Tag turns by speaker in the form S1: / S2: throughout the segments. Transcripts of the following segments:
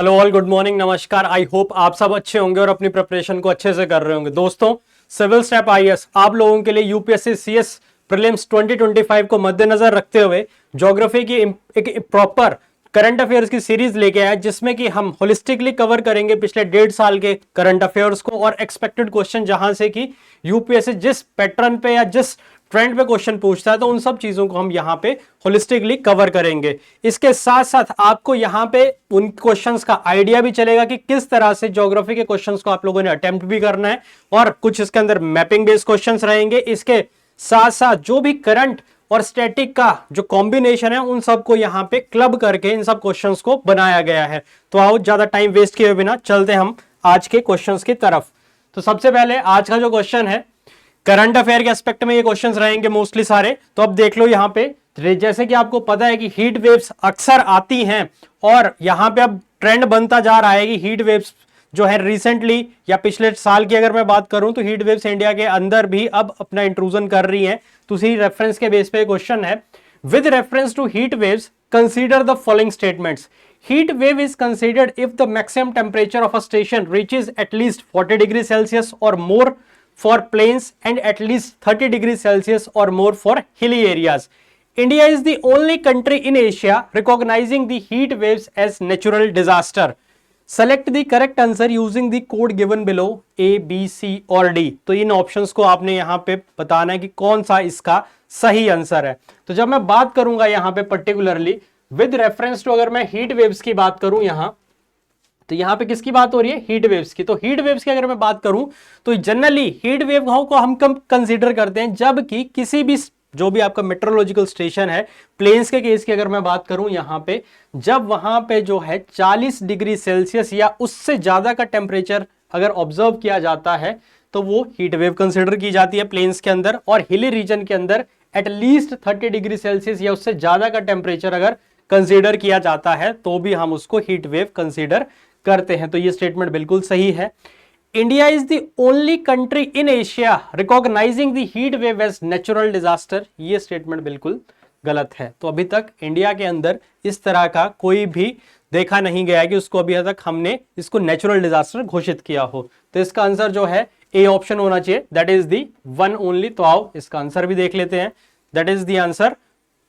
S1: Hello all, good morning, नमस्कार। I hope आप सब अच्छे होंगे और अपनी प्रिपरेशन को अच्छे से कर रहे होंगे। दोस्तों, सिविल स्टेप आईएएस आप लोगों के लिए यूपीएससी सीएस प्रीलिम्स 2025 को मद्देनजर रखते हुए ज्योग्राफी की एक प्रॉपर करंट अफेयर्स की सीरीज लेके आए, जिसमें कि हम होलिस्टिकली कवर करेंगे पिछले 1.5 साल के करंट अफेयर्स को और एक्सपेक्टेड क्वेश्चन, जहां से कि यूपीएससी जिस पैटर्न पे या जिस ट्रेंड पे क्वेश्चन पूछता है, तो उन सब चीजों को हम यहां पे होलिस्टिकली कवर करेंगे। इसके साथ साथ आपको यहां पे उन क्वेश्चंस का आइडिया भी चलेगा कि किस तरह से ज्योग्राफी के क्वेश्चंस को आप लोगों ने अटेम्प्ट भी करना है, और कुछ इसके अंदर मैपिंग बेस्ड क्वेश्चंस रहेंगे। इसके साथ साथ जो भी करंट और स्टैटिक का जो कॉम्बिनेशन है, उन सबको यहां पे क्लब करके इन सब क्वेश्चंस को बनाया गया है। तो आओ, ज्यादा टाइम वेस्ट किए बिना चलते हम आज के क्वेश्चंस की तरफ। तो सबसे पहले आज का जो क्वेश्चन है, करंट अफेयर के एस्पेक्ट में ये क्वेश्चंस रहेंगे मोस्टली सारे। तो अब देख लो यहां पे, जैसे कि आपको पता है कि हीट वेव्स अक्सर आती हैं, और यहां पे अब ट्रेंड बनता जा रहा है कि हीट वेव्स जो है रिसेंटली या पिछले साल की अगर मैं बात करूं, तो हीट वेव्स इंडिया के अंदर भी अब अपना इंट्रूजन कर रही हैं। तो उसी रेफरेंस के बेस पे क्वेश्चन है, with reference to heat waves consider the following statements. Heat wave is considered if the maximum temperature of a station reaches at least 40 degrees Celsius or more for plains and at least 30 degrees Celsius or more for hilly areas. India is the only country in Asia recognizing the heat waves as natural disaster. Select the correct answer using the code given below A, B, C और D. तो इन options को आपने यहाँ पे बताना है कि कौन सा इसका सही आंसर है। तो जब मैं बात करूंगा यहाँ पे पर्टिकुलरली विद रेफरेंस टू, अगर मैं हीट वेव्स की बात करूं यहां, तो यहां पे किसकी बात हो रही है? हीट वेव्स की। तो हीट वेव्स की अगर मैं बात करूं, तो जनरली हीट वेव को हम कम कंसीडर करते हैं जबकि किसी भी जो भी आपका मेट्रोलॉजिकल स्टेशन है, प्लेन्स के केस की अगर मैं बात करूं यहां पे, जब वहां पे जो है 40 डिग्री सेल्सियस या उससे ज्यादा का टेम्परेचर अगर ऑब्जर्व किया जाता है, तो वो हीट वेव कंसीडर की जाती है प्लेन्स के अंदर। और हिली रीजन के अंदर एटलीस्ट 30 डिग्री सेल्सियस या उससे ज्यादा का टेम्परेचर अगर कंसीडर किया जाता है, तो भी हम उसको हीट वेव कंसीडर करते हैं। तो ये स्टेटमेंट बिल्कुल सही है। India is the only country in Asia recognising the heat wave as natural disaster. ये स्टेटमेंट बिल्कुल गलत है। तो अभी तक इंडिया के अंदर इस तरह का कोई भी देखा नहीं गया कि उसको अभी तक हमने इसको नेचुरल डिजास्टर घोषित किया हो। तो इसका आंसर जो है ए ऑप्शन होना चाहिए, that is the one only. तो आओ इसका आंसर भी देख लेते हैं। That is the answer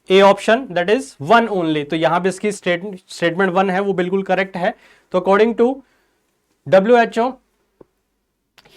S1: A option, that is one only. तो यहां पे इसकी स्टेटमेंट वन है वो बिल्कुल करेक्ट है। तो according to WHO,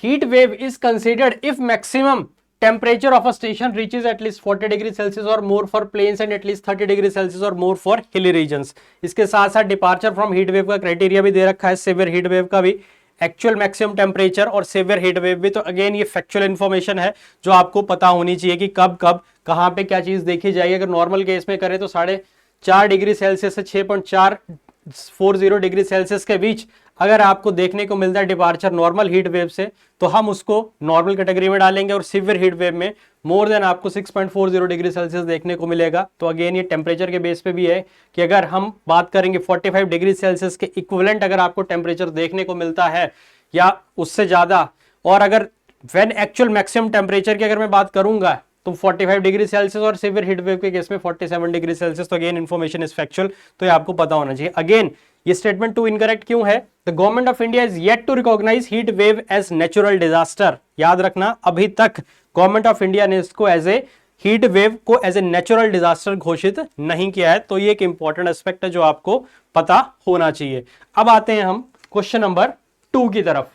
S1: heat wave is considered if maximum temperature of a station reaches at least 40 degree Celsius or more for plains and at least 30 degree Celsius or more for hilly regions. इसके साथ साथ departure from heat wave का criteria भी दे रखा है, saviour heat wave का भी, actual maximum temperature और सेवियर हीट वेव भी। तो अगेन ये फैक्चुअल इंफॉर्मेशन है जो आपको पता होनी चाहिए कि कब कब कहां पे क्या चीज देखी जाएगी। अगर नॉर्मल केस में करें तो 4.5 डिग्री सेल्सियस से 6.440 डिग्री सेल्सियस के बीच अगर आपको देखने को मिलता है डिपार्चर नॉर्मल हीट वेव से, तो हम उसको नॉर्मल कैटेगरी में डालेंगे। और सीवियर हीट वेव में मोर देन आपको 6.40 डिग्री सेल्सियस देखने को मिलेगा। तो अगेन ये टेम्परेचर के बेस पे भी है कि अगर हम बात करेंगे 45 डिग्री सेल्सियस के इक्विवेलेंट अगर आपको टेम्परेचर देखने को मिलता है या उससे ज्यादा, और अगर व्हेन एक्चुअल मैक्सिमम टेम्परेचर की अगर मैं बात करूंगा तो 45 डिग्री सेल्सियस, और सीवियर हीट वेव के केस में 47 डिग्री सेल्सियस। तो अगेन इन्फॉर्मेशन इज फैक्चुअल, तो ये आपको पता होना चाहिए। अगेन ये स्टेटमेंट 2 इनकरेक्ट क्यों है? The government of India is yet to recognise heat wave as natural disaster. याद रखना, अभी तक गवर्नमेंट ऑफ इंडिया ने इसको एज ए हीट वेव को एज ए नेचुरल डिजास्टर घोषित नहीं किया है। तो ये एक इंपॉर्टेंट एस्पेक्ट है जो आपको पता होना चाहिए। अब आते हैं हम क्वेश्चन नंबर 2 की तरफ।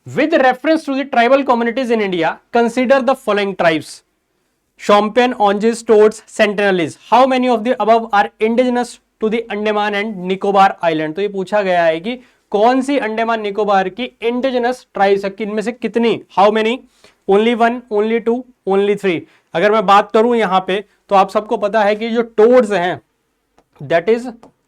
S1: With reference to the tribal communities in India consider the following tribes: Shompen, Onges, Toads, Sentinelese. How many of the above are indigenous to the Andaman and Nicobar Island? तो ये पूछा गया है कि कौन सी अंडमान निकोबार की इंडिजिनस ट्राइब्स है, इनमें से कितनी? How many? Only 1, only 2, only 3। अगर मैं बात करूं यहां पे, तो आप सबको पता है कि जो टोड्स हैं दैट इज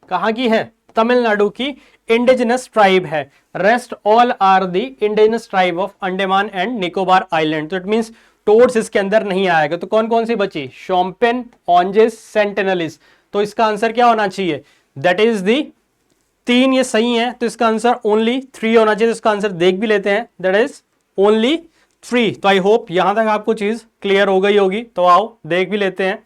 S1: कहां की है? तमिलनाडु की इंडिजिनस ट्राइब है। Rest all are the indigenous tribe of Andaman and Nicobar island. तो इट मींस टोड्स इसके अंदर नहीं आएगा। तो कौन कौन सी बची? शोम्पेन, ऑन्जेस, सेंटिनेलिस। तो इसका आंसर क्या होना चाहिए? दैट इज दी 3, ये सही है। तो इसका आंसर ओनली 3 होना चाहिए। तो इसका आंसर देख भी लेते हैं, दैट इज ओनली 3। तो आई होप यहां तक आपको चीज क्लियर हो गई होगी। तो आओ देख भी लेते हैं।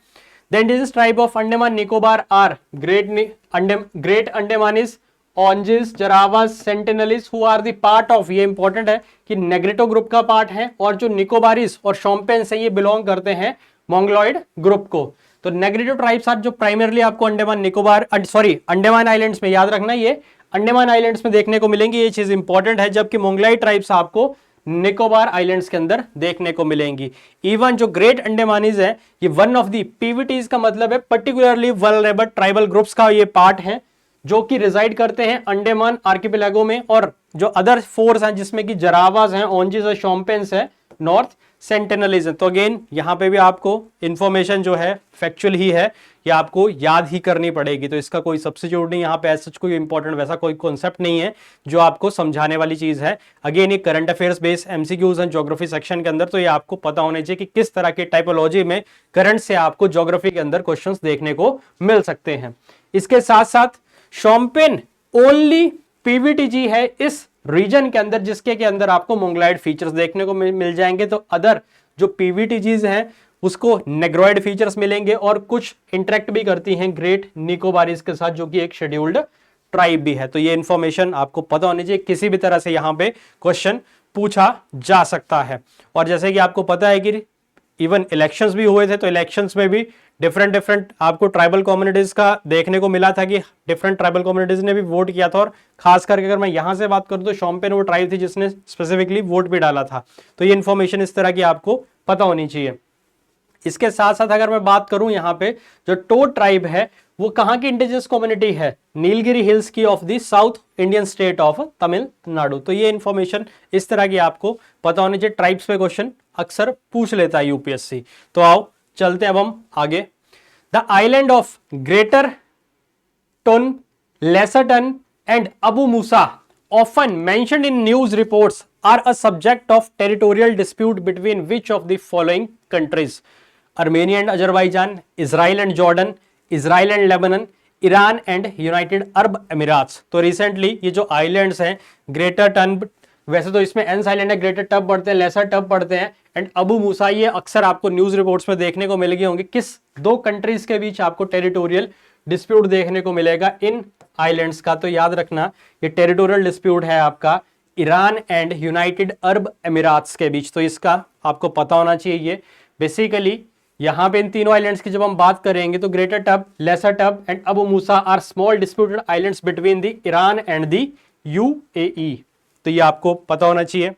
S1: The indigenous tribe of Andaman Nicobar are great Andamanese, Onges, Jarawas, Sentinelese who are the part of, ये इंपॉर्टेंट है कि नेग्रिटो ग्रुप का पार्ट है, और जो निकोबारिस और शोम्पेन्स है ये बिलोंग करते हैं मोंगलॉइड ग्रुप को। तो नेग्रिटो ट्राइब्स आर जो प्राइमरली आपको अंडमान निकोबार अंडमान आइलैंड्स में, याद रखना ये अंडमान आइलैंड्स में देखने को मिलेंगी, ये चीज इंपॉर्टेंट है, जबकि मोंगलाई ट्राइब्स आपको निकोबार आइलैंड्स के अंदर देखने को मिलेंगी। इवन जो ग्रेट अंडमानीज है ये वन ऑफ दी पीवीटीज का मतलब है पर्टिकुलरली वल्नरेबल ट्राइबल ग्रुप्स का ये पार्ट है, जो कि रिजाइड करते हैं अंडमान आर्किपेलागो में, और जो अदर फोर्स हैं जिसमें कि जरावास हैं, ओंजिस और शोम्पेन्स है, नॉर्थ सेंटिनलीज है। तो अगेन यहाँ पे भी आपको इंफॉर्मेशन जो है फैक्चुअल ही है, ये आपको याद ही करनी पड़ेगी, तो इसका कोई सब्स्टिट्यूट नहीं, यहाँ पे ऐसा कोई इंपॉर्टेंट वैसा कोई कॉन्सेप्ट नहीं है जो आपको समझाने वाली चीज है। अगेन ये करंट अफेयर्स बेस्ड एमसीक्यूज हैं ज्योग्राफी सेक्शन के अंदर, तो ये आपको पता होने चाहिए कि किस तरह के टाइपोलॉजी में करंट से आपको ज्योग्राफी के अंदर क्वेश्चंस देखने को मिल सकते हैं। इसके साथ साथ शोम्पेन ओनली पीवीटीजी है इस रीजन के अंदर जिसके के अंदर आपको मोंगलाइड फीचर्स देखने को मिल जाएंगे। तो अदर जो पीवीटीजीज हैं उसको नेग्रोइड फीचर्स मिलेंगे, और कुछ इंटरेक्ट भी करती हैं ग्रेट निकोबारीज के साथ, जो कि एक शेड्यूल्ड ट्राइब भी है। तो ये इंफॉर्मेशन आपको पता होनी चाहिए, किसी भी तरह से यहाँ पे क्वेश्चन पूछा जा सकता है। और जैसे कि आपको पता है कि इवन इलेक्शंस भी हुए थे, तो इलेक्शंस में भी डिफरेंट आपको ट्राइबल कम्युनिटीज का देखने को मिला था कि डिफरेंट ट्राइबल कम्युनिटीज ने भी वोट किया था, और खास करके अगर मैं यहां से बात करूं तो शोम्पेन वो ट्राइब थी जिसने स्पेसिफिकली वोट भी डाला था। तो ये इंफॉर्मेशन इस तरह की आपको पता होनी चाहिए। इसके साथ साथ अगर मैं बात करूं यहाँ पे जो टोड ट्राइब है वो कहाँ की इंडिजिनस कम्युनिटी है, नीलगिरी हिल्स की of the south Indian state of Tamil Nadu. तो ये इंफॉर्मेशन इस तरह की आपको पता होनी चाहिए, ट्राइब्स पे क्वेश्चन अक्सर पूछ लेता है यूपीएससी। तो आओ चलते हैं अब हम आगे। The island of Greater Tunb, Lesser Tunb and Abu Musa often mentioned in news reports are a subject of territorial dispute between which of the following countries? Armenia and Azerbaijan, Israel and Jordan, Israel and Lebanon, Iran and United Arab Emirates. तो recently ये जो islands हैं greater ton, वैसे तो इसमें एंस island है, greater tub पढ़ते हैं, लेसर टब पढ़ते हैं, एंड अबू मूसा, ये अक्सर आपको न्यूज रिपोर्ट्स में देखने को मिल गए होंगे। किस दो कंट्रीज के बीच आपको टेरिटोरियल डिस्प्यूट देखने को मिलेगा इन आइलैंड्स का? तो याद रखना ये टेरिटोरियल डिस्प्यूट है आपका ईरान एंड यूनाइटेड अरब अमीरात्स के बीच। तो इसका आपको पता होना चाहिए। ये बेसिकली यहाँ पे इन तीनों आइलैंड्स की जब हम बात करेंगे तो Greater Tunb, Lesser Tunb and Abu Musa are small disputed islands between the Iran and the UAE. तो ये आपको पता होना चाहिए।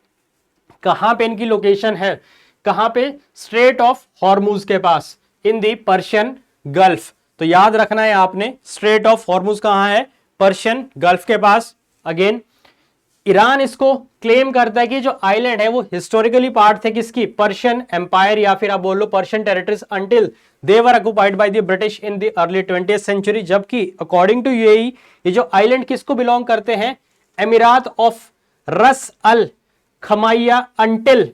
S1: कहाँ पे इनकी लोकेशन है, कहाँ पे? स्ट्रेट ऑफ हॉर्मुज के पास, इन द पर्शियन गल्फ। तो याद रखना है आपने, स्ट्रेट ऑफ हॉर्मुज कहाँ है? पर्शियन गल्फ के पास। अगेन ईरान इसको क्लेम करता है कि जो आइलैंड है वो हिस्टोरिकली पार्ट थे किसकी? पर्शियन एम्पायर, या फिर आप बोल लो Persian territories, until they were occupied by the British in the early 20th century. जबकि अकॉर्डिंग टू यूएई ये जो आइलैंड किसको बिलोंग करते हैं? Emirate of Ras Al Khaimah, until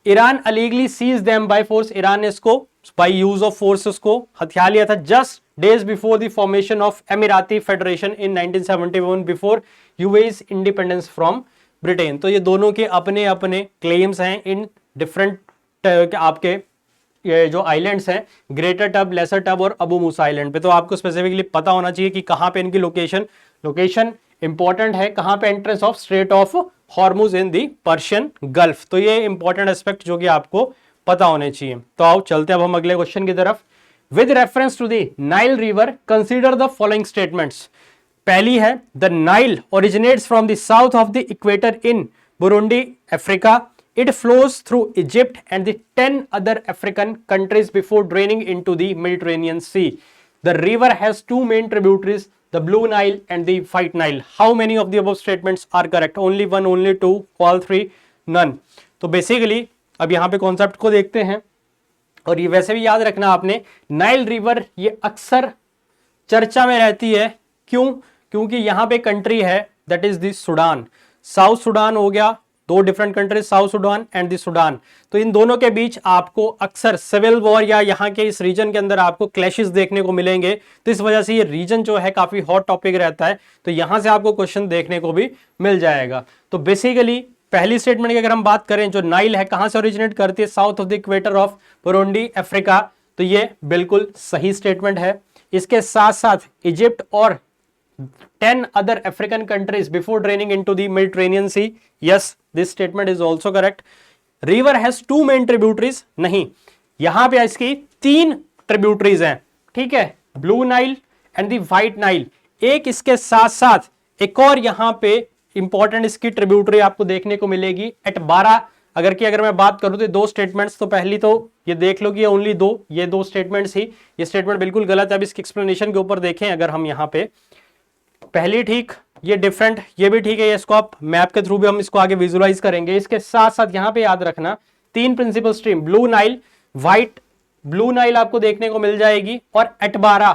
S1: Iran allegedly seized them by force. Iran ने इसको by use of force उसको हथिया लिया था just days before the formation of Emirati federation in 1971 before UAE's independence from Britain. तो ये दोनों के अपने अपने क्लेम्स हैं इन डिफरेंट आपके ये जो आइलैंड्स हैं ग्रेटर टब, लेसर टब और अबू मूसा आइलैंड पे। तो आपको स्पेसिफिकली पता होना चाहिए कि कहाँ पे इनकी लोकेशन इंपॉर्टेंट है, कहाँ पे entrance of straight of Hormuz in the Persian gulf. तो ये इंपॉर्टेंट एस्पेक्ट जो कि आपको पता होने चाहिए। तो आओ चलते अब हम अगले क्वेश्चन की तरफ। With reference to the Nile river consider the following statements. पहली है the Nile originates from the south of the equator in Burundi Africa. It flows through Egypt and the 10 other African countries before draining into the Mediterranean Sea. The river has two main tributaries, the Blue Nile and the White Nile. How many of the above statements are correct? Only one, only two, all three, none. तो basically अब यहाँ पे concept को देखते हैं, और ये वैसे भी याद रखना आपने, नाइल रिवर ये अक्सर चर्चा में रहती है। क्यों? क्योंकि यहाँ पे कंट्री है that is the Sudan. South Sudan हो गया, दो different countries, south Sudan and the Sudan. तो इन दोनों के बीच आपको अक्सर सिविल वॉर या यहाँ के इस रीजन के अंदर आपको क्लैशेस देखने को मिलेंगे। तो इस वजह से ये रीजन जो है काफी हॉट टॉपिक रहता है। तो यहाँ से आपको क्वेश्चन देखने को भी मिल जाएगा। तो बेसिकली पहली स्टेटमेंट की अगर हम बात करें, जो नाइल है कहाँ से ओरिजिनेट करती है? South of the equator of Burundi Africa. तो ये बिल्कुल सही स्टेटमेंट है। इसके साथ साथ इजिप्ट और 10 other African countries before draining into the Mediterranean Sea? Yes, this statement is also correct. River has two main tributaries? नहीं, यहां पे इसकी 3 ट्रिब्यूटरीज हैं, ठीक है, blue Nile and the white Nile. एक इसके साथ साथ एक और यहां पे इंपॉर्टेंट इसकी ट्रिब्यूटरी आपको देखने को मिलेगी एट 12। अगर मैं बात करूं तो 2 स्टेटमेंट्स, तो पहली तो ये देख लो कि ये ओनली 2, ये 2 स्टेटमेंट्स ही, ये स्टेटमेंट बिल्कुल गलत है। अब इसकी एक्सप्लेनेशन के ऊपर देखें अगर हम यहाँ पे, पहली ठीक, ये डिफरेंट, ये भी ठीक है, ये इसको आप मैप के थ्रू भी हम इसको आगे विजुलाइज करेंगे। इसके साथ साथ यहाँ पे याद रखना 3 principal stream, blue Nile, white, blue Nile आपको देखने को मिल जाएगी, और Atbara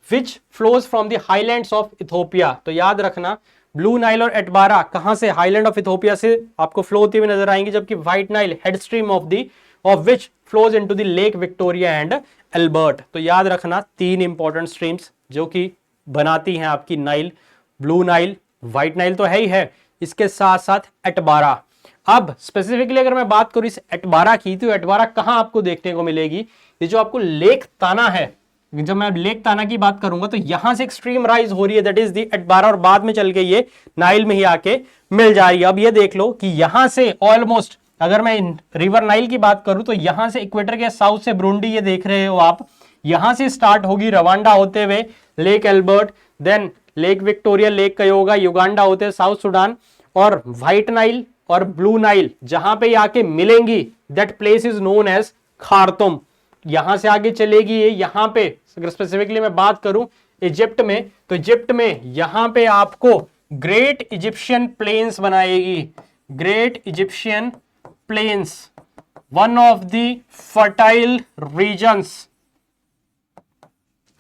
S1: which flows from the highlands of Ethiopia. तो याद रखना ब्लू नाइल और एटबारा कहां से, हाईलैंड ऑफ इथोपिया से आपको फ्लो होती हुई नजर आएंगी, जबकि white Nile head stream of which flows into the lake Victoria and Albert. तो याद रखना 3 इंपॉर्टेंट स्ट्रीम्स जो कि बनाती हैं आपकी Nile, blue Nile, white Nile तो है ही है, इसके साथ साथ एटबारा। अब स्पेसिफिकली अगर मैं बात करूं इस एटबारा की, तो एटबारा कहां आपको देखने को मिलेगी, ये जो आपको लेक ताना है, जब मैं लेक ताना की बात करूंगा तो यहां से एक्सट्रीम राइज हो रही है, दैट इज दी एटबारा, और बाद में चल के ये नाइल में ही आके मिल जा रही है। अब ये देख लो कि यहां से ऑलमोस्ट, अगर मैं रिवर नाइल की बात करूं तो यहां से इक्वेटर के साउथ से ब्रूंडी, ये देख रहे हो आप, यहां से स्टार्ट होगी रवांडा होते हुए lake Albert, then lake Victoria, lake Kyoga, Uganda होते हुए साउथ सुडान, और व्हाइट नाइल और ब्लू नाइल जहां पे आके मिलेंगी, that place is known as Khartoum. यहां से आगे चलेगी ये, यहां पे अगर स्पेसिफिकली मैं बात करूं इजिप्ट में, तो इजिप्ट में यहां पे आपको ग्रेट इजिप्शियन प्लेन्स बनाएगी, great Egyptian plains, one of the fertile regions,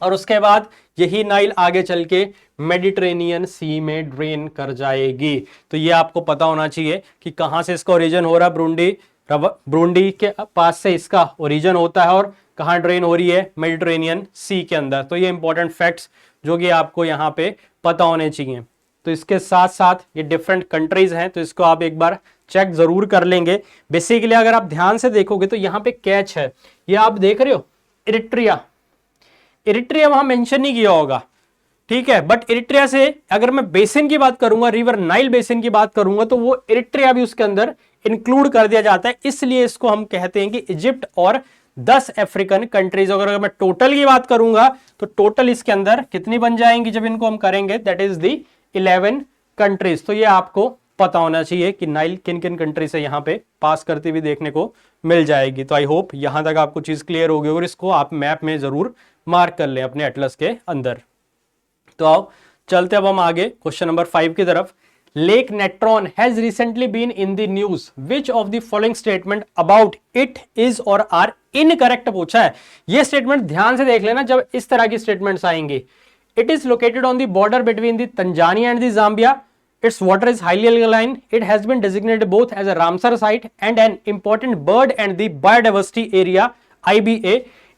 S1: और उसके बाद यही नाइल आगे चल के मेडिटेरेनियन सी में ड्रेन कर जाएगी। तो ये आपको पता होना चाहिए कि कहां से इसका ओरिजिन हो रहा है, ब्रूंडी के पास से इसका ओरिजिन होता है, और कहां ड्रेन हो रही है, मेडिटेरेनियन सी के अंदर। तो ये इंपॉर्टेंट फैक्ट्स जो कि आपको यहाँ पे पता होने चाहिए। तो इसके साथ साथ ये डिफरेंट कंट्रीज हैं, तो इसको आप एक बार चेक जरूर कर लेंगे। बेसिकली अगर आप ध्यान से देखोगे तो यहाँ पे कैच है, ये आप देख रहे हो इरिट्रिया, इरिट्रिया वहां मेंशन नहीं किया होगा, ठीक है, बट इरिट्रिया से अगर मैं बेसिन की बात करूंगा, रिवर नाइल बेसिन की बात करूंगा, तो वो इरिट्रिया भी उसके अंदर इंक्लूड कर दिया जाता है। इसलिए इसको हम कहते हैं कि इजिप्ट और 10 अफ्रीकन कंट्रीज। अगर मैं टोटल की बात करूंगा तो टोटल इसके अंदर कितनी बन जाएंगी जब इनको हम करेंगे, दैट इज दी 11 कंट्रीज। तो ये आपको पता होना चाहिए कि नाइल किन किन कंट्री से यहाँ पे पास करती हुई देखने को मिल जाएगी। तो आई होप यहां तक आपको चीज क्लियर होगी, और इसको आप मैप में जरूर मार्क कर लें अपने एटलस के अंदर। तो आओ चलते अब हम आगे क्वेश्चन नंबर 5 की तरफ। Lake Natron has recently been in the news, which of the following statement about it is or are incorrect पूछा है। ये स्टेटमेंट ध्यान से देख लेना जब इस तरह की स्टेटमेंट्स आएंगे। It is located on the border between the Tanzania and the Zambia, its water is highly alkaline, it has been designated both as a Ramsar site and an important bird and the biodiversity area IBA,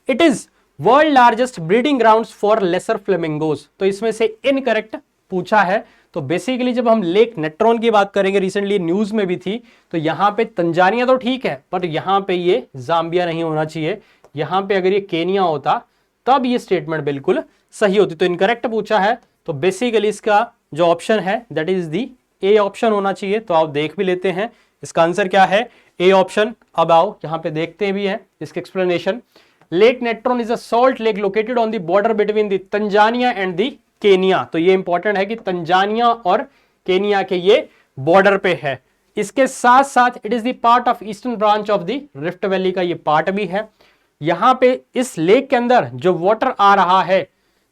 S1: it is world largest breeding grounds for lesser flamingos। तो इसमें से incorrect पूछा है। तो basically जब हम lake Natron की बात करेंगे, रिसेंटली न्यूज में भी थी, तो यहां पे तंजानिया तो ठीक है, पर यहां पे ये जाम्बिया नहीं होना चाहिए। यहां पे अगर ये केनिया होता तब ये स्टेटमेंट बिल्कुल सही होती। तो इनकरेक्ट पूछा है, तो बेसिकली इसका जो ऑप्शन है that is the A option होना चाहिए। तो आप देख भी लेते हैं इसका आंसर क्या है, ए ऑप्शन। अब आओ यहां पे देखते भी हैं इसके explanation. Lake Natron is a salt lake located on the border between the Tanzania and the Kenya. तो ये इंपॉर्टेंट है कि तंजानिया और केनिया के ये बॉर्डर पे है। इसके साथ साथ it is the part of eastern branch of the rift valley का ये पार्ट भी है। यहां पे इस लेक के अंदर जो वाटर आ रहा है,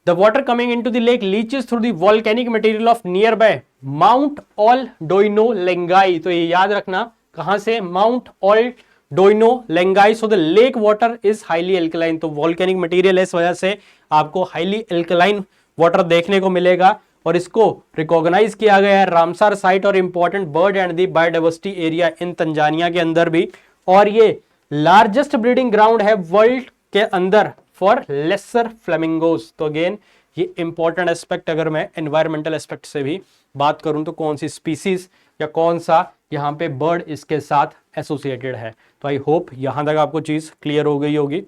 S1: the water coming into the lake leaches through the volcanic material of nearby Mount Ol Doino Lengai। तो ये याद रखना कहां से, Mount Ol Doino Lengai। so the lake water is highly alkaline। तो volcanic material है, इस वजह से आपको highly alkaline water देखने को मिलेगा, और इसको रिकॉग्नाइज किया गया है रामसार साइट और important bird and the biodiversity area in Tanzania के अंदर भी। और ये लार्जेस्ट ब्रीडिंग ग्राउंड है वर्ल्ड के अंदर फॉर लेसर फ्लेमिंगोस। तो अगेन ये इंपॉर्टेंट एस्पेक्ट, अगर मैं एनवायरमेंटल एस्पेक्ट से भी बात करूं तो कौन सी स्पीसीज या कौन सा यहाँ पे बर्ड इसके साथ एसोसिएटेड है। तो आई होप यहां तक आपको चीज क्लियर हो गई होगी।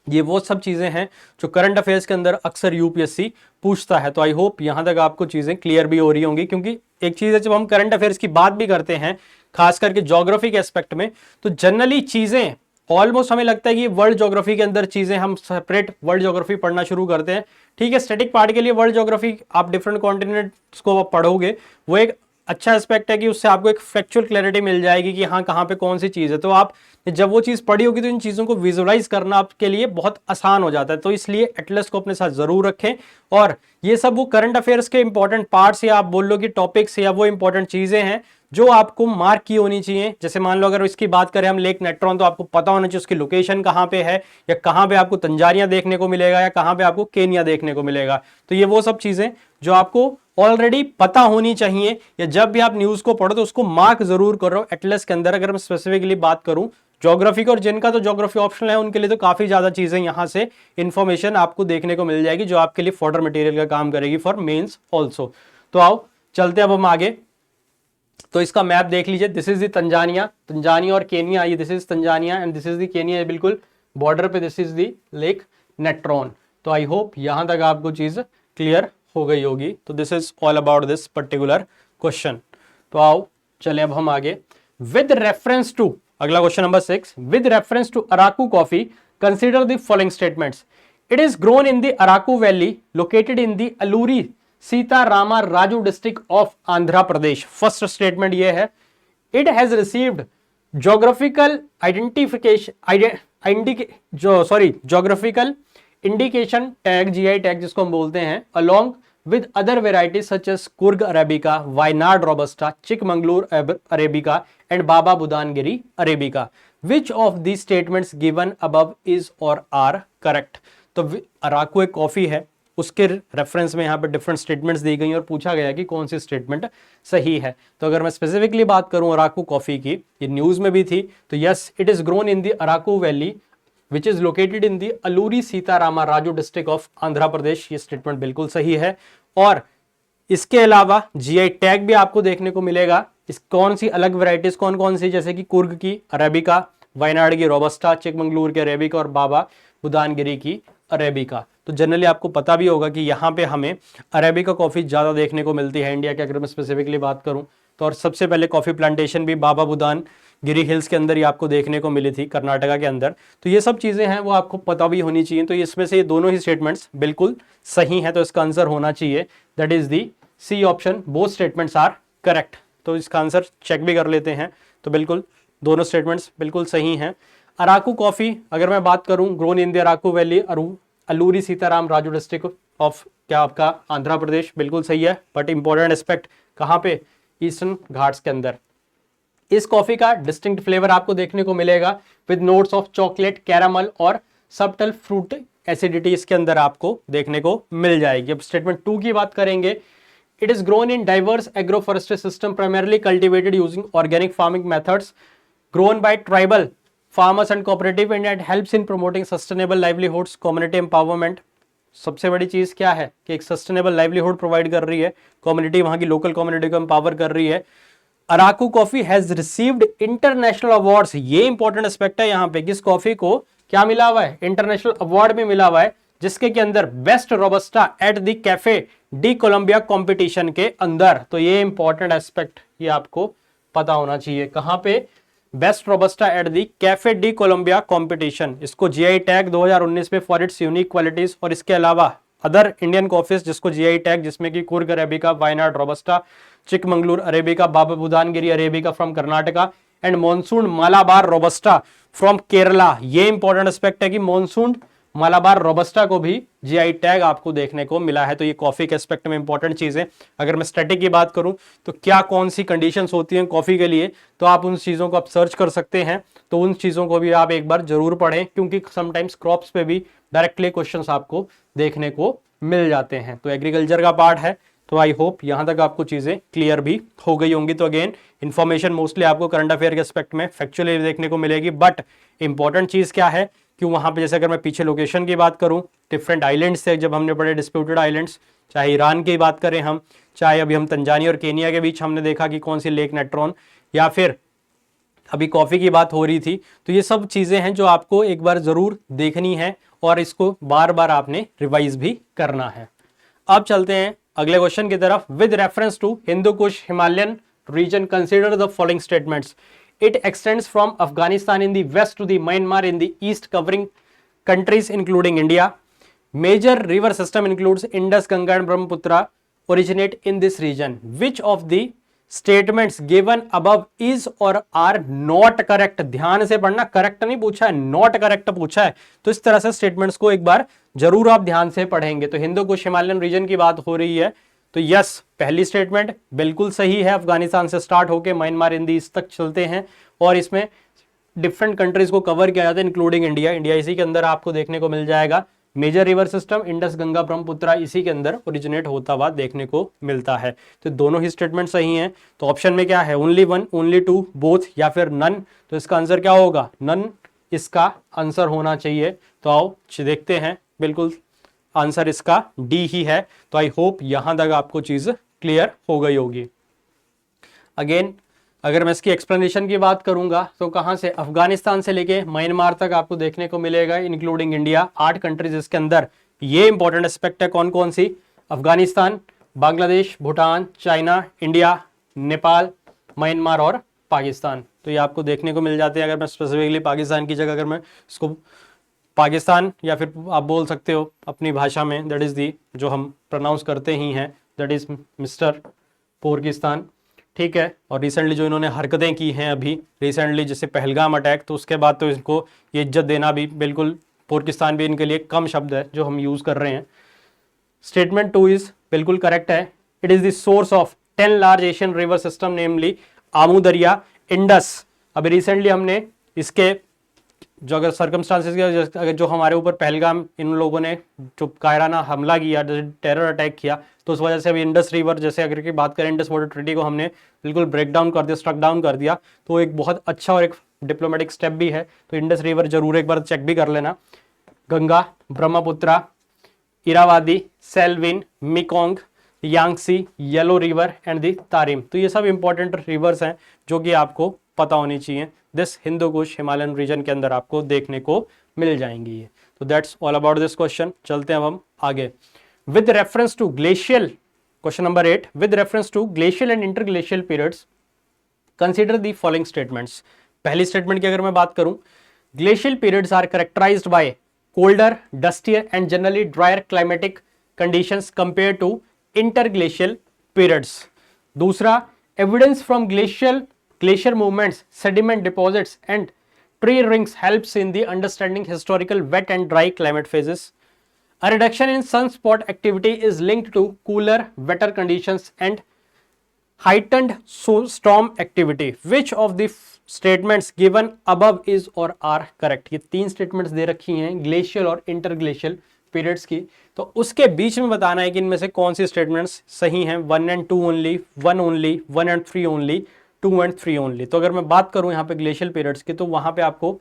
S1: ये वो सब चीजें हैं जो करंट अफेयर्स के अंदर अक्सर यूपीएससी पूछता है। तो आई होप यहां तक आपको चीजें क्लियर भी हो रही होंगी, क्योंकि एक चीज है जब हम करंट अफेयर्स की बात भी करते हैं खास करके ज्योग्राफी के एस्पेक्ट में, तो जनरली चीजें ऑलमोस्ट हमें लगता है कि वर्ल्ड ज्योग्राफी के अंदर चीजें हम सेपरेट वर्ल्ड ज्योग्राफी पढ़ना शुरू करते हैं। ठीक है, स्टैटिक पार्ट के लिए वर्ल्ड ज्योग्राफी आप डिफरेंट कॉन्टिनेंट्स को आप पढ़ोगे, वो एक अच्छा एस्पेक्ट है कि उससे आपको एक फैक्चुअल क्लैरिटी मिल जाएगी कि हाँ कहाँ पे कौन सी चीज है। तो आप जब वो चीज पढ़ी होगी तो इन चीजों को विजुअलाइज करना आपके लिए बहुत आसान हो जाता है। तो इसलिए एटलस को अपने साथ जरूर रखें। और ये सब वो करंट अफेयर्स के इंपॉर्टेंट पार्ट्स या आप बोल लो कि टॉपिक्स या वो इंपॉर्टेंट चीजें हैं जो आपको मार्क की होनी चाहिए। जैसे मान लो अगर इसकी बात करें हम लेक नेट्रॉन, तो आपको पता होना चाहिए उसकी लोकेशन कहाँ पे है, या कहाँ पे आपको तंजानिया देखने को मिलेगा, या कहाँ पे आपको केनिया देखने को मिलेगा। तो ये वो सब चीजें जो आपको ऑलरेडी पता होनी चाहिए, या जब भी आप न्यूज को पढ़ो तो उसको मार्क जरूर करो एटलस के अंदर। अगर मैं स्पेसिफिकली बात करूं ज्योग्राफी को, और जिनका तो ज्योग्राफी ऑप्शनल है उनके लिए तो काफी ज्यादा चीजें यहां से इंफॉर्मेशन आपको देखने को मिल जाएगी जो आपके लिए फॉर्डर मटेरियल का काम करेगी फॉर मेंस ऑल्सो। तो आओ चलते अब हम आगे। तो इसका मैप देख लीजिए, this is the Tanzania, Tanzania और केनिया, ये this is Tanzania and this is the Kenya, ये बिल्कुल बॉर्डर पे this is the lake Natron. तो आई होप यहां तक आपको चीज क्लियर हो गई होगी। तो this is all about this particular question. तो आओ चले अब हम आगे। विद रेफरेंस टू, अगला question number 6, with reference to Araku coffee consider the following statements. It is grown in the Araku valley located in the Alluri Sitarama Raju district of Andhra Pradesh. First statement ये है, it has received geographical geographical indication tag, GI tag जिसको हम बोलते हैं, along with other varieties such as Coorg arabica, Wayanad robusta, Chikmagalur arabica and Baba Budangiri arabica. Which of the statements given above is or are correct. तो अराकू एक coffee है, उसके reference में यहाँ पे डिफरेंट स्टेटमेंट्स दी गई और पूछा गया कि कौन सी स्टेटमेंट सही है। तो अगर मैं स्पेसिफिकली बात करूं अराकू कॉफी की, ये न्यूज में भी थी, तो yes it is grown in the Araku valley which is located in the Alluri Sitarama Raju district of Andhra Pradesh. ये स्टेटमेंट बिल्कुल सही है। और इसके अलावा जीआई टैग भी आपको देखने को मिलेगा। इस कौन सी अलग वैरायटीज कौन कौन सी, जैसे कि कुर्ग की अरेबिका, वायनाड की रोबस्टा, चिकमंगलूर की अरेबिका और बाबा बुदानगिरी की अरेबिका। तो जनरली आपको पता भी होगा कि यहाँ पे हमें अरेबिका कॉफी ज्यादा देखने को मिलती है इंडिया के, अगर मैं स्पेसिफिकली बात करूं तो। और सबसे पहले कॉफी प्लांटेशन भी बाबा बुदानगिरी हिल्स के अंदर ही आपको देखने को मिली थी, कर्नाटका के अंदर। तो ये सब चीजें हैं वो आपको पता भी होनी चाहिए। तो इसमें से ये दोनों ही स्टेटमेंट्स बिल्कुल सही है। तो इसका आंसर होना चाहिए that is the C option, both statements are correct. तो इसका आंसर चेक भी कर लेते हैं। तो बिल्कुल दोनों स्टेटमेंट्स बिल्कुल सही हैं। अराकू कॉफी अगर मैं बात करूं, grown in the Araku valley, Alluri Sitaram Raju district of क्या आपका आंध्र प्रदेश, बिल्कुल सही है। बट इंपॉर्टेंट एस्पेक्ट कहां पे, ईस्टर्न घाट्स के अंदर। इस कॉफी का डिस्टिंक्ट फ्लेवर आपको देखने को मिलेगा with notes of chocolate, caramel और सबटल फ्रूट एसिडिटी इसके अंदर आपको देखने को मिल जाएगी। अब स्टेटमेंट 2 की बात करेंगे, it is grown in diverse agroforestry system primarily cultivated using organic farming methods, grown by tribal farmers and cooperative and it helps in promoting sustainable livelihoods, community empowerment. सबसे बड़ी चीज क्या है कि एक सस्टेनेबल लाइवलीहुड प्रोवाइड कर रही है, कम्युनिटी वहां की लोकल कम्युनिटी को एम्पावर कर रही है। Araku coffee has received international awards, ये इंपॉर्टेंट एस्पेक्ट है यहाँ पे कि इस कॉफी को क्या मिला हुआ है, इंटरनेशनल अवार्ड भी मिला हुआ है, जिसके के अंदर best robusta at the Cafe de Colombia competition के अंदर। तो ये इंपॉर्टेंट एस्पेक्ट ये आपको पता होना चाहिए, कहां पे, best robusta at the Cafe de Colombia competition. इसको जीआई टैग 2019 में फॉर इट्स यूनिक क्वालिटीज, और इसके अलावा अदर इंडियन कॉफीज जिसको जीआई टैग, जिसमें कि Coorg arabica, Wayanad robusta, Chikmagalur arabica, Baba Budangiri arabica from Karnataka and monsoon Malabar robusta from Kerala. ये इंपॉर्टेंट एस्पेक्ट है कि मॉनसून मालाबार रोबस्टा को भी जीआई टैग आपको देखने को मिला है। तो ये कॉफी के एस्पेक्ट में इंपॉर्टेंट चीज है। अगर मैं स्टैटिक की बात करूं तो क्या कौन सी कंडीशंस होती हैं कॉफी के लिए, तो आप उन चीजों को आप सर्च कर सकते हैं। तो उन चीजों को भी आप एक बार जरूर पढ़ें, क्योंकि समटाइम्स क्रॉप्स पे भी डायरेक्टली क्वेश्चंस आपको देखने को मिल जाते हैं। तो एग्रीकल्चर का पार्ट है। तो आई होप यहां तक आपको चीजें क्लियर भी हो गई होंगी। तो अगेन इन्फॉर्मेशन मोस्टली आपको करंट अफेयर के एस्पेक्ट में फैक्चुअली देखने को मिलेगी, बट इंपॉर्टेंट चीज क्या है कि वहां पे जैसे अगर मैं पीछे लोकेशन की बात करूं, डिफरेंट आइलैंड्स थे जब हमने पढ़े, डिस्प्यूटेड आइलैंड्स, चाहे ईरान की बात करें हम, चाहे अभी हम तंजानिया और केनिया के बीच हमने देखा कि कौन सी लेक नेट्रॉन, या फिर अभी कॉफी की बात हो रही थी। तो ये सब चीजें हैं जो आपको एक बार जरूर देखनी है और इसको बार बार आपने रिवाइज भी करना है। अब चलते हैं अगले क्वेश्चन की तरफ। With reference to Hindu Kush Himalayan region consider the following statements. It extends from Afghanistan in the west to the Myanmar in the east covering countries including India. Major river system includes Indus, Ganga and Brahmaputra originate in this region. Which of the statements given above is or are not correct? ध्यान से पढ़ना, correct नहीं पूछा है, not correct पूछा है। तो इस तरह से स्टेटमेंट्स को एक बार जरूर आप ध्यान से पढ़ेंगे। तो हिंदू कुश हिमालयन रीजन की बात हो रही है, तो यस पहली स्टेटमेंट बिल्कुल सही है। अफगानिस्तान से स्टार्ट होकर म्यांमार इन द ईस्ट तक चलते हैं और इसमें डिफरेंट कंट्रीज को कवर किया जाता है इंक्लूडिंग इंडिया। इंडिया इसी के अंदर आपको देखने को मिल जाएगा। Major river system Indus, Ganga, Brahmaputra इसी के अंदर ओरिजिनेट होता हुआ देखने को मिलता है। तो दोनों ही स्टेटमेंट सही हैं। तो ऑप्शन में क्या है, only one, only two, both या फिर नन। तो इसका आंसर क्या होगा, नन इसका आंसर होना चाहिए। तो आओ देखते हैं, बिल्कुल आंसर इसका डी ही है। तो आई होप यहां तक आपको चीज क्लियर हो गई होगी। अगेन अगर मैं इसकी एक्सप्लेनेशन की बात करूंगा तो कहां से, अफगानिस्तान से लेके म्यांमार तक आपको देखने को मिलेगा इंक्लूडिंग इंडिया। 8 कंट्रीज इसके अंदर। ये इंपॉर्टेंट एस्पेक्ट है, कौन कौन सी, Afghanistan, Bangladesh, Bhutan, China, India, Nepal, Myanmar और पाकिस्तान। तो ये आपको देखने को मिल जाते हैं। अगर मैं स्पेसिफिकली पाकिस्तान की जगह अगर मैं इसको पाकिस्तान या फिर आप बोल सकते हो अपनी भाषा में, दैट इज दी जो हम प्रोनाउंस करते ही हैं, दैट इज मिस्टर पाकिस्तान, ठीक है। और रिसेंटली जो इन्होंने हरकतें की हैं अभी रिसेंटली, जैसे पहलगाम अटैक, तो उसके बाद तो इनको ये इज्जत देना भी बिल्कुल, पाकिस्तान भी इनके लिए कम शब्द है जो हम यूज़ कर रहे हैं। स्टेटमेंट 2 इज बिल्कुल करेक्ट है। It is the source of 10 large Asian river system namely Amu Darya, Indus. अभी रिसेंटली हमने इसके जो अगर सर्कमस्टांसेस अगर जो हमारे ऊपर पहलगाम इन लोगों ने जो कायराना हमला किया, टेरर अटैक किया, तो उस वजह से अभी इंडस रिवर, जैसे अगर की बात करें इंडस वाटर ट्रीटी को हमने बिल्कुल ब्रेक डाउन कर दिया, स्ट्रक डाउन कर दिया। तो एक बहुत अच्छा और एक डिप्लोमेटिक स्टेप भी है। तो इंडस रिवर जरूर एक बार चेक भी कर लेना। Ganga, Brahmaputra, Irrawaddy, Salween, Mekong, Yangtze, yellow river and the Tarim. तो ये सब इंपॉर्टेंट रिवर्स हैं जो कि आपको पता होनी चाहिए। This Hindu Kush Himalayan region के अंदर आपको देखने को मिल जाएंगी ये। तो that's all about this question. चलते हैं अब हम आगे। With reference to glacial, question number 8, with reference to glacial and interglacial periods consider the following statements. पहली स्टेटमेंट की अगर मैं बात करूं, glacial periods are characterized by colder, dustier and generally drier climatic conditions compare to interglacial periods. दूसरा, evidence from glacier movements, sediment deposits and tree rings helps in the understanding historical wet and dry climate phases. A reduction in sunspot activity is linked to cooler, wetter conditions and heightened storm activity. Which of the statements given above is or are correct? ये 3 statements दे रखी हैं glacial और interglacial periods की। तो उसके बीच में बताना है कि इनमें से कौन सी स्टेटमेंट्स सही हैं। 1 and 2 only, 1 only, 1 and 3 only, 2 and 3 only. तो अगर मैं बात करूं यहाँ पे ग्लेशियल पीरियड्स की, तो वहां पे आपको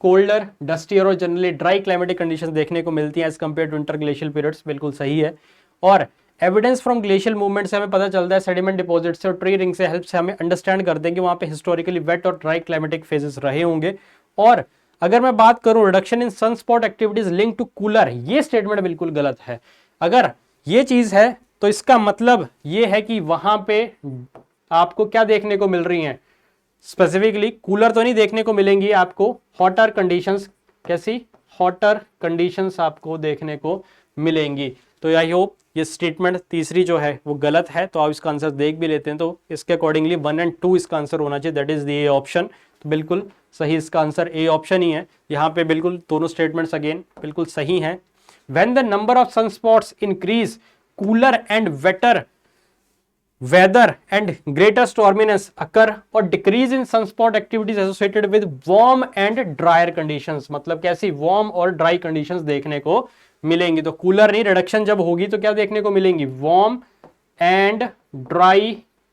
S1: कोल्डर, डस्टियर और जनरली ड्राई क्लाइमेटिक कंडीशंस देखने को मिलती हैं as compare to interglacial periods, बिल्कुल सही है। और एविडेंस फ्रॉम ग्लेशियल मूवमेंट से हमें पता चलता है, सेडिमेंट डिपॉजिट से और ट्री रिंग से हेल्प से हमें अंडरस्टैंड करते हैं कि वहां पे हिस्टोरिकली वेट और ड्राई क्लाइमेटिक फेजेस रहे होंगे। और अगर मैं बात करूं reduction in sunspot activities link to cooler, ये स्टेटमेंट बिल्कुल गलत है। अगर ये चीज है तो इसका मतलब ये है कि वहां पे आपको क्या देखने को मिल रही हैं, स्पेसिफिकली कूलर तो नहीं देखने को मिलेंगी आपको, हॉटर कंडीशंस। कैसी हॉटर कंडीशंस आपको देखने को मिलेंगी। तो आई होप ये स्टेटमेंट तीसरी जो है वो गलत है। तो आप इसका आंसर देख भी लेते हैं, तो इसके अकॉर्डिंगली 1 and 2 इसका आंसर होना चाहिए, that is the A option. तो बिल्कुल सही इसका आंसर ए ऑप्शन ही है। यहाँ पे बिल्कुल दोनों स्टेटमेंट्स अगेन बिल्कुल सही हैं। When the number of sunspots increase, cooler and waiter weather and greater storminess occur or decrease in sunspot activities associated with warm and drier conditions। मतलब कैसी warm और dry conditions देखने को मिलेंगी। तो कूलर नहीं, रिडक्शन जब होगी तो क्या देखने को मिलेंगी, warm and dry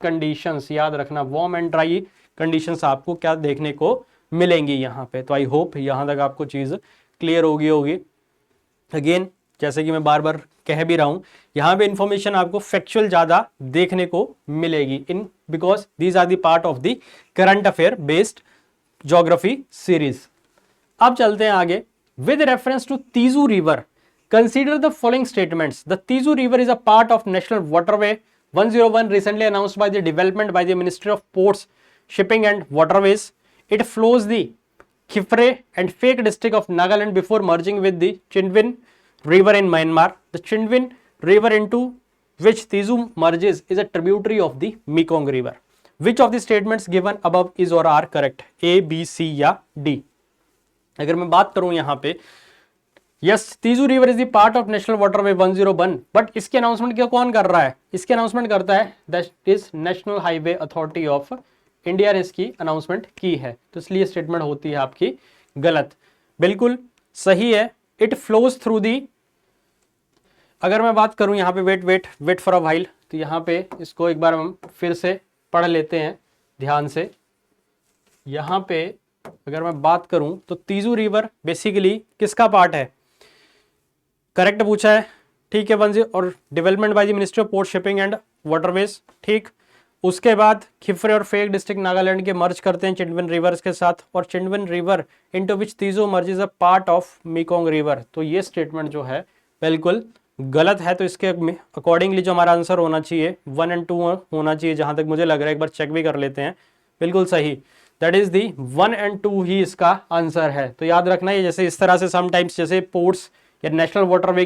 S1: conditions। याद रखना, warm and dry conditions आपको क्या देखने को मिलेंगी यहाँ पे। तो आई होप यहाँ तक आपको चीज क्लियर होगी। अगेन जैसे कि मैं बार बार कह भी रहा हूं, यहां पे इंफॉर्मेशन आपको फैक्चुअल ज्यादा देखने को मिलेगी in because these are the part of the current affair based geography series. अब चलते हैं आगे। with reference to Tizu River, consider the following statements. The Tizu River is a part of National Waterway 101 recently announced by the development by the Ministry of Ports, Shipping and Waterways. It flows the Khifre and Phek district of Nagaland before merging with the Chindwin River in Myanmar. The Chindwin River into which Tizu merges is a tributary of the Mekong River. Which of the statements given above is or are correct? A, B, C या D? अगर मैं बात करूं यहां पे, yes, Tizu river is the part of national waterway 101, but इसके announcement क्या कौन कर रहा है? इसके अनाउंसमेंट करता है that is national highway authority of India ने इसकी अनाउंसमेंट की है, तो इसलिए स्टेटमेंट होती है आपकी गलत। बिल्कुल सही है, इट फ्लोज थ्रू दी। अगर मैं बात करूं यहाँ पे वेट फॉर अ व्हाइल, तो यहाँ पे इसको एक बार हम फिर से पढ़ लेते हैं ध्यान से। यहाँ पे अगर मैं बात करूं तो तीजू रिवर बेसिकली किसका पार्ट है? करेक्ट पूछा है, ठीक है, 10 और development by the ministry of port, shipping and waterways, ठीक। उसके बाद खिफरे और फेक डिस्ट्रिक्ट नागालैंड के मर्ज करते हैं चिंडवन रिवर्स के साथ, और Chindwin river into which Tizu merge is a part of Mekong river. तो ये स्टेटमेंट जो है बिल्कुल गलत है। तो इसके अकॉर्डिंगली जो हमारा आंसर होना चाहिए 1 और 2 होना चाहिए, जहां तक मुझे लग रहा है। एक बार चेक भी कर लेते हैं, बिल्कुल सही, दैट इज दी 1 और 2 ही इसका आंसर है। तो याद रखना है, जैसे इस तरह से समटाइम्स जैसे पोर्ट्स या नेशनल वाटरवे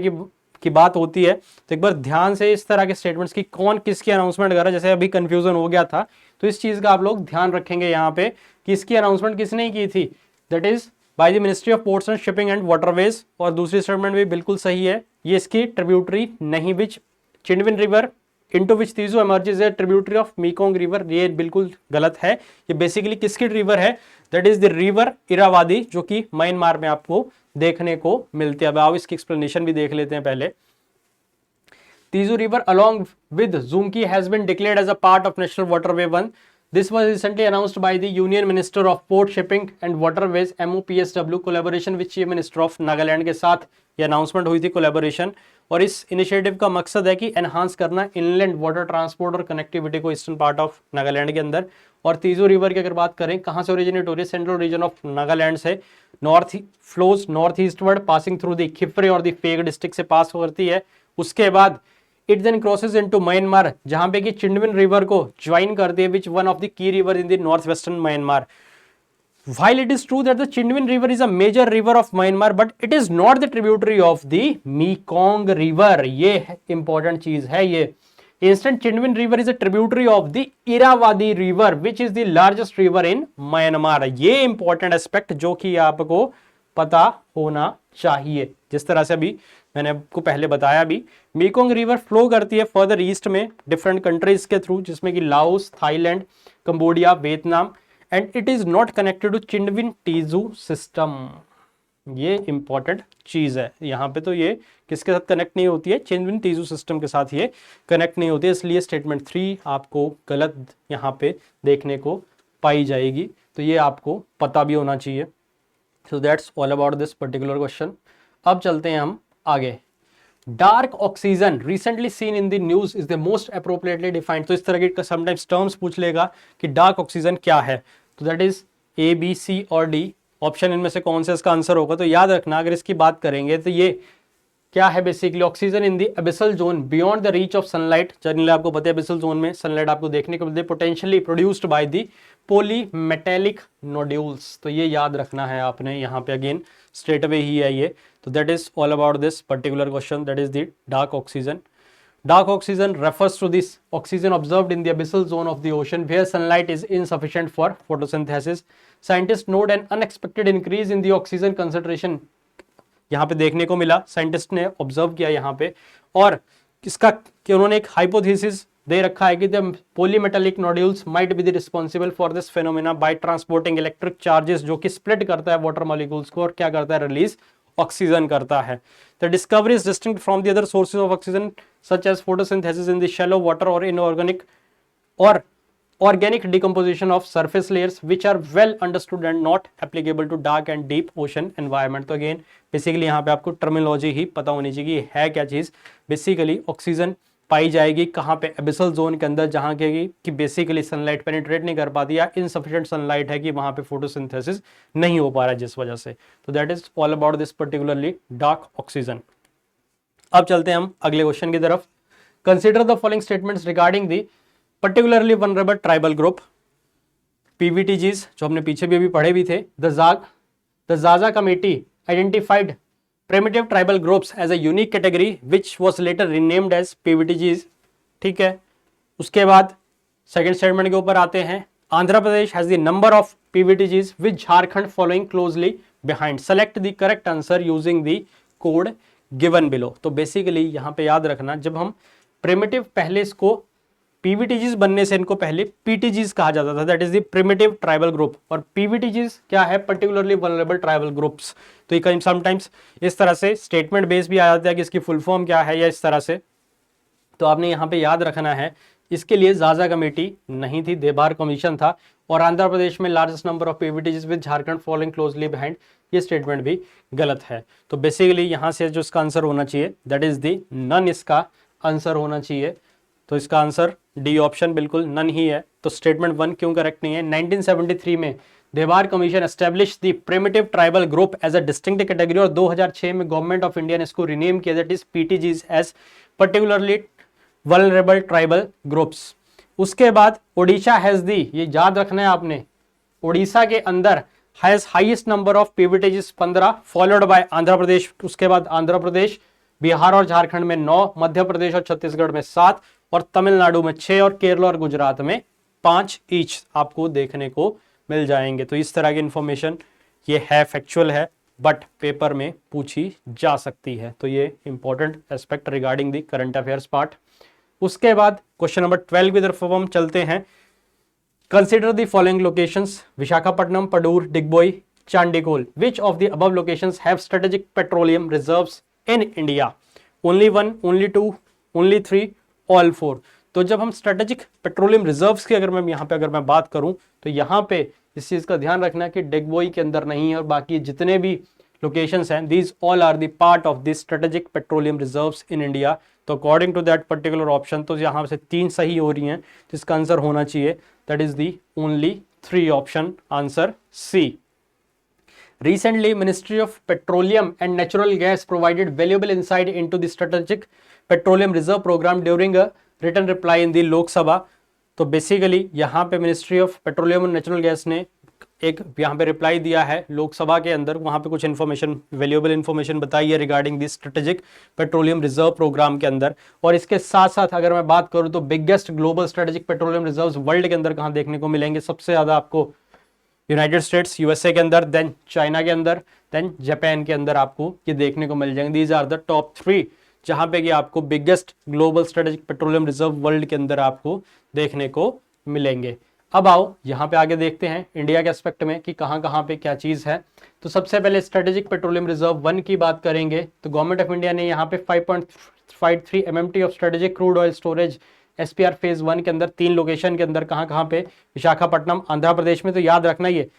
S1: की बात होती है, तो एक बार ध्यान से इस तरह के स्टेटमेंट्स की कौन किसकी अनाउंसमेंट कर रहा है, जैसे अभी कंफ्यूजन हो गया था, तो इस चीज का आप लोग ध्यान रखेंगे यहाँ पे कि इसकी अनाउंसमेंट किसने की थी, that is by the ministry of ports and shipping and waterways. और दूसरी स्टेटमेंट भी बिल्कुल सही है, ये इसकी ट्रिब्यूटरी नहीं, which Chindwin river into which Tizu emerges a tributary of Mekong river, ये बिल्कुल गलत है। ये बेसिकली किसकी रिवर है, that is the river Irrawaddy, जो कि म्यांमार में आपको देखने को मिलती है। अब आओ इसकी एक्सप्लेनेशन भी देख लेते हैं पहले। Teeju river along with Zumki has been declared as a part of National Waterway 1. This was recently announced by the Union Minister of Port, Shipping and Waterways MOPSW collaboration with Chief Minister of Nagaland के साथ ये announcement हुई थी collaboration. और इस initiative का मकसद है कि एनहांस करना इनलैंड वाटर ट्रांसपोर्ट और कनेक्टिविटी को ईस्टर्न पार्ट ऑफ नागालैंड के अंदर। और तीजू रिवर की अगर बात करें कहाँ से ओरिजिनेट हो रही है, सेंट्रल रीजन ऑफ नागालैंड से flows north eastward passing through the Kiphire और दी फेक डिस्ट्रिक्ट से पास करती है। उसके बाद it then crosses into Myanmar, जहां पे कि चिंडविन रिवर को ज्वाइन करती है, which one of the key river in the north western Myanmar. While it is true that the Chindwin River is a major river of Myanmar, but it is not the tributary of the Mekong River. ये important चीज है ये। Instead, Chindwin River is a tributary of the Irrawaddy River, which is the largest river in Myanmar. ये important aspect जो कि आपको पता होना चाहिए। जिस तरह से अभी मैंने आपको पहले बताया भी, मेकोंग रिवर फ्लो करती है फर्दर ईस्ट में डिफरेंट कंट्रीज के थ्रू, जिसमें कि Laos, Thailand, Cambodia, Vietnam, and it is not connected to Chindwin Tizu system. ये इंपॉर्टेंट चीज है यहाँ पे। तो ये किसके साथ कनेक्ट नहीं होती है, चिंडविन तीजू सिस्टम के साथ ये कनेक्ट नहीं होती है, इसलिए स्टेटमेंट 3 आपको गलत यहाँ पे देखने को पाई जाएगी। तो ये आपको पता भी होना चाहिए। सो that's all about this particular question. अब चलते हैं हम आगे। Dark oxygen recently seen in the news is the most appropriately defined. तो इस तरह के समटाइम्स टर्म्स पूछ लेगा कि डार्क ऑक्सीजन क्या है, तो दैट इज ए, बी, सी और डी ऑप्शन, इनमें से कौन सा इसका आंसर होगा। तो याद रखना, अगर इसकी बात करेंगे तो ये क्या है, basically oxygen in the abyssal zone beyond the reach of sunlight. Generally आपको पता है एबिसल जोन में सनलाइट आपको देखने को मिलती है, potentially produced by the polymetallic nodules. तो ये याद रखना है आपने, यहाँ पे अगेन स्ट्रेट अवे ही है ये। तो that is all about this particular question, that is the dark oxygen. Dark oxygen refers to this oxygen observed in the abyssal zone of the ocean where sunlight is insufficient for photosynthesis. Scientists note an unexpected increase in the oxygen concentration. यहाँ पे देखने को मिला, scientist ने observe किया यहाँ पे, और इसका कि उन्होंने एक हाइपोथेसिस दे रखा है कि the polymetallic nodules might be the responsible for this phenomena by transporting electric charges, जो कि स्प्लिट करता है वाटर मॉलिक्यूल्स को और क्या करता है, रिलीज ऑक्सीजन करता है। The discovery is distinct from the other sources of oxygen such as photosynthesis in the shallow water or inorganic or organic decomposition of surface layers which are well understood and not applicable to dark and deep ocean environment। तो again basically यहाँ पे आपको terminology ही पता होनी चाहिए है क्या चीज। बेसिकली ऑक्सीजन पाई जाएगी कहाँ पे, एबिसल जोन के अंदर, जहाँ के कि बेसिकली सनलाइट पेनिट्रेट नहीं कर पाती या इनसफिशिएंट सनलाइट है कि वहाँ पे फोटोसिंथेसिस नहीं हो पा रहा है जिस वजह से। तो that is all about this particularly dark oxygen. अब चलते हैं हम अगले क्वेश्चन की तरफ। Consider the following statements regarding the particularly vulnerable tribal group PVTGs, जो हमने पीछे भी अभी पढ़े भी थे। द जाजा committee identified primitive tribal groups as a unique category which was later renamed as PVTGs। ठीक है, उसके बाद सेकेंड स्टेटमेंट के ऊपर आते हैं। Andhra Pradesh has the number of PVTGs with Jharkhand following closely behind, select the correct answer using the code given below. तो basically यहां पे याद रखना, जब हम प्रिमिटिव, पहले इसको पीवीटीजीज बनने से इनको पहले पीटीजीज कहा जाता था, that is the primitive tribal group. और पीवीटीजीज क्या है, पर्टिकुलरली वल्नरेबल ट्राइबल ग्रुप्स। तो ये समटाइम्स इस तरह से स्टेटमेंट बेस भी आ जाता है कि इसकी फुल फॉर्म क्या है या इस तरह से। तो आपने यहाँ पे याद रखना है, इसके लिए जाजा कमेटी नहीं थी, देबार कमीशन था। और आंध्र प्रदेश में largest number of PVTGs with Jharkhand following closely behind, ये स्टेटमेंट भी गलत है। तो बेसिकली यहाँ से जो इसका आंसर होना चाहिए दैट इज दी नन, इसका आंसर होना चाहिए। तो इसका आंसर डी ऑप्शन बिल्कुल नन ही है। तो स्टेटमेंट 1 क्यों करेक्ट नहीं है। 1973 में Dhebar commission establish the primitive tribal group as a distinct category, और 2006 में गवर्नमेंट ऑफ इंडिया ने इसको रिनेम किया that is PTGs as particularly vulnerable tribal groups. उसके बाद ओडिशा हैज दी, ये याद रखना है आपने, ओडिशा के अंदर has highest number of PVTGs 15, followed by Andhra Pradesh. उसके बाद आंध्र प्रदेश, बिहार और झारखंड में 9, मध्य प्रदेश और छत्तीसगढ़ में 7, और तमिलनाडु में 6, और केरल और गुजरात में 5 ईच आपको देखने को मिल जाएंगे। तो इस तरह की इंफॉर्मेशन ये है, फैक्चुअल है, बट पेपर में पूछी जा सकती है। तो ये important aspect regarding the current affairs part. उसके बाद क्वेश्चन नंबर 12 की तरफ हम चलते हैं। Consider the following locations, Visakhapatnam, Padur, Digboi, Chandikhol. Which of the above locations have strategic petroleum reserves in India? Only 1, only 2, only 3, all 4। तो जब हम स्ट्रेटेजिक पेट्रोलियम रिजर्व्स की अगर मैं बात करूं, तो यहाँ पे इस चीज का ध्यान रखना कि डिगबोई के अंदर नहीं है, और बाकी जितने भी लोकेशंस हैं these all are the part of the strategic petroleum reserves in India. तो according to that particular option, तो यहाँ से 3 सही हो रही हैं, जिसका आंसर होना चाहिए that is the only 3 option, answer C. Recently, Ministry of Petroleum and Natural Gas provided valuable insight into the Strategic Petroleum Reserve Program during a written reply in the Lok Sabha। तो basically यहाँ पे ministry of petroleum और natural gas ने एक यहाँ पे reply दिया है लोकसभा के अंदर, वहाँ पे कुछ इन्फॉर्मेशन, वैल्यूएबल इन्फॉर्मेशन बताई है regarding the strategic petroleum reserve programme के अंदर। और इसके साथ साथ अगर मैं बात करूँ तो biggest global strategic petroleum reserves world के अंदर कहाँ देखने को मिलेंगे, सबसे ज़्यादा आपको यूनाइटेड स्टेट्स यूएसए के अंदर, देन चाइना के अंदर, देन जापान के अंदर आपको ये देखने को मिल जाएंगे। दीज आर द टॉप 3 जहां पे कि आपको biggest global strategic petroleum reserve world के अंदर आपको देखने को मिलेंगे। अब आओ यहाँ पे आगे देखते हैं इंडिया के एस्पेक्ट में कि कहाँ पे क्या चीज़ है। तो सबसे पहले स्ट्रेटेजिक पेट्रोलियम रिजर्व 1 की बात करेंगे तो गवर्नमेंट ऑफ इंडिया ने यहाँ पे 5.53 MMT of strategic crude oil storage SPR phase 1 के अंदर 3 लोकेशन के अंदर कहाँ पे, विशाखापट्टनम आंध्र प्रदेश में। तो याद रखना ये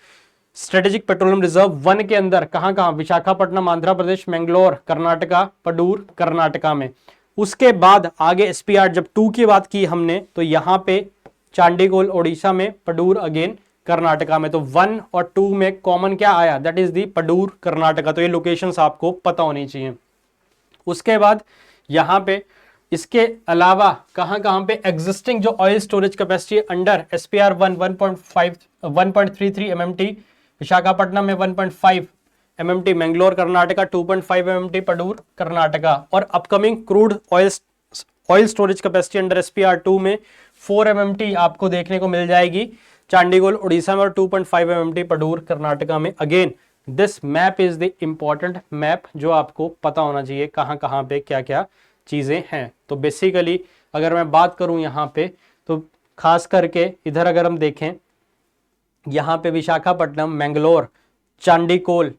S1: स्ट्रेटेजिक पेट्रोलियम रिजर्व 1 के अंदर कहाँ, विशाखापट्टनम आंध्र प्रदेश, मैंगलोर कर्नाटका, पडूर कर्नाटका में। उसके बाद आगे एसपीआर जब 2 की बात की हमने तो यहाँ पे चांडीगोल ओडिशा में, पडूर अगेन कर्नाटका में। तो 1 और 2 में कॉमन क्या आया, दैट इज दी पडूर कर्नाटका। तो ये लोकेशंस आपको पता होनी चाहिए। उसके बाद यहाँ पे इसके अलावा कहाँ पे एग्जिस्टिंग जो oil storage capacity under SPR 1.33 MMT, Visakhapatnam में 1.5 MMT, मैंगलोर कर्नाटका 2.5 MMT, पडूर कर्नाटका। और upcoming crude oil storage capacity under SPR 2 में 4 MMT आपको देखने को मिल जाएगी चांडीगोल उड़ीसा में, और 2.5 MMT पडूर कर्नाटका में। Again this map is the important map जो आपको पता होना चाहिए कहाँ पे क्या क्या चीज़ें हैं। तो बेसिकली अगर मैं बात करूं यहाँ पे तो खास करके इधर अगर हम देखें यहाँ पे विशाखापट्टनम, मैंगलोर, चांडीकोल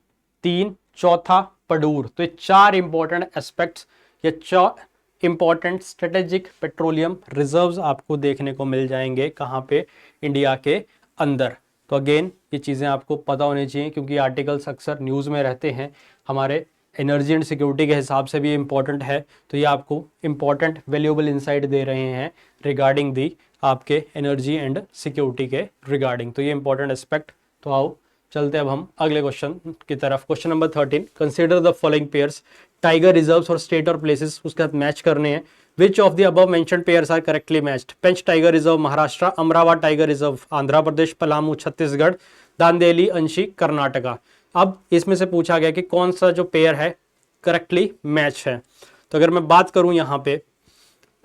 S1: 3, चौथा पडूर। तो ये 4 इंपॉर्टेंट एस्पेक्ट्स, ये 4 इंपॉर्टेंट स्ट्रेटेजिक पेट्रोलियम रिजर्व्स आपको देखने को मिल जाएंगे कहाँ पे, इंडिया के अंदर। तो अगेन ये चीज़ें आपको पता होनी चाहिए क्योंकि आर्टिकल्स अक्सर न्यूज़ में रहते हैं, हमारे एनर्जी एंड सिक्योरिटी के हिसाब से भी इंपॉर्टेंट है, तो ये आपको इंपॉर्टेंट वैल्यूएबल इंसाइट दे रहे हैं रिगार्डिंग दी आपके एनर्जी एंड सिक्योरिटी के रिगार्डिंग, तो ये इंपॉर्टेंट एस्पेक्ट। तो आओ चलते अब हम अगले क्वेश्चन की तरफ। Question number 13, consider the following pairs, tiger reserves और स्टेट और प्लेसेस उसके साथ मैच करने हैं। Which of the above mentioned pairs are correctly matched? Pench tiger reserve Maharashtra, Amravati tiger reserve Andhra Pradesh, Palamu Chhattisgarh, Dandeli Anshi Karnataka. अब इसमें से पूछा गया कि कौन सा जो पेयर है करेक्टली मैच है। तो अगर मैं बात करूं यहाँ पे,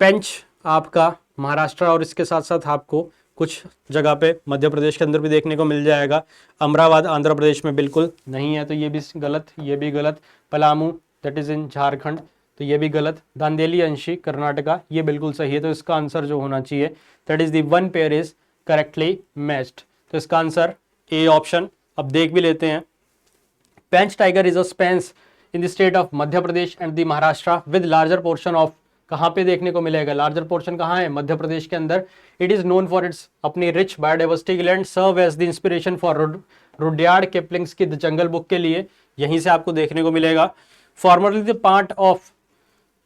S1: पेंच आपका महाराष्ट्र और इसके साथ साथ आपको कुछ जगह पे मध्य प्रदेश के अंदर भी देखने को मिल जाएगा। अमरावती आंध्र प्रदेश में बिल्कुल नहीं है, तो ये भी गलत, ये भी गलत। Palamu that is in Jharkhand, तो ये भी गलत। दांदेली अंशी कर्नाटका, ये बिल्कुल सही है। तो इसका आंसर जो होना चाहिए that is the one pair is correctly matched, तो इसका आंसर ए ऑप्शन। अब देख भी लेते हैं। Pench tiger is a spans in the state of Madhya Pradesh and the Maharashtra with larger portion of, कहाँ पे देखने को मिलेगा? लार्जर पोर्शन कहाँ है? मध्य प्रदेश के अंदर। It is known for its अपनी rich biodiversity land, serve as the inspiration for Rudyard Kipling's की द जंगल बुक के लिए, यहीं से आपको देखने को मिलेगा। Formerly the part of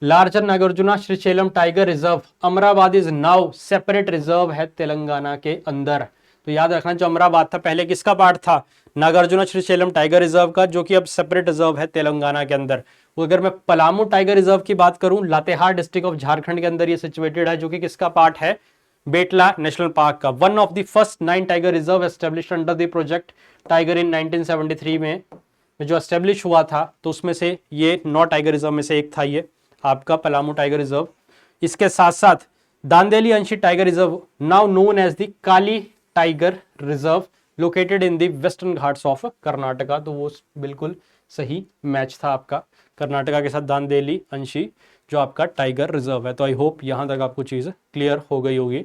S1: larger Nagarjuna Srisailam tiger reserve, Amravati is now separate reserve है तेलंगाना के अंदर। तो याद रखना, जो अमरावती था पहले किसका पार्ट था? नागार्जुना श्रीशैलम टाइगर रिजर्व का, जो कि अब सेपरेट रिजर्व है तेलंगाना के अंदर। अगर मैं पलामू टाइगर रिजर्व की बात करूं, लातेहार डिस्ट्रिक्ट ऑफ झारखंड के अंदर ये सिचुएटेड है, जो कि किसका पार्ट है? बेटला नेशनल पार्क का। One of the first 9 tiger reserve established under the project tiger in 1973 में जो एस्टेब्लिश हुआ था, तो उसमें से ये 9 टाइगर रिजर्व में से एक था ये आपका पलामू टाइगर रिजर्व। इसके साथ साथ Dandeli Anshi tiger reserve, now known as the Kali tiger reserve, located in the western Ghats of Karnataka. तो वो बिल्कुल सही मैच था आपका कर्नाटका के साथ दांदेली अंशी जो आपका टाइगर रिजर्व है। तो आई होप यहां तक आपको चीज क्लियर हो गई होगी।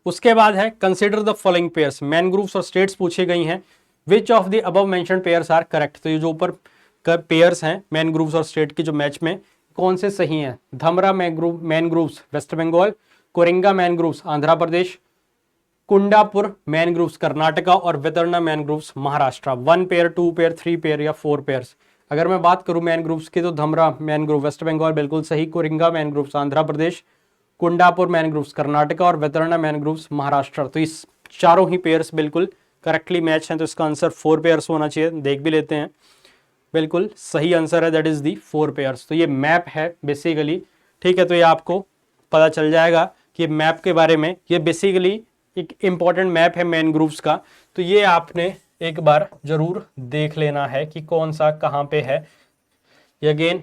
S1: उसके बाद है consider the following pairs, mangroves और स्टेट्स पूछी गई हैं। Which of the above mentioned pairs are correct? तो ये जो ऊपर पेयर्स हैं मैनग्रूव्स और स्टेट की जो मैच में, कौन से सही हैं? Dhamra mangroves West Bengal, Coringa mangroves Andhra Pradesh, Kundapur mangroves Karnataka और Vaitarna mangroves Maharashtra. 1 pair, 2 pair, 3 pair या 4 पेयर्स? अगर मैं बात करूं मैनग्रूव्स की, तो धमरा मैनग्रूव वेस्ट बंगाल बिल्कुल सही, कोरिंगा मैनग्रूव्स आंध्र प्रदेश, कुंडापुर मैनग्रूव्स कर्नाटका और वेतरना मैनग्रूव्स महाराष्ट्र। तो इस चारों ही पेयर्स बिल्कुल करेक्टली मैच हैं, तो इसका आंसर 4 पेयर्स होना चाहिए। देख भी लेते हैं, बिल्कुल सही आंसर है, दैट इज दी 4 पेयर्स। तो ये मैप है बेसिकली, ठीक है। तो ये आपको पता चल जाएगा कि मैप के बारे में, ये बेसिकली एक इंपॉर्टेंट मैप है मैनग्रूव्स का। तो ये आपने एक बार जरूर देख लेना है कि कौन सा कहाँ पे है। Again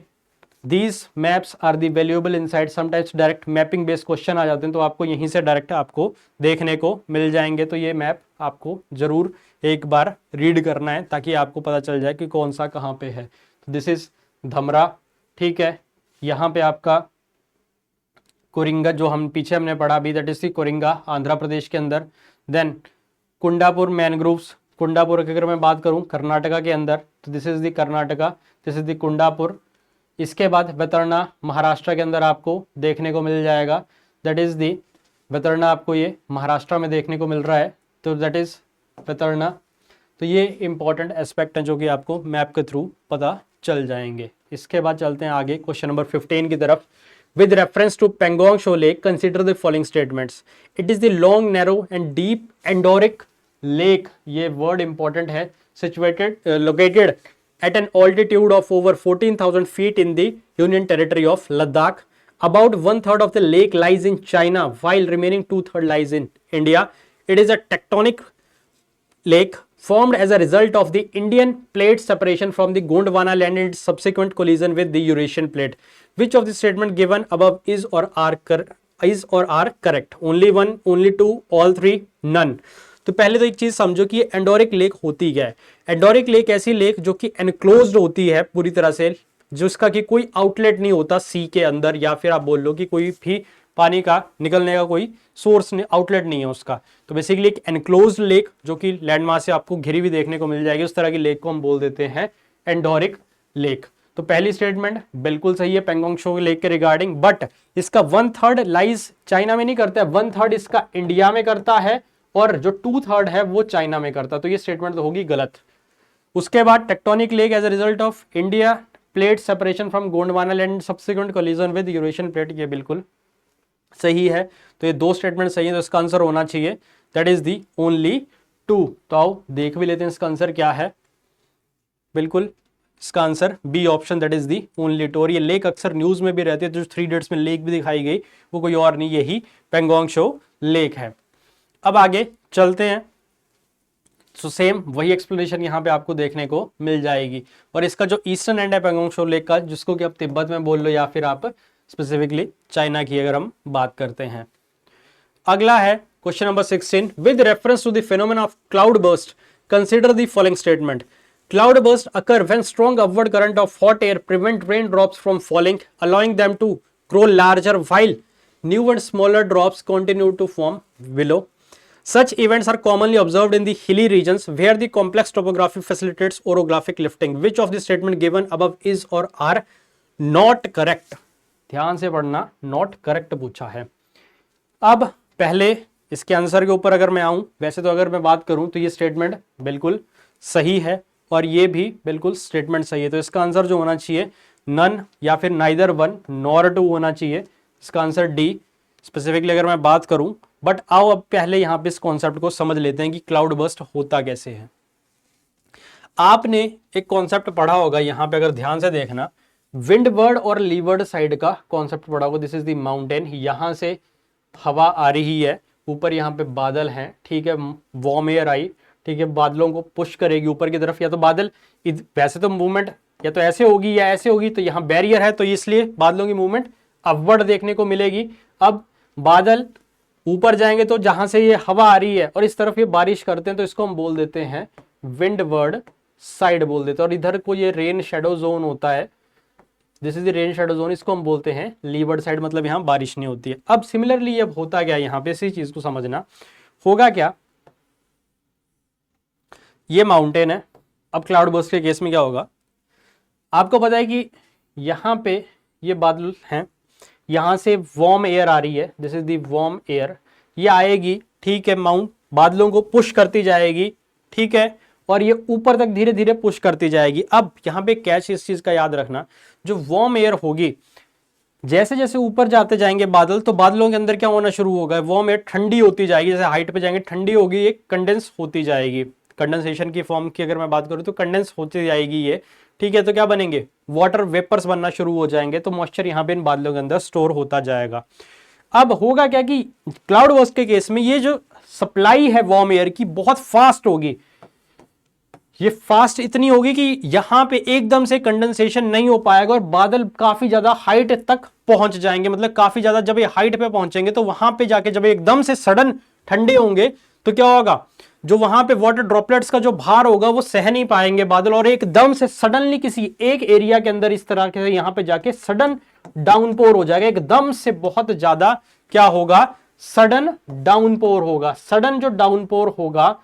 S1: these maps are the valuable insight, sometimes direct mapping based question आ जाते हैं, तो आपको यहीं से डायरेक्ट आपको देखने को मिल जाएंगे। तो ये मैप आपको जरूर एक बार रीड करना है ताकि आपको पता चल जाए कि कौन सा कहाँ पे है। तो दिस इज धमरा, ठीक है। यहाँ पे आपका कोरिंगा, जो हम पीछे हमने पढ़ा अभी, दैट इज कोरिंगा आंध्र प्रदेश के अंदर। देन कुंडापुर मैनग्रूव्स, कुंडापुर की अगर मैं बात करूं कर्नाटका के अंदर, तो this is the Karnataka, this is the Kundapur. इसके बाद वेतरना महाराष्ट्र के अंदर आपको देखने को मिल जाएगा, दैट इज द वेतरना, आपको ये महाराष्ट्र में देखने को मिल रहा है, तो दैट इज वेतरना। तो ये इंपॉर्टेंट एस्पेक्ट हैं जो कि आपको मैप के थ्रू पता चल जाएंगे। इसके बाद चलते हैं आगे क्वेश्चन नंबर 15 की तरफ। With reference to Pangong Tso Lake, consider the following statements. It is the long, narrow and deep endorheic lake. ये word important है. Located at an altitude of over 14,000 feet in the Union Territory of Ladakh. About 1/3 of the lake lies in China, while remaining 2/3 lies in India. It is a tectonic lake formed as a result of the Indian plate separation from the Gondwana land and its subsequent collision with the Eurasian plate. Which of the statement given above is or are correct? Only one, only two, all three, none. तो पहले तो एक चीज समझो कि endorheic lake होती क्या है। एंडोरिक लेक ऐसी लेक जो कि एनक्लोज्ड होती है पूरी तरह से, जिसका कि कोई आउटलेट नहीं होता सी के अंदर, या फिर आप बोल लो कि कोई भी पानी का निकलने का कोई सोर्स आउटलेट नहीं है उसका। तो बेसिकली एक एनक्लोज्ड लेक जो कि लैंडमास से आपको घिरी हुई देखने को मिल जाएगी, उस तरह की लेक को हम बोल देते हैं एंडोरिक लेक। तो पहली स्टेटमेंट बिल्कुल सही है पेंगोंग त्सो लेक के रिगार्डिंग, बट इसका 1/3 लाइज चाइना में नहीं करता है, 1/3 इसका इंडिया में करता है और जो 2/3 है वो चाइना में करता है, तो ये स्टेटमेंट तो होगी गलत। उसके बाद tectonic leg as a result of India plate separation from Gondwana land subsequent collision with Eurasian plate, ये बिल्कुल सही है। तो ये दो स्टेटमेंट सही है, तो इसका आंसर होना चाहिए दैट इज दी ओनली 2। तो आओ देख भी लेते हैं इसका आंसर क्या है। बिल्कुल इसका answer B option that is the only 2। और ये लेक अक्सर न्यूज में भी रहती है, तो जो 3 डेट्स में लेक भी दिखाई गई वो कोई और नहीं, यही पेंगोंग शो लेक है। अब आगे चलते हैं। सो सेम वही एक्सप्लेनेशन यहाँ पे आपको देखने को मिल जाएगी। और इसका जो ईस्टर्न एंड है पेंगोंग शो लेक का, जिसको कि आप तिब्बत में बोल लो या फिर आप स्पेसिफिकली चाइना की अगर हम बात करते हैं। अगला है question number 16, with reference to the phenomena of cloud burst consider the following statement. Cloud bursts occur when strong upward current of hot air prevent raindrops from falling, allowing them to grow larger while new and smaller drops continue to form below. Such events are commonly observed in the hilly regions where the complex topography facilitates orographic lifting. Which of the statement given above is or are not correct? ध्यान से पढ़ना, not correct पूछा है। अब पहले इसके answer के ऊपर अगर मैं आऊं, वैसे तो अगर मैं बात करूं तो ये स्टेटमेंट बिल्कुल सही है और ये भी बिल्कुल स्टेटमेंट सही है। तो इसका आंसर जो होना चाहिए नन या फिर नाइदर 1 नॉर 2 होना चाहिए। इसका आंसर डी स्पेसिफिकली अगर मैं बात करूं। बट आओ अब पहले यहां पे इस कॉन्सेप्ट को समझ लेते हैं कि क्लाउड बर्स्ट होता कैसे है। आपने एक कॉन्सेप्ट पढ़ा होगा, यहां पे अगर ध्यान से देखना, विंडवर्ड और लीवर्ड साइड का कॉन्सेप्ट पढ़ा होगा। दिस इज द माउंटेन, यहां से हवा आ रही है, ऊपर यहाँ पे बादल हैं, ठीक है, वार्म एयर आई, ठीक है, बादलों को पुश करेगी ऊपर की तरफ। या तो बादल वैसे तो मूवमेंट या तो ऐसे होगी या ऐसे होगी, तो यहाँ बैरियर है तो इसलिए बादलों की मूवमेंट अपवर्ड देखने को मिलेगी। अब बादल ऊपर जाएंगे तो जहां से ये हवा आ रही है और इस तरफ ये बारिश करते हैं, तो इसको हम बोल देते हैं विंडवर्ड साइड बोल देते हैं। और इधर को ये रेन शेडो जोन होता है, this is the rain shadow zone, इसको हम बोलते हैं लीवर्ड साइड, मतलब यहाँ बारिश नहीं होती है। अब सिमिलरली अब होता क्या, यहाँ पे इसी चीज को समझना होगा क्या, ये माउंटेन है। अब क्लाउड बर्स्ट के केस में क्या होगा, आपको पता है कि यहाँ पे ये बादल हैं, यहाँ से वार्म एयर आ रही है, this is the warm air, ये आएगी, ठीक है, माउंट बादलों को पुश करती जाएगी, ठीक है, और ये ऊपर तक धीरे धीरे पुश करती जाएगी। अब यहाँ पे कैच इस चीज का याद रखना, जो वार्म एयर होगी, जैसे जैसे ऊपर जाते जाएंगे बादल, तो बादलों के अंदर क्या होना शुरू होगा, वार्म एयर ठंडी होती जाएगी, जैसे हाइट पे जाएंगे ठंडी होगी, ये कंडेंस होती जाएगी। कंडेंसेशन की फॉर्म की अगर मैं बात करूं तो कंडेंस होती जाएगी ये, ठीक है, तो क्या बनेंगे, वाटर वेपर्स बनना शुरू हो जाएंगे, तो मॉइस्चर यहाँ पे इन बादलों के अंदर स्टोर होता जाएगा। अब होगा क्या कि क्लाउड बर्स्ट के केस में ये जो सप्लाई है वार्म एयर की बहुत फास्ट होगी, ये फास्ट इतनी होगी कि यहां पे एकदम से कंडेंसेशन नहीं हो पाएगा और बादल काफी ज्यादा हाइट तक पहुंच जाएंगे। मतलब काफी ज्यादा जब ये हाइट पे पहुंचेंगे तो वहां पे जाके जब एकदम से सडन ठंडे होंगे तो क्या होगा, जो वहां पे वाटर ड्रॉपलेट्स का जो भार होगा वो सह नहीं पाएंगे बादल, और एकदम से सडनली किसी एक एरिया के अंदर इस तरह के यहां पे जाके सडन डाउनपोर हो जाएगा। एकदम से बहुत ज्यादा क्या होगा, सडन डाउनपोर होगा। सडन जो डाउनपोर होगा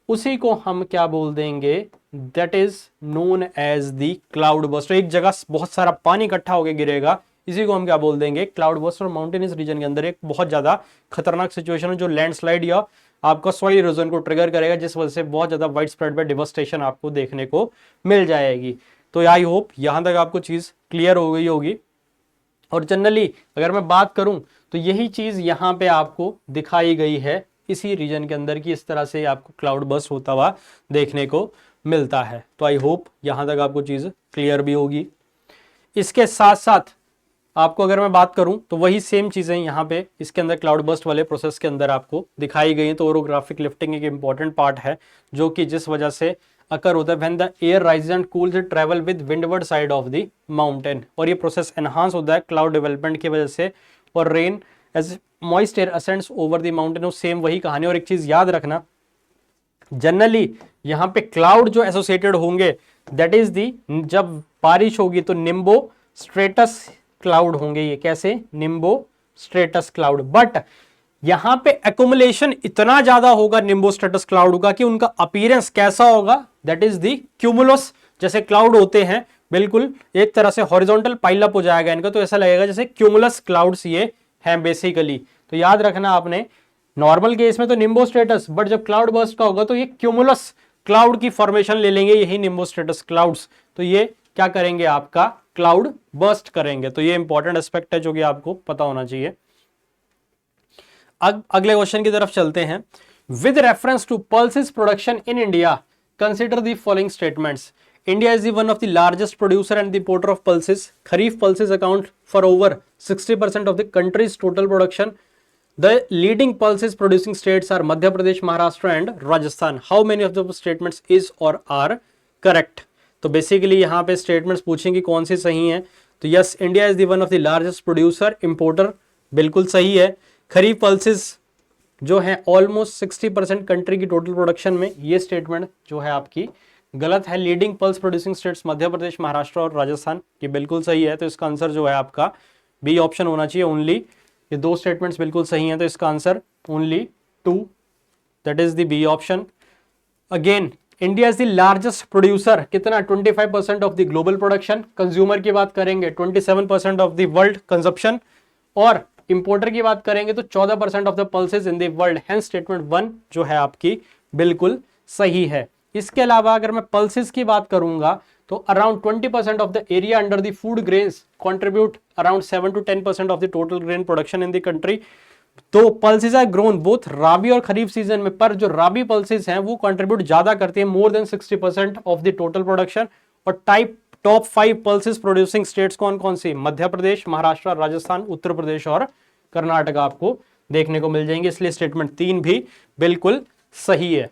S1: उसी को हम क्या बोल देंगे, that is known as the cloud burst. एक जगह बहुत सारा पानी इकट्ठा होकर गिरेगा, इसी को हम क्या बोल देंगे, क्लाउड बर्स्ट। और माउंटेनियस रीजन के अंदर एक बहुत ज्यादा खतरनाक सिचुएशन है जो लैंडस्लाइड या आपका सॉइल इरोजन को ट्रिगर करेगा, जिस वजह से बहुत ज्यादा वाइड स्प्रेड पे डिवास्टेशन आपको देखने को मिल जाएगी। तो आई होप यहां तक आपको चीज क्लियर हो गई होगी। और जनरली अगर मैं बात करूं तो यही चीज यहां पे आपको दिखाई गई है इसी रीजन के अंदर की, इस तरह से आपको क्लाउड बर्स्ट होता हुआ देखने को मिलता है। तो आई होप यहां तक आपको चीज क्लियर भी होगी। इसके साथ साथ आपको अगर मैं बात करूं तो वही सेम चीजें यहाँ पे इसके अंदर क्लाउड बर्स्ट वाले प्रोसेस के अंदर आपको दिखाई गई हैं। तो ओरोग्राफिक लिफ्टिंग एक इंपॉर्टेंट पार्ट है जो कि जिस वजह से अकर होता है when the air rises and cools it travel with windward side of the mountain. और ये प्रोसेस एनहांस होता है क्लाउड डेवलपमेंट की वजह से, और rain as moist air ascends over the mountain. और सेम वही कहानी। और एक चीज याद रखना, जनरली यहाँ पे क्लाउड जो एसोसिएटेड होंगे दैट इज दी, जब बारिश होगी तो निम्बो स्ट्रेटस क्लाउड होंगे। ये कैसे, निम्बो स्ट्रेटस क्लाउड। बट यहां पे एक्युमुलेशन इतना ज्यादा होगा निम्बो स्ट्रेटस क्लाउड का कि उनका अपीयरेंस कैसा होगा, दैट इज दी क्यूमुलस। जैसे क्लाउड होते हैं बिल्कुल एक तरह से हॉरिजॉन्टल पाइलअप हो जाएगा इनका, तो ऐसा लगेगा जैसे क्यूमुलस क्लाउड्स ये हैं बेसिकली। तो याद रखना आपने, नॉर्मल केस में तो निम्बो स्ट्रेटस, बट जब क्लाउड बर्स्ट का होगा तो ये क्यूमुलस क्लाउड की फॉर्मेशन ले लेंगे, यही निम्बोस्ट्रेटस क्लाउड्स, तो ये क्या करेंगे आपका क्लाउड बर्स्ट करेंगे। तो ये इंपॉर्टेंट एस्पेक्ट है जो कि आपको पता होना चाहिए। अगले क्वेश्चन की तरफ चलते हैं। With reference to pulses production in India consider the following statements. India is the one of the largest producer and the importer of pulses. Kharif pulses account for over 60% of the country's total production. The leading pulses producing states are Madhya Pradesh, Maharashtra and Rajasthan. How many of the statements is or are correct? तो basically यहाँ पे statements पूछेंगे कौन सी सही हैं। तो yes, India is the one of the largest producer importer, बिल्कुल सही है। खरीफ पल्सेस जो है ऑलमोस्ट 60% कंट्री की टोटल प्रोडक्शन में, ये स्टेटमेंट जो है आपकी गलत है। Leading pulse producing states Madhya Pradesh, Maharashtra और राजस्थान, ये बिल्कुल सही है। तो इसका आंसर जो है आपका बी ऑप्शन होना चाहिए ओनली। ये दो स्टेटमेंट्स बिल्कुल सही हैं, तो इसका answer only 2, that is the B option. Again India is the largest producer, कितना 25% of the global production. Consumer की बात करेंगे 27% ऑफ द वर्ल्ड कंजप्शन, और इंपोर्टर की बात करेंगे तो 14% of the pulses in the world. Hence statement 1 जो है आपकी बिल्कुल सही है। इसके अलावा अगर मैं पल्सेस की बात करूंगा तो around 20% of the area under the food grains contribute around 7 to 10% of the total grain production in the country. तो पल्सेस आर ग्रोन बोथ राबी और खरीफ सीजन में, पर जो राबी पल्सेस हैं वो कंट्रीब्यूट ज्यादा करती है, more than 60% of the total production. और टॉप 5 पल्सेस प्रोड्यूसिंग स्टेट्स कौन कौन सी? मध्य प्रदेश, महाराष्ट्र, राजस्थान, उत्तर प्रदेश और कर्नाटका आपको देखने को मिल जाएंगे। इसलिए स्टेटमेंट 3 भी बिल्कुल सही है।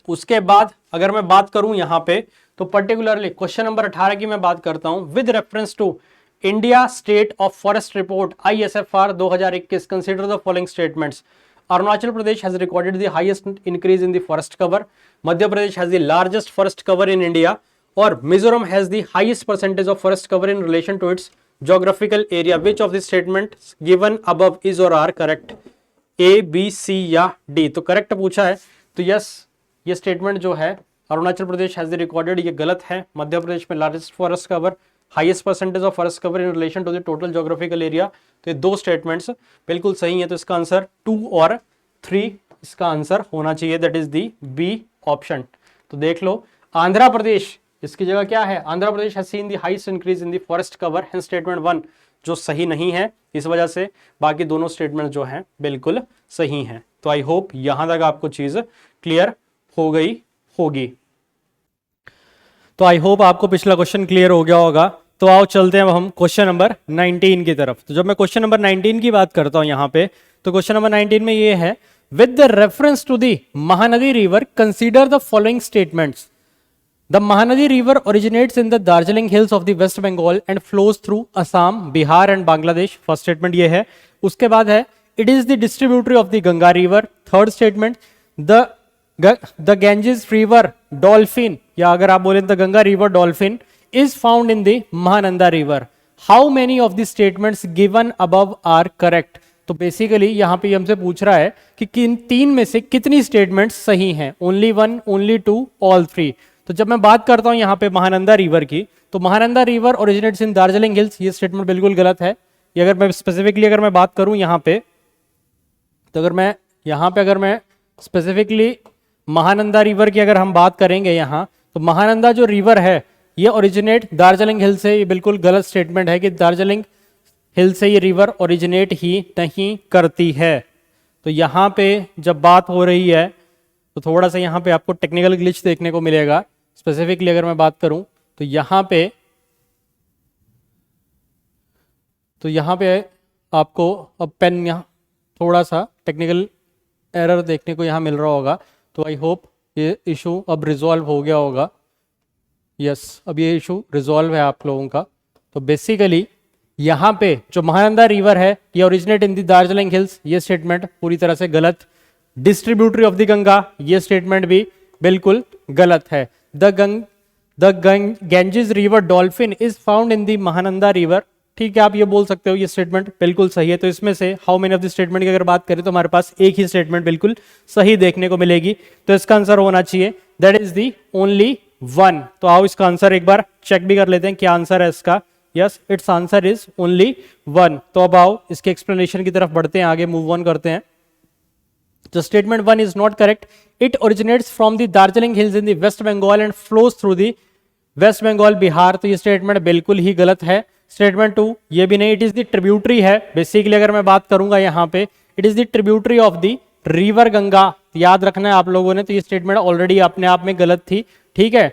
S1: उसके बाद अगर मैं बात करूं यहां पे तो पर्टिकुलरली क्वेश्चन नंबर 18 की मैं बात करता हूं। With reference to India state of forest report ISFR 2021 consider the following statements. Arunachal Pradesh has recorded the highest increase in the forest cover, Madhya Pradesh has the largest forest cover in India, और Mizoram has the highest percentage of forest cover in relation to its geographical area. Which of the statements given above is or are correct? A, B, C या D? तो correct पूछा है, तो yes ये statement जो है Arunachal Pradesh has recorded, ये गलत है। मध्य प्रदेश में largest forest cover, highest percentage of forest cover in relation to the total geographical area. तो ये दो स्टेटमेंट्स बिल्कुल सही है। तो इसका आंसर 2 और 3 इसका आंसर होना चाहिए, that is the B option. तो देख लो आंध्र प्रदेश, इसकी जगह क्या है? Andhra Pradesh has seen the highest increase in the forest cover, hence statement 1 जो सही नहीं है। इस वजह से बाकी दोनों स्टेटमेंट जो हैं बिल्कुल सही हैं। तो आई होप यहां तक आपको चीज क्लियर हो गई होगी। तो आई होप आपको पिछला क्वेश्चन क्लियर हो गया होगा। तो आओ चलते हैं अब हम क्वेश्चन नंबर 19 की तरफ। तो जब मैं क्वेश्चन नंबर 19 की बात करता हूं यहां पे, तो क्वेश्चन नंबर 19 में ये है, with the reference to the Mahanadi river consider the following statements. The Mahanadi River originates in the Darjeeling Hills of the West Bengal and flows through Assam, Bihar and Bangladesh. First statement ये है। उसके बाद है, it is the distributary of the Ganga River. Third statement, the Ganges River dolphin, या अगर आप बोले the Ganga River dolphin is found in the Mahananda River. How many of the statements given above are correct? तो basically यहाँ पे हमसे पूछ रहा है कि किन 3 में से कितनी स्टेटमेंट्स सही हैं। Only 1, only 2, all 3। तो जब मैं बात करता हूं यहां पे महानंदा रिवर की, तो महानंदा रिवर ओरिजिनेट्स इन दार्जिलिंग हिल्स, ये स्टेटमेंट बिल्कुल गलत है। ये अगर मैं स्पेसिफिकली अगर मैं बात करूं यहां पे, तो अगर मैं स्पेसिफिकली महानंदा रिवर की अगर हम बात करेंगे यहां, तो महानंदा जो रिवर है ये ओरिजिनेट दार्जिलिंग हिल से, ये बिल्कुल गलत स्टेटमेंट है कि दार्जिलिंग हिल से ये रिवर ओरिजिनेट ही नहीं करती है। तो यहां पे जब बात हो रही है तो थोड़ा सा यहाँ पे आपको टेक्निकल ग्लिच देखने को मिलेगा। स्पेसिफिकली अगर मैं बात करूं तो यहाँ पे आपको अब पेन यहाँ थोड़ा सा टेक्निकल एरर देखने को यहाँ मिल रहा होगा। तो आई होप ये इशू अब रिजॉल्व हो गया होगा। यस, अब ये इशू रिजॉल्व है आप लोगों का। तो बेसिकली यहाँ पे जो महानंदा रिवर है ये originate in the Darjeeling hills, ये स्टेटमेंट पूरी तरह से गलत। डिस्ट्रीब्यूटरी ऑफ द गंगा, ये स्टेटमेंट भी बिल्कुल गलत है। The Ganges river dolphin is found in the Mahananda river, ठीक है आप ये बोल सकते हो, ये स्टेटमेंट बिल्कुल सही है। तो इसमें से how many of the statement की अगर बात करें तो हमारे पास एक ही स्टेटमेंट बिल्कुल सही देखने को मिलेगी। तो इसका आंसर होना चाहिए, दैट इज द ओनली 1। तो आओ इसका आंसर एक बार चेक भी कर लेते हैं क्या आंसर है इसका। Yes, it's answer is only 1। तो अब आओ इसके एक्सप्लेनेशन की तरफ बढ़ते हैं, आगे मूव ऑन करते हैं। तो statement 1 is not correct. It originates from the Darjeeling hills in the west Bengal and flows through the west Bengal Bihar. तो ये स्टेटमेंट बिल्कुल ही गलत है. स्टेटमेंट 2 ये भी नहीं. इट इज द ट्रिब्यूटरी है. बेसिकली अगर मैं बात करूंगा यहाँ पे, it is the tributary of the river Ganga. याद रखना है आप लोगों ने. तो ये स्टेटमेंट ऑलरेडी अपने आप में गलत थी. ठीक है.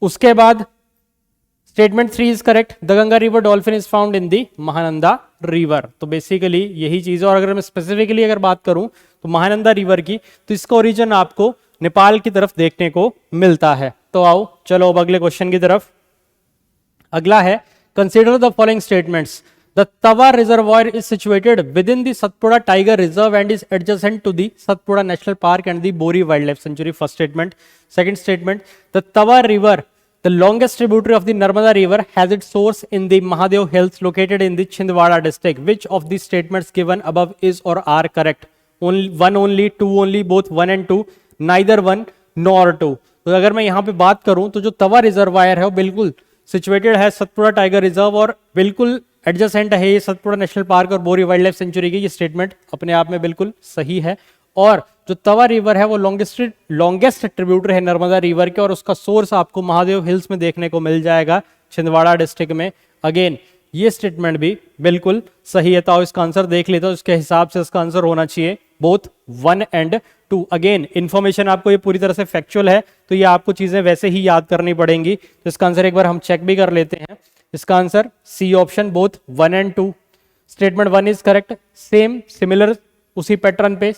S1: उसके बाद statement 3 is correct. The Ganga river dolphin is found in the Mahananda river. तो बेसिकली यही चीज है. और अगर मैं स्पेसिफिकली अगर बात करूं तो महानंदा रिवर की, तो इसका ओरिजिन आपको नेपाल की तरफ देखने को मिलता है. तो आओ चलो अब अगले क्वेश्चन की तरफ. अगला है, consider the following statements. The Tawa reservoir is situated within the Satpura tiger reserve and is adjacent to the Satpura national park and the Bori wild life sanctuary. First statement. Second statement, the Tawa river, the longest tributary of the Narmada river, has its source in the Mahadev Hills located in the Chhindwara district. Which of the statements given above is or are correct? Only one, only two, only both, 1 and 2, neither 1 nor 2. तो अगर मैं यहाँ पे बात करूं तो जो तवा reservoir है वो बिल्कुल सिचुएटेड है सतपुड़ा टाइगर रिजर्व और बिल्कुल एडजेसेंट है ये सतपुड़ा नेशनल पार्क और बोरी वाइल्ड लाइफ सेंचुरी की. ये स्टेटमेंट अपने आप में बिल्कुल सही है. और जो तवा रिवर है वो लॉन्गेस्ट ट्रिब्यूटरी है नर्मदा रिवर के और उसका सोर्स आपको महादेव हिल्स में देखने को मिल जाएगा छिंदवाड़ा डिस्ट्रिक्ट में. अगेन ये स्टेटमेंट भी बिल्कुल सही है. तो इसका आंसर देख लेता हूं. इसके हिसाब से इसका आंसर होना चाहिए बोथ 1 and 2. अगेन इन्फॉर्मेशन आपको ये पूरी तरह से फैक्चुअल है तो ये आपको चीजें वैसे ही याद करनी पड़ेंगी. तो इसका आंसर एक बार हम चेक भी कर लेते हैं. इसका answer C option both 1 and 2. Statement 1 is correct. Same similar उसी पैटर्न पे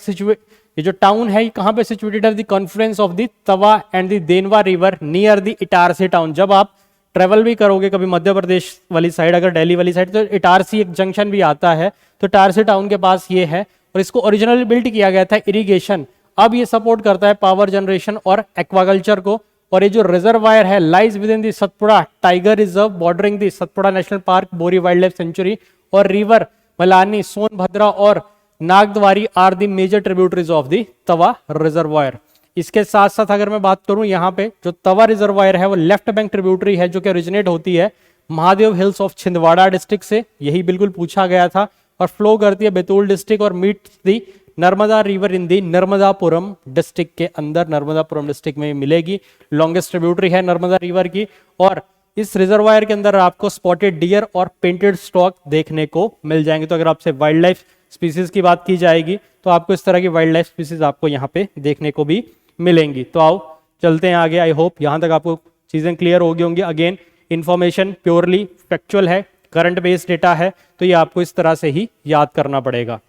S1: ये जो टाउन है ये कहां पे सिचुएटेड है? The confluence of the Tawa and the Denwa river near the Itarsi town. जब आप ट्रेवल भी करोगे कभी मध्य प्रदेश वाली साइड, अगर दिल्ली वाली साइड, तो इटारसी एक जंक्शन भी आता है. तो इटारसी टाउन के पास ये है और इसको ओरिजिनली बिल्ड किया गया था इरिगेशन. अब ये सपोर्ट करता है पावर जनरेशन और एक्वाकल्चर को. और ये जो रिजर्वायर है lies within the Satpura tiger reserve bordering the Satpura national park, Bori wild life sanctuary. और रिवर मलानी, सोनभद्रा और Nagdwari are the major tributaries of the Tawa reservoir. इसके साथ साथ अगर मैं बात करूं यहाँ पे जो तवा रिजर्वायर है वो लेफ्ट बैंक ट्रिब्यूटरी है जो कि ओरिजिनेट होती है Mahadev hills of Chhindwara district से. यही बिल्कुल पूछा गया था. और फ्लो करती है बैतूल डिस्ट्रिक्ट और meet the Narmada river in the Narmadapuram district के अंदर. नर्मदापुरम डिस्ट्रिक्ट में मिलेगी. लॉन्गेस्ट ट्रिब्यूटरी है नर्मदा रिवर की. और इस रिजर्वायर के अंदर आपको स्पॉटेड डियर और पेंटेड स्टॉक देखने को मिल जाएंगे. तो अगर आपसे वाइल्ड लाइफ स्पीसीज की बात की जाएगी तो आपको इस तरह की वाइल्ड लाइफ स्पीसीज आपको यहाँ पे देखने को भी मिलेंगी. तो आओ चलते हैं आगे. आई होप यहाँ तक आपको चीजें क्लियर हो गई होंगी. अगेन इन्फॉर्मेशन प्योरली फैक्चुअल है, करंट बेस्ड डेटा है, तो ये आपको इस तरह से ही याद करना पड़ेगा.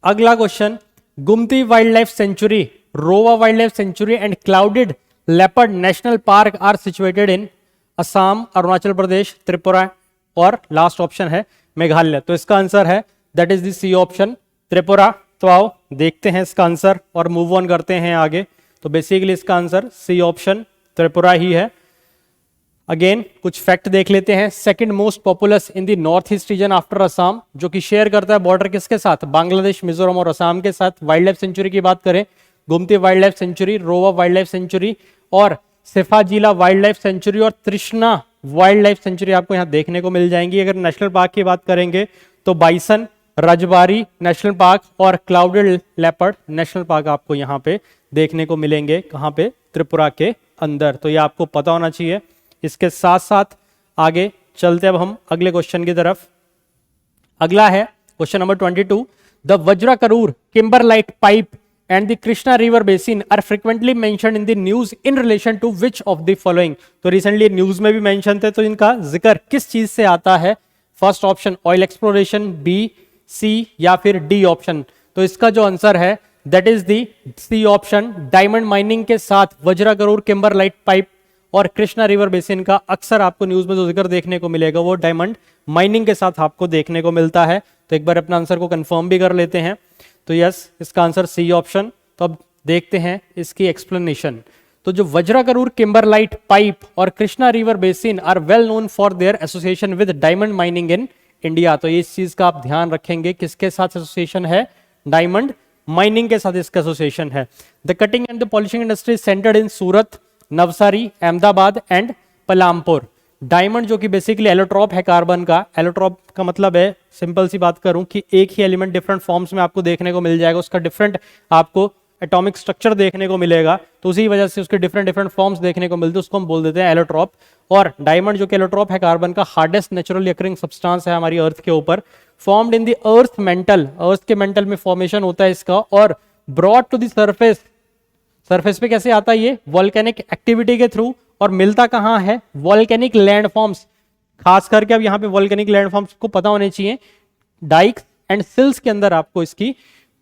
S1: अगला question, Gumti wild life sanctuary, Rowa wild life sanctuary and clouded leopard national park are situated in Assam, Arunachal Pradesh, Tripura और लास्ट ऑप्शन है मेघालय. तो इसका आंसर है that is the C option, Tripura. तो आओ देखते हैं इसका आंसर और मूव ऑन करते हैं आगे. तो बेसिकली इसका आंसर सी ऑप्शन त्रिपुरा ही है. अगेन कुछ फैक्ट देख लेते हैं. Second most populous in the north east region after Assam, जो कि शेयर करता है बॉर्डर किसके साथ? बांग्लादेश, मिजोरम और असम के साथ. वाइल्ड लाइफ सेंचुरी की बात करें, गुमती wild life sanctuary, Rowa wild life sanctuary और सिफाजिला वाइल्ड लाइफ सेंचुरी और तृष्णा वाइल्ड लाइफ सेंचुरी आपको यहाँ देखने को मिल जाएंगी. अगर नेशनल पार्क की बात करेंगे तो बाइसन, रजबारी नेशनल पार्क और क्लाउडेड लेपर्ड नेशनल पार्क आपको यहाँ पे देखने को मिलेंगे. कहाँ पे? त्रिपुरा के अंदर. तो ये आपको पता होना चाहिए. इसके साथ साथ आगे चलते अब हम अगले क्वेश्चन की तरफ. अगला है question number 22. The Vajra Karur, kimberlite pipe and the Krishna river basin are frequently mentioned in the news in relation to which of the following. तो रिसेंटली न्यूज में भी मेंशन थे, तो इनका जिक्र किस चीज से आता है? First option oil exploration, B, C या फिर डी ऑप्शन. तो इसका जो आंसर है that is the C option, diamond mining के साथ वज्रा करूर, किम्बरलाइट पाइप और कृष्णा रिवर बेसिन का अक्सर आपको न्यूज में जो जिक्र देखने को मिलेगा वो डायमंड माइनिंग के साथ आपको देखने को मिलता है. तो एक बार अपना आंसर को कंफर्म भी कर लेते हैं. तो यस, इसका आंसर सी ऑप्शन. तो अब देखते हैं इसकी एक्सप्लेनेशन. तो जो वज्रा करूर, किम्बरलाइट पाइप और Krishna river basin are well known for their association with diamond mining in India. तो इस चीज का आप ध्यान रखेंगे, किसके साथ एसोसिएशन है? डायमंड माइनिंग के साथ इसका एसोसिएशन है. The cutting and the polishing industry centred in Surat, Navsari, Ahmedabad and Palampur. Diamond जो कि बेसिकली एलोट्रॉप है कार्बन का। एलोट्रॉप का मतलब है, सिंपल सी बात करूं, कि एक ही एलिमेंट डिफरेंट फॉर्म्स में आपको देखने को मिल जाएगा, उसका डिफरेंट आपको एटॉमिक स्ट्रक्चर देखने को मिलेगा, तो उसी वजह से उसके डिफरेंट डिफरेंट फॉर्म्स देखने को मिलते हैं, उसको हम बोल देते हैं एलोट्रॉप। और डायमंड जो कि एलोट्रॉप है कार्बन का, हार्डेस्ट नेचुरली अकरिंग सब्सटेंस है हमारी अर्थ के ऊपर, formed in the earth mantle, earth के मेंटल में फॉर्मेशन होता है इसका, और brought to the surface, surface पे कैसे आता है ये, वॉल्केनिक एक्टिविटी के थ्रू, और मिलता कहां है, वॉल्केनिक लैंडफॉर्म्स, खास करके अब यहां पे वॉल्केनिक लैंडफॉर्म्स को पता होने चाहिए, डाइक्स एंड सिल्स के अंदर आपको इसकी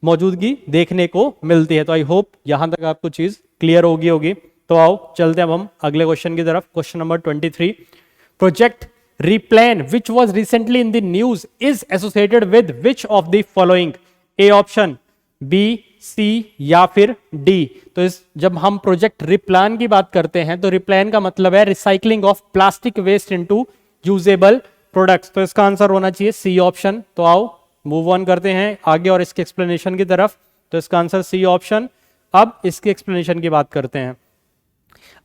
S1: मौजूदगी देखने को मिलती है। तो आई होप यहां तक आपको चीज क्लियर होगी। तो आओ चलते हैं अब हम अगले क्वेश्चन की तरफ। Question number 23, project REPLAN which was recently in the news is associated with which of the following, A option, B, C या फिर डी। तो जब हम प्रोजेक्ट रिप्लान की बात करते हैं तो रिप्लान का मतलब है recycling of plastic waste into usable products, तो इसका आंसर होना चाहिए सी ऑप्शन। तो आओ मूव ऑन करते हैं आगे और इसके एक्सप्लेनेशन की तरफ। तो इसका आंसर सी ऑप्शन। अब इसके एक्सप्लेनेशन की बात करते हैं।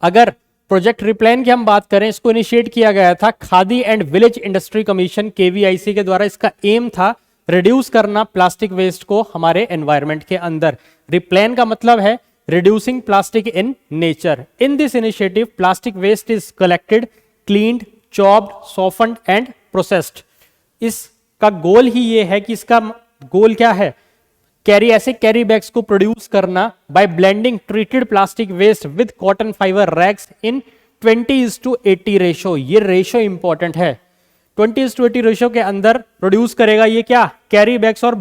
S1: अगर प्रोजेक्ट रिप्लान की हम बात करें, इसको इनिशिएट किया गया था khadi and village industry commission KVIC के द्वारा। इसका एम था रिड्यूस करना प्लास्टिक वेस्ट को हमारे एनवायरनमेंट के अंदर। रिप्लान का मतलब है reducing plastic in nature. In this initiative plastic waste is collected, cleaned, chopped, softened and processed. इसका गोल ही ये है कि इसका गोल क्या है, ऐसे कैरी बैग्स को प्रोड्यूस करना by blending treated plastic waste with cotton fibre rags in 20:80 ratio. ये रेशो इंपॉर्टेंट है, 20:80 रेशो के अंदर प्रोड्यूस करेगा ये क्या, कैरी बैग्स। और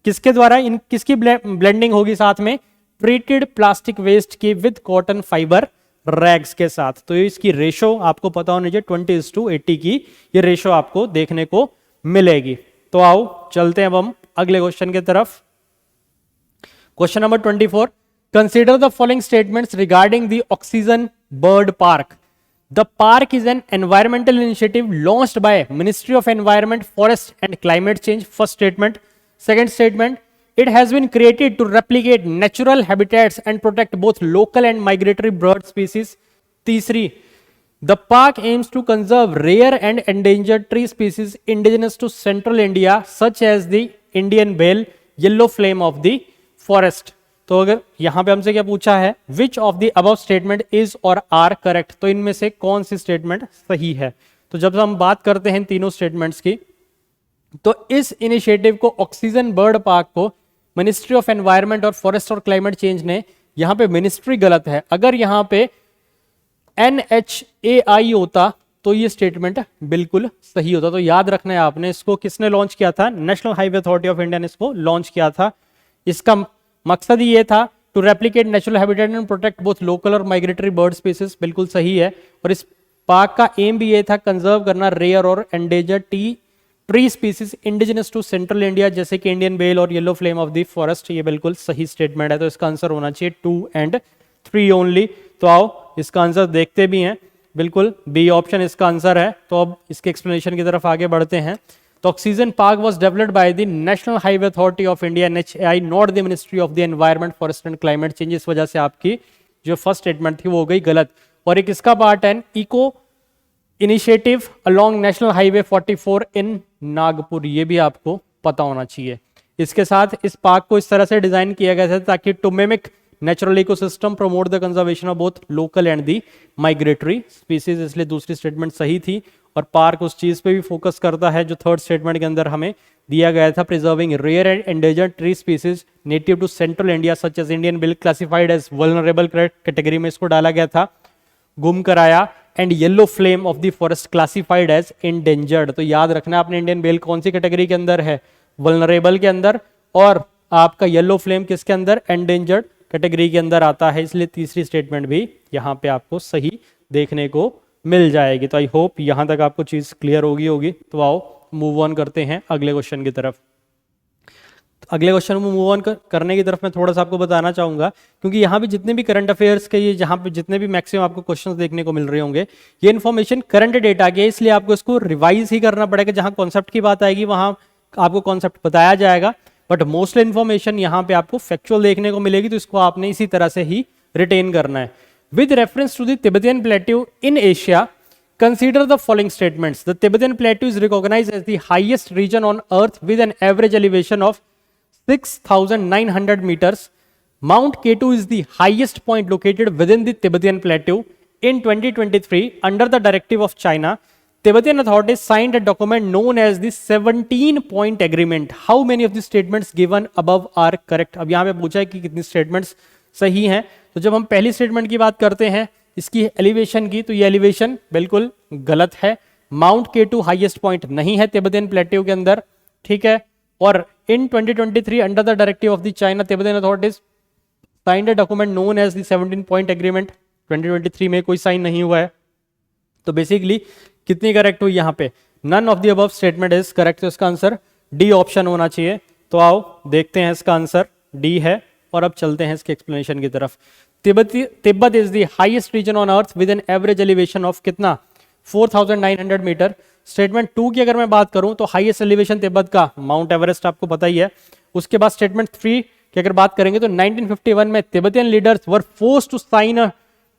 S1: किसके द्वारा, इन किसकी ब्लेंडिंग होगी साथ में, ट्रीटेड प्लास्टिक वेस्ट की विद कॉटन फाइबर रैग्स के साथ। तो इसकी रेशो आपको पता होनी चाहिए, 20:80 की ये रेशो आपको देखने को मिलेगी। तो आओ चलते हैं अब हम अगले क्वेश्चन की तरफ। Question number 24, consider the following statements regarding the oxygen bird park. The park is an environmental initiative launched by Ministry of Environment, Forest and Climate Change. First statement. Second statement, it has been created to replicate natural habitats and protect both local and migratory bird species. तीसरी, the park aims to conserve rare and endangered tree species indigenous to central India such as the Indian bale, yellow flame of the forest. तो अगर यहां पे हमसे क्या पूछा है, विच of the above statement is or are correct, तो इनमें से कौन सी स्टेटमेंट सही है। तो जब हम बात करते हैं तीनों स्टेटमेंट्स की, तो इस इनिशिएटिव को, ऑक्सीजन बर्ड पार्क को, मिनिस्ट्री ऑफ एनवायरनमेंट और फॉरेस्ट और क्लाइमेट चेंज ने, यहां पे मिनिस्ट्री गलत है, अगर यहां पे NHAI होता तो ये स्टेटमेंट बिल्कुल सही होता। तो याद रखना है आपने, इसको किसने लॉन्च किया था, national highway authority of India ने इसको लॉन्च किया था। इसका मकसद ही ये था to replicate natural habitat and protect both local और माइग्रेटरी बर्ड स्पीसीज, बिल्कुल सही है। और इस पार्क का एम भी ये था कंजर्व करना रेयर और endangered tree species indigenous to central India, जैसे कि इंडियन बेल और yellow flame of the forest. ये बिल्कुल सही स्टेटमेंट है। तो इसका आंसर होना चाहिए 2 and 3 ओनली। तो आओ इसका आंसर देखते भी हैं, बिल्कुल बी ऑप्शन इसका आंसर है। तो अब इसके एक्सप्लेनेशन की तरफ आगे बढ़ते हैं। तो oxygen park was developed by the national highway authority of India NHAI, not the ministry of the environment, forest and climate change. इस वजह से आपकी जो फर्स्ट स्टेटमेंट थी वो हो गई गलत। और एक इसका पार्ट है eco initiative along national highway 44 in Nagpur, ये भी आपको पता होना चाहिए। इसके साथ इस पार्क को इस तरह से डिजाइन किया गया था ताकि to mimic natural ecosystem, promote the conservation of both local and the migratory species, इसलिए दूसरी स्टेटमेंट सही थी। और पार्क उस चीज पे भी फोकस करता है जो थर्ड स्टेटमेंट के अंदर हमें दिया गया था, preserving rare and endangered tree species native to central India such as Indian bill, classified as vulnerable category में इसको डाला गया था, गुम कराया। And yellow flame of the forest classified as endangered. तो याद रखना आपने, इंडियन बेल कौन सी कैटेगरी के अंदर है, वल्नरेबल के अंदर, और आपका येलो फ्लेम किसके अंदर, एंडेंजर्ड कैटेगरी के अंदर आता है। इसलिए तीसरी स्टेटमेंट भी यहाँ पे आपको सही देखने को मिल जाएगी। तो आई होप यहां तक आपको चीज क्लियर होगी। तो आओ मूव ऑन करते हैं अगले क्वेश्चन की तरफ। अगले क्वेश्चन में मूव ऑन करने की तरफ मैं थोड़ा सा आपको बताना चाहूंगा, क्योंकि यहाँ पे जितने भी करंट अफेयर्स के ये जहाँ पे जितने भी मैक्सिमम आपको क्वेश्चंस देखने को मिल रहे होंगे, ये इन्फॉर्मेशन करंट डेटा की है, इसलिए आपको इसको रिवाइज ही करना पड़ेगा। जहाँ कॉन्सेप्ट की बात आएगी वहां आपको कॉन्सेप्ट बताया जाएगा, बट मोस्टली इन्फॉर्मेशन यहाँ पे आपको फैक्चुअल देखने को मिलेगी। तो इसको आपने इसी तरह से ही रिटेन करना है। With reference to the Tibetan plateau in Asia, Consider the following statements. The Tibetan Plateau is recognized as the highest region on earth with an average elevation of 6,900 meters. Mount K2 is the highest point located within the Tibetan Plateau. In 2023, under the directive of China, Tibetan authorities signed a document known as the 17-point agreement. How many of the statements given above are correct? अब यहाँ पे पूछा है कि कितनी statements सही हैं. तो जब हम पहली स्टेटमेंट की बात करते हैं इसकी एलिवेशन की, तो ये एलिवेशन बिल्कुल गलत है. माउंट K2 हाईएस्ट पॉइंट नहीं है तिब्बतन प्लेट्यू के अंदर, ठीक है. और in 2023 under the directive of the China Tibetan authorities signed a document known as the 17 point agreement. 2023 में कोई साइन नहीं हुआ है. तो बेसिकली कितनी करेक्ट हुई यहाँ पे? None of the above statement is correct. तो इसका आंसर डी ऑप्शन होना चाहिए. तो आओ देखते हैं, इसका आंसर डी है. और अब चलते हैं इसके एक्सप्लेनेशन की तरफ. Tibet is the highest region on earth with an average elevation of कितना? 4,900 मीटर. स्टेटमेंट 2 की अगर मैं बात करूं तो हाईएस्ट एलिवेशन तिब्बत का माउंट एवरेस्ट आपको पता ही है. उसके बाद स्टेटमेंट 3 की अगर बात करेंगे तो 1951 में Tibetan leaders were forced to sign a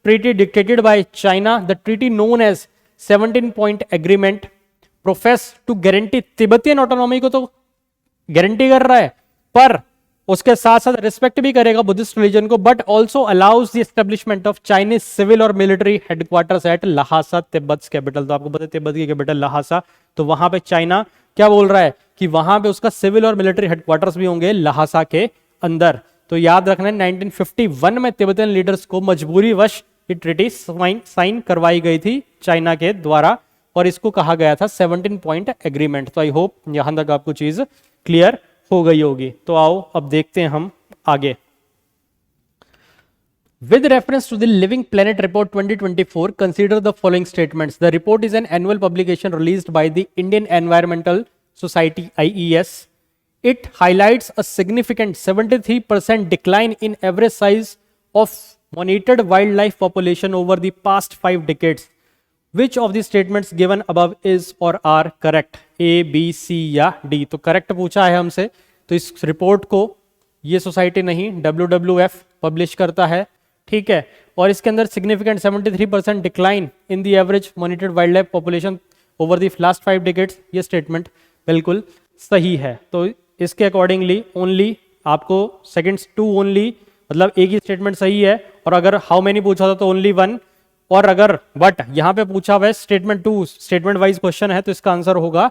S1: treaty dictated by China. The treaty known as 17 point agreement profess to guarantee Tibetan autonomy को, तो गारंटी कर रहा है पर उसके साथ साथ रिस्पेक्ट भी करेगा बुद्धिस्ट रिलीजन को, but also allows the establishment of Chinese civil और military headquarters at Lhasa, Tibet capital. तो आपको पता है तिब्बत की कैपिटल लहासा. तो वहां पे चाइना क्या बोल रहा है कि वहां पे उसका सिविल और मिलिट्री हेडक्वार्टर्स भी होंगे लहासा के अंदर. तो याद रखना 1951 में तिब्बतन लीडर्स को मजबूरी वश ये ट्रीटी साइन करवाई गई थी चाइना के द्वारा और इसको कहा गया था 17 पॉइंट एग्रीमेंट. तो आई होप यहां तक आपको चीज क्लियर हो गई होगी. तो आओ अब देखते हैं हम आगे. With reference to the Living Planet Report 2024, consider the following statements. The report is an annual publication released by the Indian Environmental Society (IES). It highlights a significant 73% decline in average size of monitored wildlife population over the past 5 decades. Which of the statements given above is or are correct? A, B, C या D. तो correct पूछा है हमसे. तो इस report को ये society नहीं WWF पब्लिश करता है, ठीक है. और इसके अंदर significant 73% decline in the average monitored wild life population over the last 5 decades, ये स्टेटमेंट बिल्कुल सही है. तो इसके अकॉर्डिंगली ओनली आपको सेकंड्स 2 ओनली, मतलब एक ही स्टेटमेंट सही है. और अगर हाउ मेनी पूछा था तो ओनली 1. और अगर बट यहां पे पूछा हुआ है स्टेटमेंट 2, स्टेटमेंट वाइज क्वेश्चन है, तो इसका आंसर होगा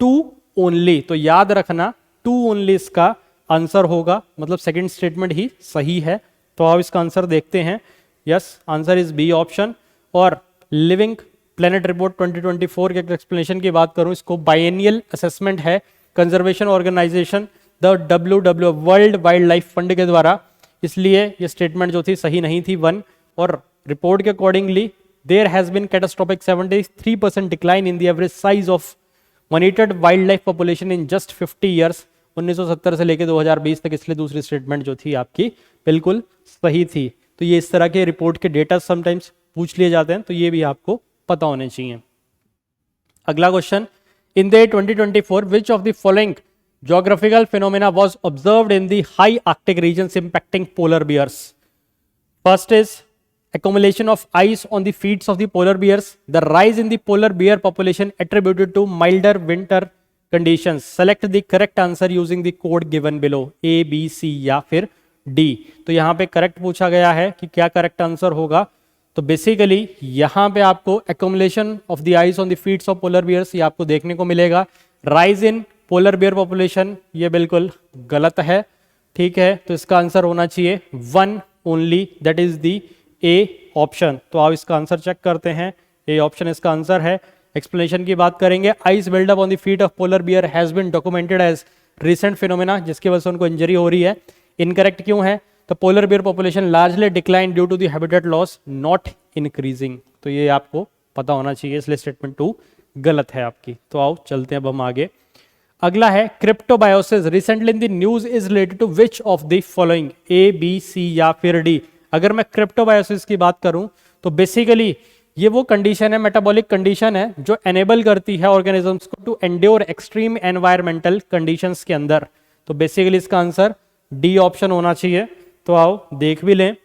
S1: 2 ओनली. तो याद रखना 2 ओनली इसका आंसर होगा, मतलब सेकंड स्टेटमेंट ही सही है. तो आप इसका आंसर देखते हैं. Yes, answer is B option. और लिविंग प्लेनेट रिपोर्ट 2024 के एक्सप्लेनेशन की बात करूं, इसको बाइएनियल असेसमेंट है conservation organisation the WWF World Wild Life Fund के द्वारा, इसलिए ये स्टेटमेंट जो थी सही नहीं थी 1. और रिपोर्ट के accordingly there has been catastrophic 73% decline in the average size of monitored wild life population in just 50 years, 1970 से लेकर 2020 तक. इसलिए दूसरी स्टेटमेंट जो थी आपकी बिल्कुल सही थी. तो ये इस तरह के रिपोर्ट के डेटा समटाइम्स पूछ लिए जाते हैं, तो ये भी आपको पता होने चाहिए. अगला question, in the 2024 which of the following geographical phenomena was observed in the high Arctic regions impacting polar bears? First is accumulation of ice on the feet of the polar bears, the rise in the polar bear population attributed to milder winter conditions. Select the correct answer using the code given below, A, B, C या फिर D. तो यहाँ पे correct पूछा गया है कि क्या करेक्ट आंसर होगा. तो बेसिकली यहाँ पे आपको accumulation of the ice on the feet of polar bears ये आपको देखने को मिलेगा. Rise in polar bear population ये बिल्कुल गलत है, ठीक है. तो इसका आंसर होना चाहिए 1 only, that is the A option. तो आप इसका आंसर चेक करते हैं, ए ऑप्शन इसका आंसर है. एक्सप्लेनेशन की बात करेंगे, ice buildup on the feet of polar bear has been documented as recent phenomena, जिसकी वजह से उनको इंजरी हो रही है. इनकरेक्ट क्यों है? तो polar bear population largely decline due to the habitat loss, not increasing. तो ये आपको पता होना चाहिए, इसलिए स्टेटमेंट 2 गलत है आपकी. तो आओ चलते हैं अब हम आगे. अगला है cryptobiosis recently in the news is related to which of the following, A, B, C या फिर डी. अगर मैं क्रिप्टोबायोसिस की बात करूं तो बेसिकली ये वो कंडीशन है, मेटाबॉलिक कंडीशन है जो एनेबल करती है ऑर्गेनिजम्स को to endure extreme environmental conditions के अंदर. तो बेसिकली इसका आंसर डी ऑप्शन होना चाहिए. तो आओ देख भी लें,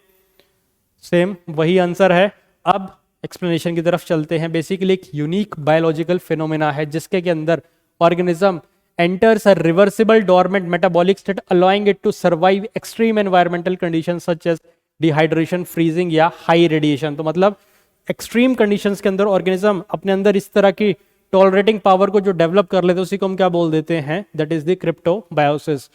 S1: सेम वही आंसर है. अब एक्सप्लेनेशन की तरफ चलते हैं। बेसिकली एक यूनिक बायोलॉजिकल फिनोमेना है जिसके के अंदर organism enters a reversible dormant metabolic state allowing it to survive extreme environmental conditions such as dehydration, freezing या high radiation। तो मतलब एक्सट्रीम कंडीशंस के अंदर ऑर्गेनिज्म अपने अंदर इस तरह की टॉलरेटिंग पावर को जो डेवलप कर लेते हैं उसी को हम क्या बोल देते हैं, दैट इज द क्रिप्टोबायोसिस।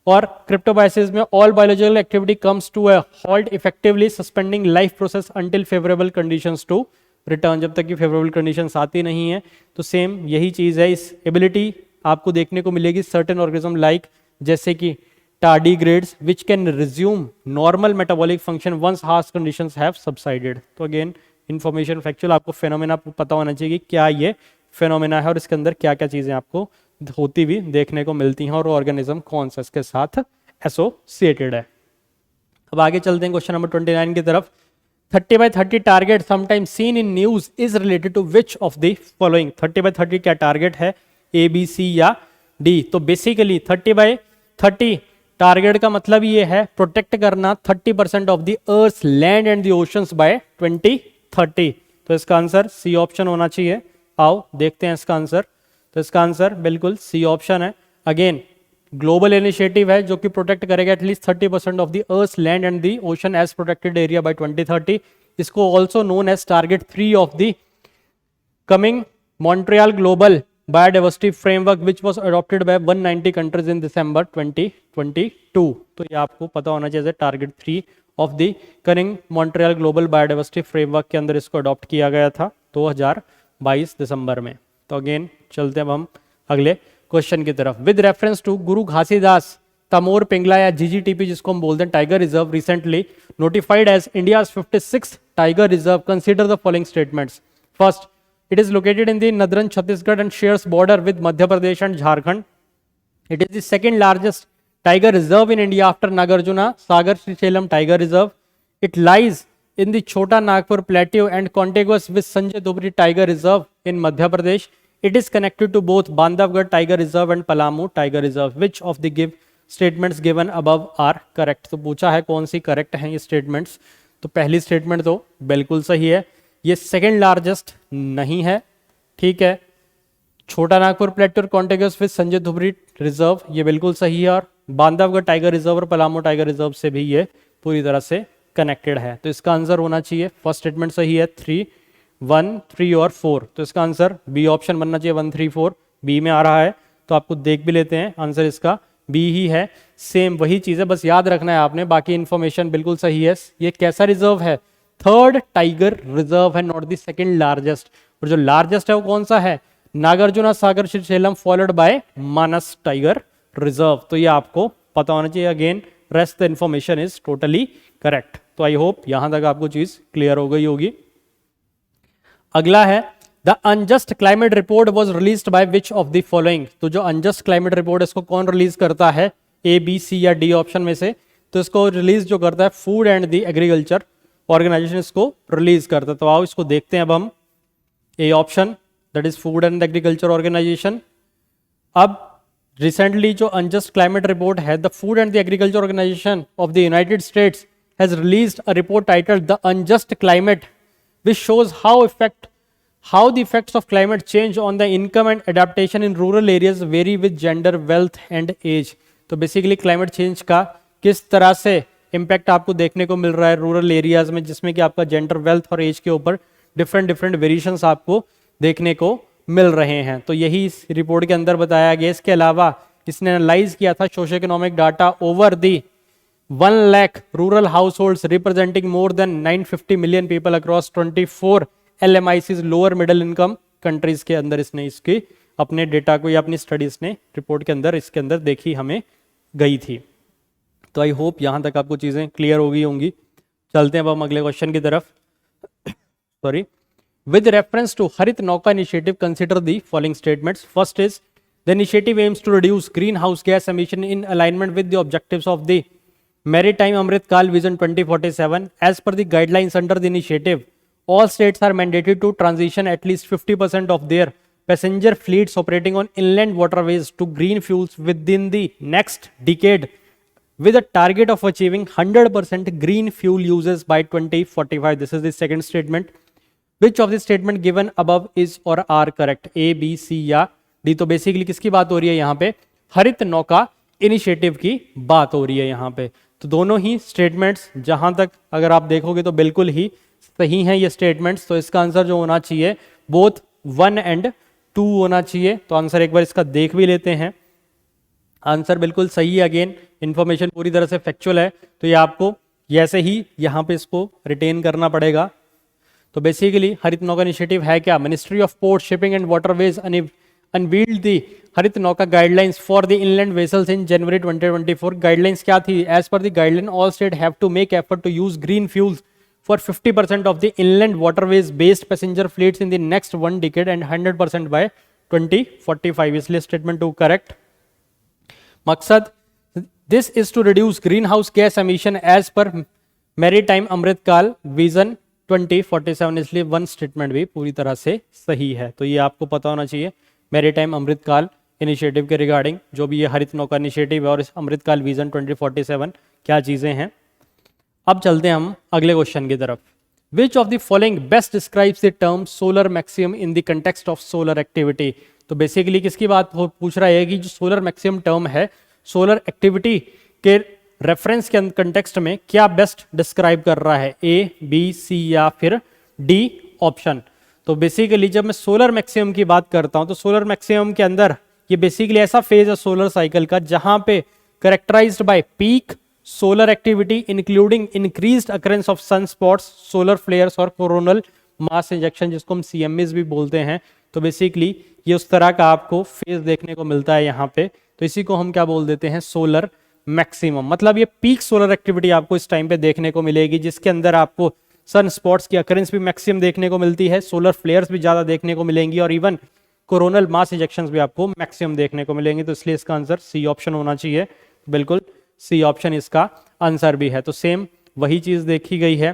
S1: और क्रिप्टोबायोसिस में all biological activity comes to a halt effectively suspending life process until favourable conditions to return. जब तक कि फेवरेबल कंडीशंस आती नहीं है तो सेम यही चीज है, इस एबिलिटी आपको देखने को मिलेगी सर्टेन ऑर्गेनिज्म लाइक जैसे कि tardigrades which can resume normal metabolic function once harsh conditions have subsided. तो अगेन इन्फॉर्मेशन फैक्चुअल आपको फेनोमेना पता होना चाहिए कि क्या ये फेनोमेना है और इसके अंदर क्या क्या चीजें आपको होती हुई देखने को मिलती हैं और ऑर्गेनिज्म कौन सा इसके साथ एसोसिएटेड है। अब आगे चलते हैं क्वेश्चन नंबर 29 की तरफ। 30x30 target sometimes seen in news is related to which of the following. 30x30 क्या टारगेट है, ए बी सी या डी। तो बेसिकली 30x30 टारगेट का मतलब ये है प्रोटेक्ट करना 30% of the earth land and the oceans by 2030। तो इसका आंसर सी ऑप्शन होना चाहिए। आओ देखते हैं इसका आंसर। तो इसका आंसर बिल्कुल सी ऑप्शन है। अगेन ग्लोबल इनिशिएटिव है जो कि प्रोटेक्ट करेगा at least 30% of the earth land and the ocean as protected area by 2030। इसको also known as target 3 of the Kunming Montreal global biodiversity framework which was adopted by 190 countries in December 2022। तो ये आपको पता होना चाहिए target 3 of the Kunming Montreal global biodiversity framework के अंदर इसको अडॉप्ट किया गया था 2022 दिसंबर में। तो अगेन चलते हैं अब हम अगले क्वेश्चन की तरफ। विद रेफरेंस टू गुरु घासीदास तमोर पिंगला या जीजीटीपी जिसको हम बोलते हैं tiger reserve recently notified as India's 56th tiger reserve, consider the following statements. First, it is located in the northern Chhattisgarh and shares border with Madhya Pradesh and Jharkhand. It is the second largest tiger reserve in India after Nagarjuna Sagar Srisailam Tiger Reserve. It lies in the Chota Nagpur Plateau and contiguous with Sanjay Dhubri Tiger Reserve in Madhya Pradesh. It is connected to both Bandhavgarh Tiger Reserve and Palamu Tiger Reserve. Which of the statements given above are correct? तो पूछा है कौन C correct हैं ये statements. तो पहली statement तो बिल्कुल सही है, ये सेकेंड लार्जेस्ट नहीं है, ठीक है। छोटा नागपुर प्लेटो कॉन्टेगस विद संजय धुबरी रिजर्व ये बिल्कुल सही है, और बांधवगढ़ टाइगर रिजर्व और पलामू टाइगर रिजर्व से भी ये पूरी तरह से कनेक्टेड है। तो इसका आंसर होना चाहिए, फर्स्ट स्टेटमेंट सही है 3, 1, 3 और 4। तो इसका आंसर बी ऑप्शन बनना चाहिए 1, 3, 4 बी में आ रहा है। तो आपको देख भी लेते हैं, आंसर इसका बी ही है। सेम वही चीज़ है, बस याद रखना है आपने, बाकी इन्फॉर्मेशन बिल्कुल सही है। ये कैसा रिजर्व है, थर्ड टाइगर रिजर्व है, नॉट द सेकंड लार्जेस्ट। और जो लार्जेस्ट है वो कौन सा है, Nagarjuna Sagar Srisailam followed by Manas tiger reserve. तो ये आपको पता होना चाहिए। Again rest the information is totally correct. तो आई होप यहां तक आपको चीज क्लियर हो गई होगी। अगला है the Unjust climate report was released by which of the following. तो जो अनजस्ट क्लाइमेट रिपोर्ट इसको कौन रिलीज करता है, ए बी सी या डी ऑप्शन में से। तो इसको रिलीज जो करता है Food and the Agriculture Organisation इसको रिलीज करता है। तो आओ इसको देखते हैं अब हम। A option that is Food and Agriculture Organisation. अब रिसेंटली जो अनजस्ट क्लाइमेट रिपोर्ट है, the Food and the Agriculture Organisation of the United States has released a report titled the Unjust Climate which shows how the effects of climate change on the income and adaptation in rural areas vary with gender, wealth and age। तो basically climate change का किस तरह से impact आपको देखने को मिल रहा है रूरल एरियाज में, जिसमें कि आपका जेंडर, वेल्थ और एज के ऊपर डिफरेंट वेरिएशंस आपको देखने को मिल रहे हैं। तो यही इस रिपोर्ट के अंदर बताया गया। इसके अलावा इसने एनालाइज किया था socio economic data over the 1 lakh rural households representing more than 950 million people across 24 LMICs lower middle income countries के अंदर इसने इसकी अपने डेटा को या अपनी स्टडीज ने रिपोर्ट के अंदर इसके अंदर देखी हमें गई थी। तो आई होप यहां तक आपको चीजें क्लियर हो गई होंगी। चलते हैं अब हम अगले क्वेश्चन की तरफ। Sorry, with reference to Harit Nauka initiative consider the following statements. First is the initiative aims to reduce green house gas emission in alignment with the objectives of the Maritime Amrit Kal Vision 2047. As per the guidelines under the initiative, all states are mandated to transition at least 50% of their passenger fleets operating on inland waterways to green fuels within the next decade, with a target of achieving 100% green fuel uses by 2045. This is the second statement. Which of the statement given above is or are correct, A B C या D. तो basically किसकी बात हो रही है यहाँ पे, हरित नौका इनिशिएटिव की बात हो रही है यहाँ पे। तो दोनों ही स्टेटमेंट्स जहां तक अगर आप देखोगे तो बिल्कुल ही सही हैं ये स्टेटमेंट्स। तो इसका आंसर जो होना चाहिए बोथ 1 एंड 2 होना चाहिए। तो आंसर एक बार इसका देख भी लेते हैं, आंसर बिल्कुल सही है। अगेन इंफॉर्मेशन पूरी तरह से फैक्चुअल है, तो ये आपको जैसे ही यहाँ पे इसको रिटेन करना पड़ेगा। तो बेसिकली हरित नौका इनिशिएटिव है क्या, ministry of port shipping and waterways unveiled the Harit Nauka guidelines for the inland vessels in January 2024। Guidelines क्या थी, as per the guideline all state have to make effort to use green fuels for 50% of the inland waterways based passenger fleets in the next 1 decade and 100% by 2045। इसलिए statement 2 correct. मकसद, this is to reduce green house gas emission as per maritime Amrit Kaal vision 2047। इसलिए 1 statement भी पूरी तरह से सही है। तो ये आपको पता होना चाहिए मैरीटाइम अमृतकाल इनिशिएटिव के रिगार्डिंग जो भी ये हरित नौका इनिशिएटिव है और इस अमृतकाल विजन 2047 क्या चीजें हैं। अब चलते हैं हम अगले क्वेश्चन की तरफ। विच of the following best describes the term solar maximum in the context of solar activity. तो बेसिकली किसकी बात पूछ रहा है कि जो सोलर मैक्सिमम टर्म है सोलर एक्टिविटी के रेफरेंस के कंटेक्स्ट में क्या बेस्ट डिस्क्राइब कर रहा है, ए बी सी या फिर डी ऑप्शन। तो बेसिकली जब मैं सोलर मैक्सिमम की बात करता हूं तो सोलर मैक्सिमम के अंदर ये बेसिकली ऐसा फेज है सोलर साइकिल का जहां पे characterised by peak solar activity including increased occurrence of sun spots, solar flares और कोरोनल मास इंजेक्शन जिसको हम सीएमएस भी बोलते हैं। तो बेसिकली ये उस तरह का आपको फेज देखने को मिलता है यहाँ पे। तो इसी को हम क्या बोल देते हैं, सोलर मैक्सिमम। मतलब ये पीक सोलर एक्टिविटी आपको इस टाइम पे देखने को मिलेगी जिसके अंदर आपको सन स्पॉट्स की अकरेंस भी मैक्सिमम देखने को मिलती है, सोलर फ्लेयर्स भी ज्यादा देखने को मिलेंगी और इवन कोरोनल मास इंजेक्शंस भी आपको मैक्सिमम देखने को मिलेंगे। तो इसलिए इसका आंसर सी ऑप्शन होना चाहिए। बिल्कुल सी ऑप्शन इसका आंसर भी है। तो सेम वही चीज देखी गई है,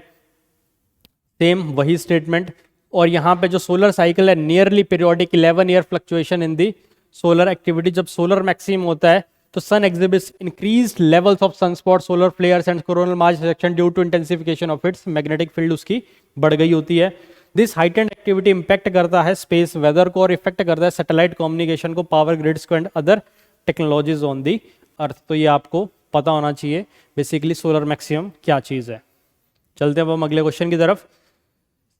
S1: सेम वही स्टेटमेंट। और यहाँ पे जो सोलर साइकिल है nearly periodic 11 year fluctuation in the solar activity. जब सोलर मैक्सिमम होता है तो sun exhibits increased levels of sunspot, solar flares and coronal mass injection due to intensification of its magnetic field उसकी बढ़ गई होती है। दिस हाइटेंड एक्टिविटी इंपैक्ट करता है स्पेस वेदर को और इफेक्ट करता है सैटेलाइट कम्युनिकेशन को, पावर ग्रिड्स को and other technologies on the earth. तो ये आपको पता होना चाहिए बेसिकली सोलर मैक्सिमम क्या चीज है। चलते हैं हम अगले क्वेश्चन की तरफ।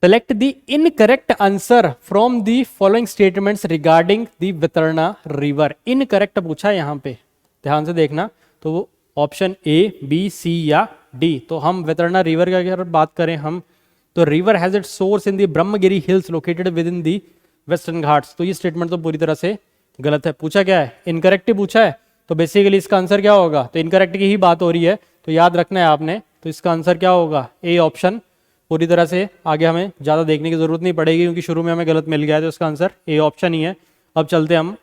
S1: Select the incorrect answer from the following statements regarding the Vaitarna river. Incorrect पूछा है यहाँ पे, ध्यान से देखना। तो वो ऑप्शन ए बी सी या डी। तो हम वितरणा रिवर की अगर बात करें हम तो river has its source in the Brahmagiri hills located with in the western Ghats. तो ये स्टेटमेंट तो पूरी तरह से गलत है। पूछा क्या है, इनकरेक्ट ही पूछा है। तो बेसिकली इसका आंसर क्या होगा, तो इनकरेक्ट की ही बात हो रही है तो याद रखना है आपने। तो इसका आंसर क्या होगा, ए ऑप्शन। पूरी तरह से आगे हमें ज़्यादा देखने की जरूरत नहीं पड़ेगी क्योंकि शुरू में हमें गलत मिल गया है। तो इसका आंसर ए ऑप्शन ही है। अब चलते हैं हम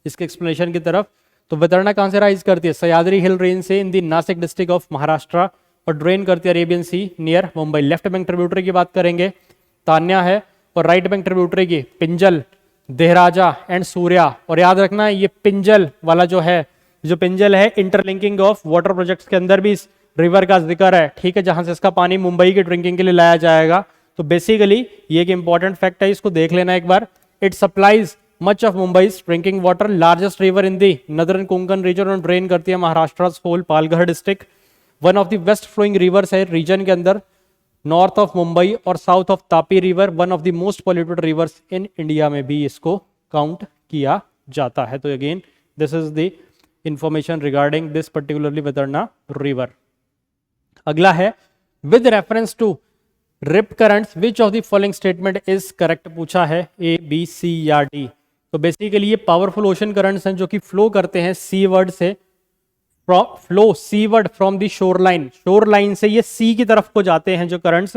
S1: इसके एक्सप्लेनेशन की तरफ। तो वितरणा कहाँ से राइज करती है, सह्याद्री हिल रेंज से in the Nashik district of Maharashtra और ड्रेन करती है Arabian sea near Mumbai. Left bank tributary की बात करेंगे तान्या है और राइट बैंक ट्रिब्यूटरी की पिंजल, देहराजा एंड सूर्या। और याद रखना ये पिंजल वाला जो है, जो पिंजल है इंटरलिंकिंग ऑफ वाटर प्रोजेक्ट्स के अंदर भी इस रिवर का जिक्र है, ठीक है, जहां से इसका पानी मुंबई के ड्रिंकिंग के लिए लाया जाएगा। तो बेसिकली ये एक इंपॉर्टेंट फैक्ट है, इसको देख लेना एक बार। It supplies much of Mumbai drinking water, largest river in the northern Konkan region और ड्रेन करती है Maharashtra whole Palghar district. One of the west flowing rivers है रीजन के अंदर, नॉर्थ ऑफ मुंबई और south of Tapi river. One of the most polluted rivers in India में भी इसको काउंट किया जाता है। तो again this is the information regarding this particularly वितरणा river. अगला है with reference to rip currents which of the following statement is correct पूछा है, ए बी सी या डी। तो बेसिकली ये पावरफुल ओशन करंट्स हैं जो कि फ्लो करते हैं सीवर्ड से, flow seaward from the shore line. Shore line से ये सी की तरफ को जाते हैं जो करंट्स।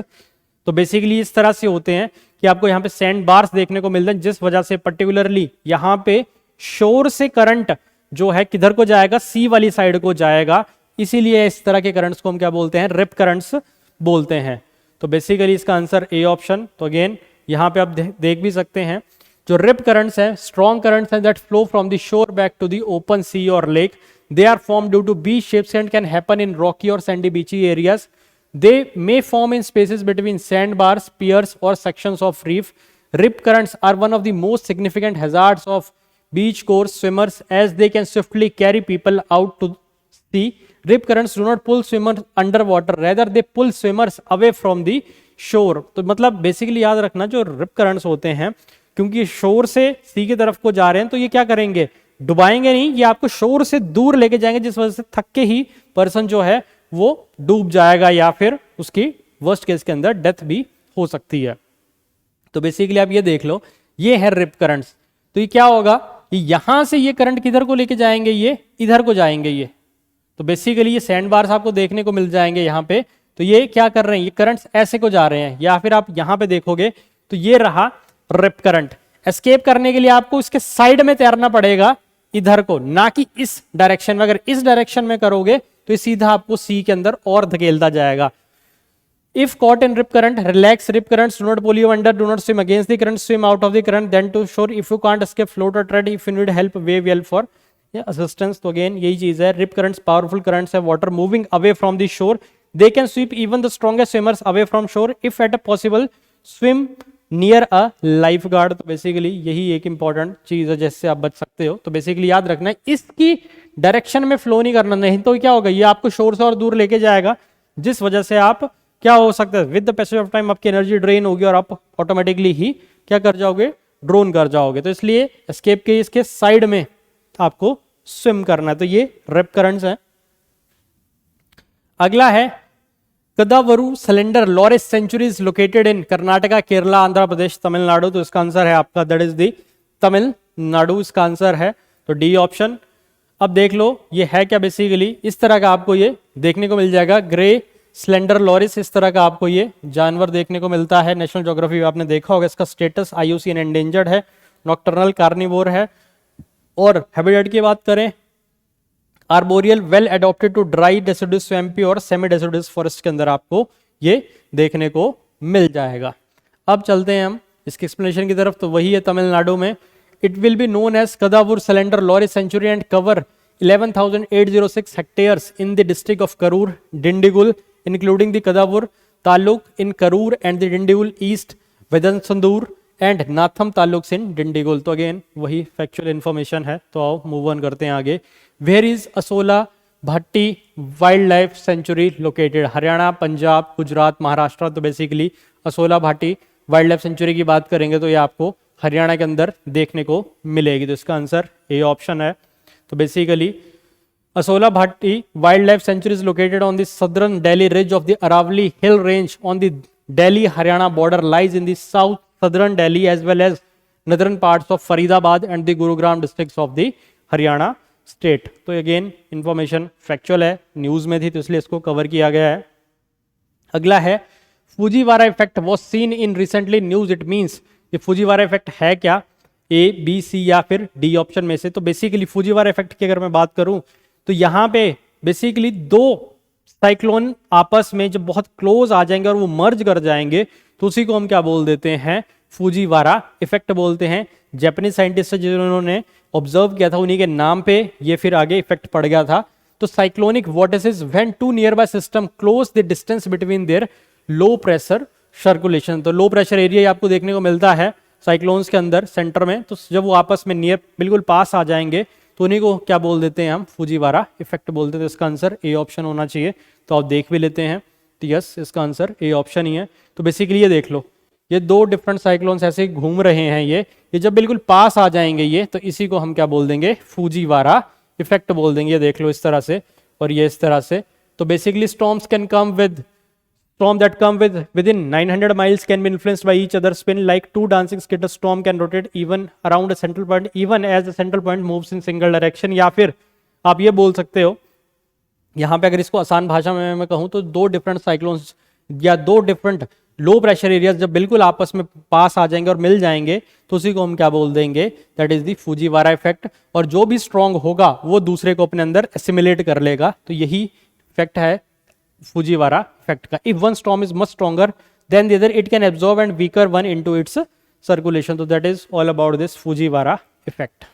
S1: तो बेसिकली इस तरह से होते हैं कि आपको यहाँ पे सैंड बार्स देखने को मिलते हैं जिस वजह से पर्टिकुलरली यहाँ पे शोर से करंट जो है किधर को जाएगा, सी वाली साइड को जाएगा। इसीलिए इस तरह के करंट्स को हम क्या बोलते हैं, रिप करंट्स बोलते हैं। तो बेसिकली इसका आंसर ए ऑप्शन। तो अगेन यहाँ पे आप देख भी सकते हैं जो रिप करंट्स हैं स्ट्रॉन्ग करंट्स हैं that flow from the shore back to the open sea और lake. They are form due to be shapes and can happen in rocky और sandy beachy areas. They may form in spaces between sand bars, piers और sections of reef. Rip currents are one of the most significant hazards of beach course swimmers as they can swiftly carry people out to sea. Rip currents do not pull swimmers underwater, rather they pull swimmers away from the shore. तो मतलब basically याद रखना, जो rip currents होते हैं क्योंकि शोर से सी की तरफ को जा रहे हैं, तो ये क्या करेंगे, डुबाएंगे नहीं, ये आपको शोर से दूर लेके जाएंगे, जिस वजह से थक के ही पर्सन जो है वो डूब जाएगा या फिर उसकी वर्स्ट केस के अंदर डेथ भी हो सकती है. तो बेसिकली आप ये देख लो, ये है रिप करंट्स. तो ये क्या होगा, यहां से ये करंट किधर को लेके जाएंगे, ये इधर को जाएंगे ये. तो बेसिकली ये सैंड बार्स आपको देखने को मिल जाएंगे यहाँ पे. तो ये क्या कर रहे हैं, ये करंट्स ऐसे को जा रहे हैं, या फिर आप यहाँ पे देखोगे तो ये रहा रिप करंट. एस्केप करने के लिए आपको इसके साइड में तैरना पड़ेगा, इधर को, ना कि इस डायरेक्शन में. अगर इस डायरेक्शन में करोगे तो ये सीधा आपको सी के अंदर और धकेलता जाएगा. If caught in rip current, relax. Rip currents do not pull you under. Do not swim against the current. Swim out of the current, then to shore. If you can't escape, float or tread. If you need help, wave yell for assistance. तो again यही चीज है. Rip currents, powerful currents have water moving away from the shore. They can sweep even the strongest swimmers away from shore. If at a possible, swim near a lifeguard. तो basically यही एक important चीज है जिससे आप बच सकते हो. तो बेसिकली याद रखना है, इसकी डायरेक्शन में फ्लो नहीं करना, नहीं तो क्या होगा, ये आपको शोर से और दूर लेके जाएगा, जिस वजह से आप क्या हो सकता है, with the passage of time आपकी एनर्जी ड्रेन होगी और आप ऑटोमेटिकली ही क्या कर जाओगे, ड्रोन कर जाओगे. तो इसलिए एस्केप के इसके साइड में आपको स्विम करना है. तो ये रिप करंट्स है. अगला है Kadavur slender loris sanctuaries located in Karnataka, Kerala, Andhra Pradesh, Tamil Nadu. तो इसका आंसर है आपका दैट इज दी तमिलनाडु, इसका आंसर है. तो डी ऑप्शन. अब देख लो ये है क्या, बेसिकली इस तरह का आपको ये देखने को मिल जाएगा, ग्रे स्लेंडर लॉरिस, इस तरह का आपको ये जानवर देखने को मिलता है. नेशनल ज्योग्राफी आपने देखा होगा. इसका स्टेटस IUCN एंडेंजर्ड है, नॉक्टर्नल कार्निवोर है. और हैबिटेट की बात करें, arboreal, well adapted to dry deciduous swampy और सेमी डेसिडुअस फॉरेस्ट के अंदर आपको ये देखने को मिल जाएगा. अब चलते हैं हम इसके एक्सप्लेनेशन की तरफ. तो वही है तमिलनाडु में. It will be known as Kadavur slender loris sanctuary and cover 11,806 hectares in the district of Karur, Dindigul, including the Kadavur Taluk in Karur and the Dindigul East, Vedansandur and Natham Taluks in Dindigul. तो again वही factual information है. तो आओ move on करते हैं आगे. Where is Asola Bhatti wild life sanctuary located, Haryana, Punjab, Gujarat, Maharashtra. तो basically Asola Bhatti wild life sanctuary की बात करेंगे तो ये आपको हरियाणा के अंदर देखने को मिलेगी. तो इसका आंसर ए ऑप्शन है. तो basically Asola Bhatti wild life sanctuary is located on the southern Delhi ridge of the Aravalli hill range on the Delhi Haryana border, lies in the south southern Delhi as well as northern parts of Faridabad and the Gurugram districts of the Haryana state. तो again information factual है, news में थी तो इसलिए इसको cover किया गया है. अगला है Fujiwara effect was seen in recently news. It means ये फुजीवारा इफेक्ट है क्या, ए, बी, सी या फिर डी ऑप्शन में से. तो बेसिकली फुजीवारा इफेक्ट की अगर मैं बात करूं तो यहां पे बेसिकली दो साइक्लोन आपस में जब बहुत क्लोज आ जाएंगे और वो मर्ज कर जाएंगे तो उसी को हम क्या बोल देते हैं, फुजीवारा इफेक्ट बोलते हैं. जापानीज साइंटिस्ट जिन्होंने ऑब्जर्व किया था उन्हीं के नाम पे ये फिर आगे इफेक्ट पड़ गया था. तो cyclonic vortices when two nearby system close the distance between their low pressure circulation. तो लो प्रेशर एरिया आपको देखने को मिलता है साइक्लोन्स के अंदर सेंटर में. तो जब वो आपस में नियर बिल्कुल पास आ जाएंगे तो उन्हीं को क्या बोल देते हैं हम, फुजीवारा इफेक्ट बोलते हैं. तो इसका आंसर ए ऑप्शन होना चाहिए. तो आप देख भी लेते हैं. तो यस, इसका आंसर ए ऑप्शन ही है. तो बेसिकली ये देख लो, ये दो डिफरेंट साइक्लोन्स ऐसे घूम रहे हैं. ये जब बिल्कुल पास आ जाएंगे ये, तो इसी को हम क्या बोल देंगे, फुजीवारा इफेक्ट बोल देंगे. ये देख लो इस तरह से और ये इस तरह से. तो basically storms can come with storm that come within 900 miles can be influenced by each other's spin like two dancing skids. A storm can rotate even around a central point even as the central point moves in single direction. या फिर आप ये बोल सकते हो, यहाँ पे अगर इसको आसान भाषा में मैं कहूँ तो दो डिफरेंट साइक्लोन्स या दो डिफरेंट लो प्रेशर एरियाज जब बिल्कुल आपस में पास आ जाएंगे और मिल जाएंगे तो उसी को हम क्या बोल देंगे, that is the Fujiwara effect. और जो भी स्ट्रॉन्ग होगा वो दूसरे को अपने अंदर एसिमिलेट कर लेगा. तो यही इफेक्ट है फुजीवारा इफेक्ट का. If one storm is much stronger than the other it can absorb and weaker one into its circulation. तो that is all about this Fujiwara effect.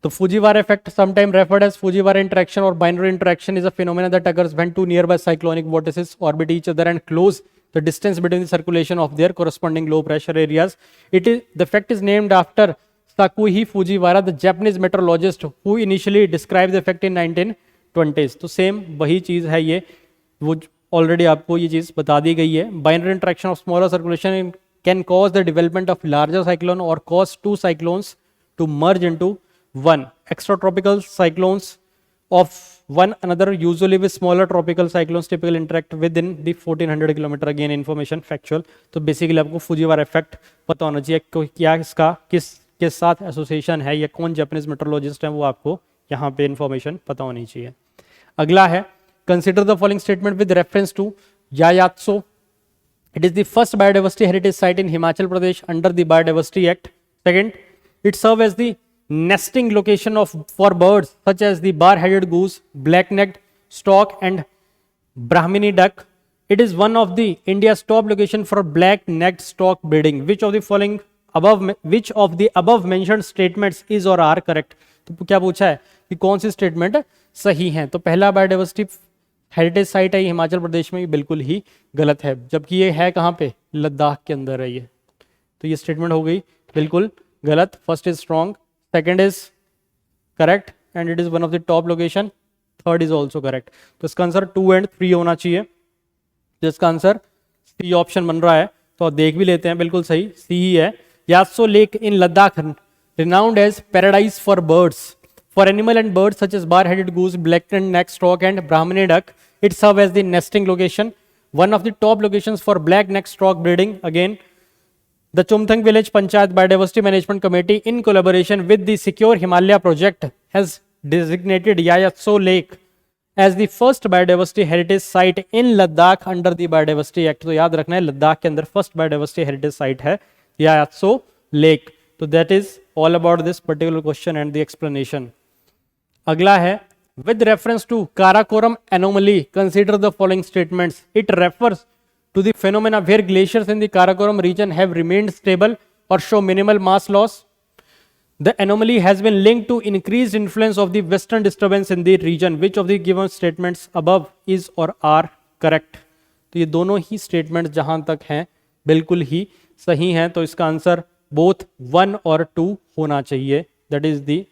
S1: तो Fujiwara effect, sometimes referred as Fujiwara interaction or binary interaction, is a phenomenon that occurs when two nearby cyclonic vortices orbit each other and close the distance between the circulation of their corresponding low pressure areas. The effect is named after Sakuhi Fujiwara, the Japanese meteorologist who initially described the effect in 1920s. तो same वही चीज़ है ये, वो already आपको ये चीज़ बता दी गई है. Binary interaction of smaller circulation can cause the development of larger cyclone or cause two cyclones to merge into one. Extratropical cyclones of one another, usually with smaller tropical cyclones, typically interact within the 1400 km. Again information factual. तो basically आपको Fujiwara effect पता होना चाहिए क्या इसका किस साथ association है या कौन जापानीज मेट्रोलॉजिस्ट है, वो आपको यहाँ पे इंफॉर्मेशन पता होनी चाहिए. अगला है consider the following statement with reference to Yaya Tso. It is the first biodiversity heritage site in Himachal Pradesh under the Biodiversity Act. Second, it serves as the nesting location for birds such as the bar-headed goose, black-necked stork, and Brahmini duck. It is one of the India's top location for black-necked stork breeding. Which of the above mentioned statements is or are correct? तो क्या पूछा है कि कौन सी statement सही है. तो पहला बायोडाइवर्सिटी हेरिटेज साइट है हिमाचल प्रदेश में, बिल्कुल ही गलत है, जबकि ये है कहाँ पे, लद्दाख के अंदर है ये. तो ये स्टेटमेंट हो गई बिल्कुल गलत. First is strong, second is correct and it is one of the top location, third is also correct. तो इसका आंसर 2 और 3 होना चाहिए. तो इसका आंसर सी ऑप्शन बन रहा है. तो आप देख भी लेते हैं, बिल्कुल सही सी ही है. यात्सो lake in Ladakh renowned as paradise for birds. For animal and birds such as bar-headed goose, black-necked stork, and Brahmini duck, it serves as the nesting location. One of the top locations for black-necked stork breeding. Again, the Chumthang Village Panchayat Biodiversity Management Committee, in collaboration with the Secure Himalaya Project, has designated Yayatso Lake as the first biodiversity heritage site in Ladakh under the Biodiversity Act. तो याद रखना है, लद्दाख के अंदर first biodiversity heritage site है यात्सो lake. तो that is all about this particular question and the explanation. अगला है with reference to Karakoram anomaly, consider the following statements. It refers to the phenomena where glaciers in the Karakoram region have remained stable or show minimal mass loss. The anomaly has been linked to increased influence of the western disturbance in the region. Which of the given statements above is or are correct? तो ये दोनों ही statements जहां तक हैं बिल्कुल ही सही हैं. तो इसका आंसर बोथ 1 और 2 होना चाहिए. That is the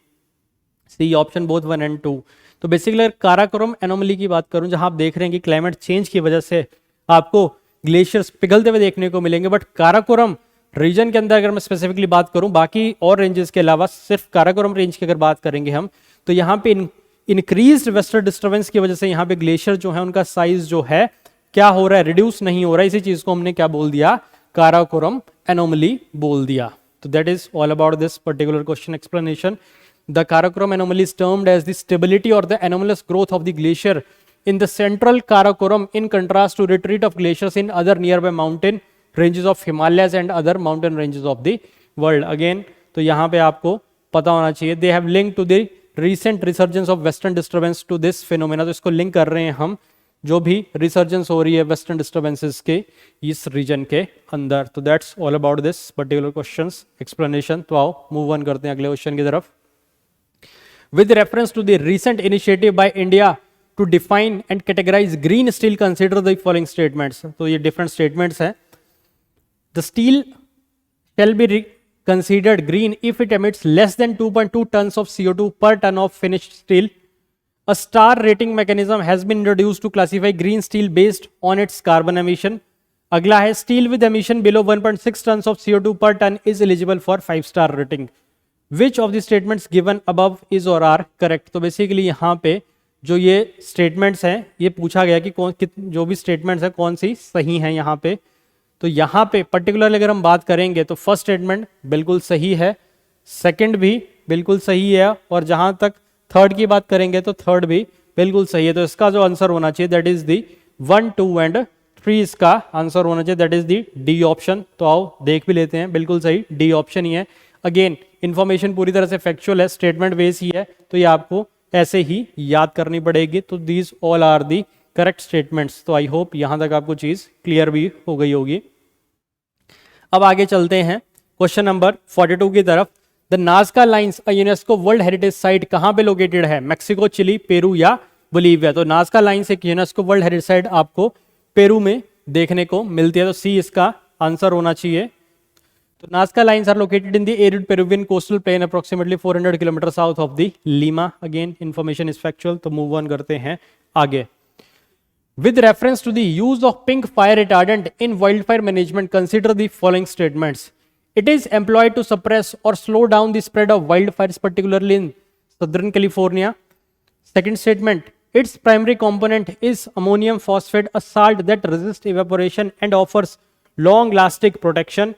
S1: C option, both 1 and 2. तो बेसिकली काराकोरम एनोमली की बात करूं, जहां आप देख रहे हैं कि क्लाइमेट चेंज की वजह से आपको ग्लेशियर्स पिघलते हुए देखने को मिलेंगे, बट काराकोरम रीजन के अंदर अगर मैं स्पेसिफिकली बात करूं, बाकी और रेंजेस के अलावा सिर्फ काराकोरम रेंज की अगर बात करेंगे हम, तो यहाँ पे इंक्रीज्ड वेस्टर्न डिस्टर्बेंस की वजह से यहाँ पे ग्लेशियर जो है उनका साइज जो है क्या हो रहा है, रिड्यूस नहीं हो रहा है. इसी चीज को हमने क्या बोल दिया, काराकोरम एनोमली बोल दिया. तो that is all about this particular question explanation. The Karakoram anomaly is termed as the stability or the anomalous growth of the glacier in the central Karakoram, in contrast to retreat of glaciers in other nearby mountain ranges of Himalayas and other mountain ranges of the world. Again, तो यहाँ पे आपको पता होना चाहिए, they have linked to the recent resurgence of western disturbance to this phenomena. तो इसको link कर रहे हैं हम, जो भी रिसर्जेंस हो रही है वेस्टर्न डिस्टर्बेंसेस के इस रीजन के अंदर. तो that's all about this particular questions explanation. तो आओ मूव ऑन करते हैं अगले क्वेश्चन की तरफ. With reference to the recent initiative by India to define and categorize green steel, consider the following statements. तो ये different statements हैं. The steel shall be considered green if it emits less than 2.2 tons of CO2 per ton of finished steel. A star rating mechanism has been introduced to classify green steel based on its carbon emission. अगला है steel with emission below 1.6 tons of CO2 per ton is eligible for 5-star rating. Which of the statements given above is or are correct? तो basically यहाँ पे जो ये statements हैं ये पूछा गया कि जो भी स्टेटमेंट्स हैं कौन सी सही हैं यहाँ पे. तो यहाँ पे पर्टिकुलरली अगर हम बात करेंगे तो फर्स्ट स्टेटमेंट बिल्कुल सही है, सेकंड भी बिल्कुल सही है, और जहाँ तक थर्ड की बात करेंगे तो थर्ड भी बिल्कुल सही है. तो इसका जो आंसर होना चाहिए दैट इज दी 1, 2 एंड 3 इसका आंसर होना चाहिए, that is the D option. तो आओ देख भी लेते हैं, बिल्कुल सही डी ऑप्शन ही है. अगेन इंफॉर्मेशन पूरी तरह से फैक्चुअल है, स्टेटमेंट बेस ही है, तो ये आपको ऐसे ही याद करनी पड़ेगी. तो these all are the correct statements. तो आई होप यहां तक आपको चीज क्लियर भी हो गई होगी. अब आगे चलते हैं क्वेश्चन नंबर 42 की तरफ. The Nazca lines a UNESCO world heritage site कहाँ पे लोकेटेड है? मैक्सिको, चिली, पेरू या बोलीविया? तो नाज़का लाइंस एक यूनेस्को वर्ल्ड हेरिटेज साइट आपको पेरू में देखने को मिलती है, तो सी इसका आंसर होना चाहिए। तो Nazca lines are located in the arid Peruvian coastal plain approximately 400 kilometres south of the Lima. Again information is factual, तो मूव ऑन करते हैं आगे। With reference to the use of pink fire retardant in wildfire management, consider the following statements. It is employed to suppress or slow down the spread of wildfires, particularly in Southern California. Second statement, its primary component is ammonium phosphate, a salt that resists evaporation and offers long-lasting protection.